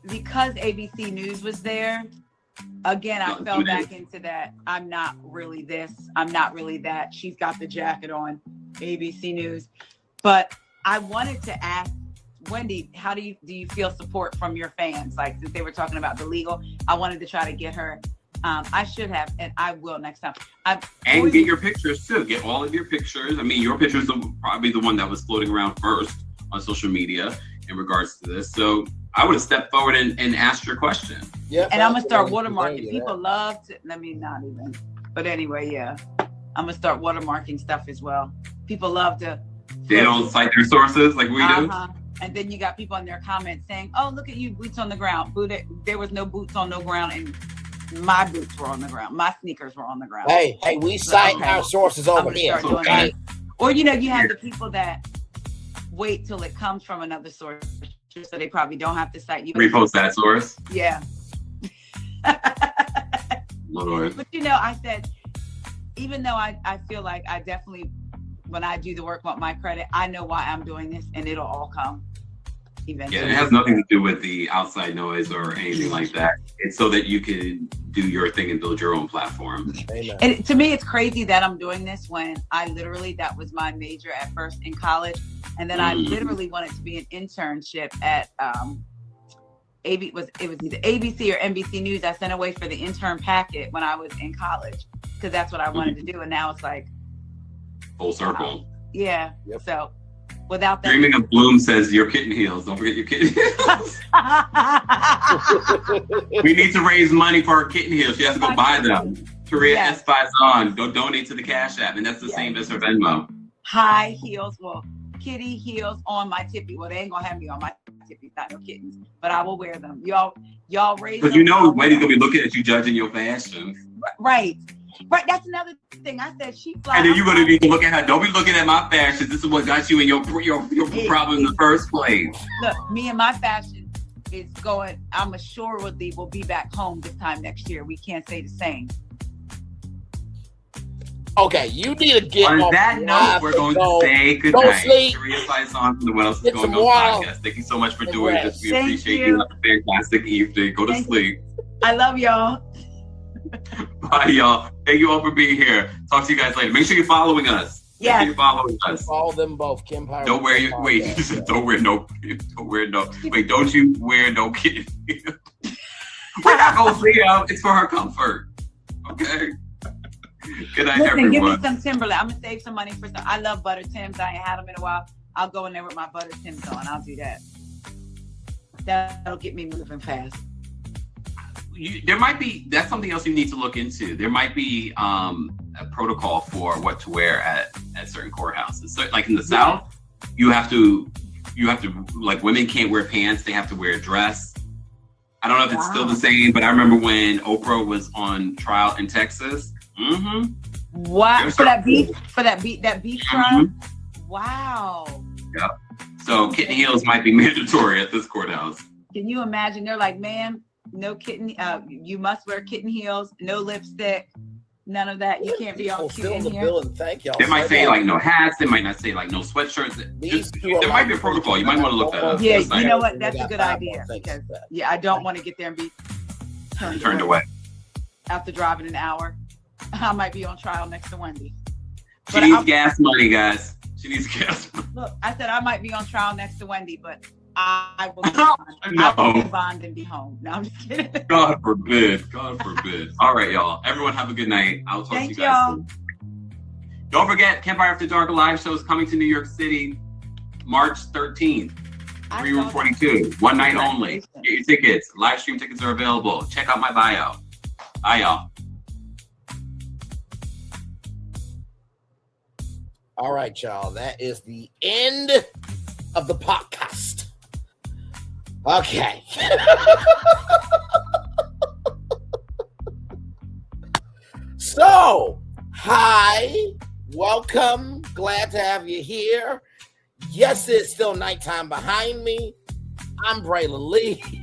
Because ABC News was there, again, I fell back into that. I'm not really this. I'm not really that. She's got the jacket on, ABC News. But I wanted to ask Wendy, how do you feel support from your fans? Like, since they were talking about the legal, I wanted to try to get her. I should have, and I will next time. And get your pictures too. Get all of your pictures. I mean, your pictures are probably the one that was floating around first on social media in regards to this. So I would have stepped forward and asked your question. Yeah. And I'm gonna start watermarking. People love to. I mean, not even. But anyway, yeah, I'm gonna start watermarking stuff as well. People love to. They don't cite their sources like we do. And then you got people in their comments saying, "Oh, look at you, boots on the ground." There was no boots on no ground, and my boots were on the ground. My sneakers were on the ground. Hey, we cite our sources over here. Okay. Or you have the people that wait till it comes from another source, so they probably don't have to cite you. Repost that source. Yeah. Lord. But I said, even though I feel like I definitely, when I do the work, want my credit, I know why I'm doing this, and it'll all come eventually. Yeah, it has nothing to do with the outside noise or anything like that. It's so that you can do your thing and build your own platform. Amen. And to me, it's crazy that I'm doing this when that was my major at first in college. And then I literally wanted to be an internship at it was either ABC or NBC News. I sent away for the intern packet when I was in college because that's what I wanted to do. And now it's like full circle. Yeah. Yep. So without that, Dreaming of Bloom says your kitten heels. Don't forget your kitten heels. We need to raise money for her kitten heels. She has to go buy them. Korea Yes. Espazon. Go donate to the Cash App, and that's the same as her Venmo. high heels, well, kitty heels on my tippy. Well, they ain't gonna have me on my tippy, not no kittens, but I will wear them. Y'all raise Because them. you know Wendy's gonna be looking at you judging your fashion. Right. That's another thing. I said she flies. And then you're gonna be looking at her. Don't be looking at my fashion. This is what got you in your problem in the first place. Look, me and my fashion is going. I'm assuredly will be back home this time next year. We can't say the same. Okay, you need to get On off that the note, live we're and going go. to say good Don't night. sleep. Korea Faison from the What Else Is Get Going some On wild. podcast. Thank you so much for doing this. We Thank appreciate you. you. Have a fantastic evening. Go to Thank sleep. I love y'all. Bye, y'all. Thank you all for being here. Talk to you guys later. Make sure you're following us. Make Yes. sure you're following us. Follow them both. Kempire. Don't wear your wait. You said don't wear no. Wait. Don't you wear no kid? We're not gonna see them. It's for her comfort. Okay. Good night, Listen, give me everyone. some Timberland. I'm gonna save some money for some. I love butter Tims. I ain't had them in a while. I'll go in there with my butter Tims on. I'll do that. That'll get me moving fast. There might be. That's something else you need to look into. There might be a protocol for what to wear at certain courthouses. So, like in the South, you have to like women can't wear pants. They have to wear a dress. I don't know if it's still the same, but I remember when Oprah was on trial in Texas. Mm-hmm. What for that beef trial? Wow. Yep. So kitten heels might be mandatory at this courthouse. Can you imagine? They're like, ma'am, no kitten. You must wear kitten heels. No lipstick. None of that. You can't be all cute in the here. bill and thank y'all. They might so say much. like no hats. They might not say like no sweatshirts. There might be a protocol. You might want to look that up. Yeah, It's like, you know what? That's We a got good 5 idea. more things Because, like that. yeah, I don't want to get there and be turned away. after driving an hour. I might be on trial next to Wendy. She needs gas money, guys. She needs gas money. Look, I said I might be on trial next to Wendy, but I will be No. I will be bond and be home. No, I'm just kidding. God forbid. God forbid. All right, y'all. Everyone have a good night. I'll talk to you Thank guys y'all. soon. Don't forget, Kempire After Dark live show is coming to New York City March 13th. 3 room 42. One night only. Get your tickets. Live stream tickets are available. Check out my bio. Bye, y'all. All right, y'all. That is the end of the podcast. Okay. So, hi, welcome. Glad to have you here. Yes, it's still nighttime behind me. I'm Braylon Lee.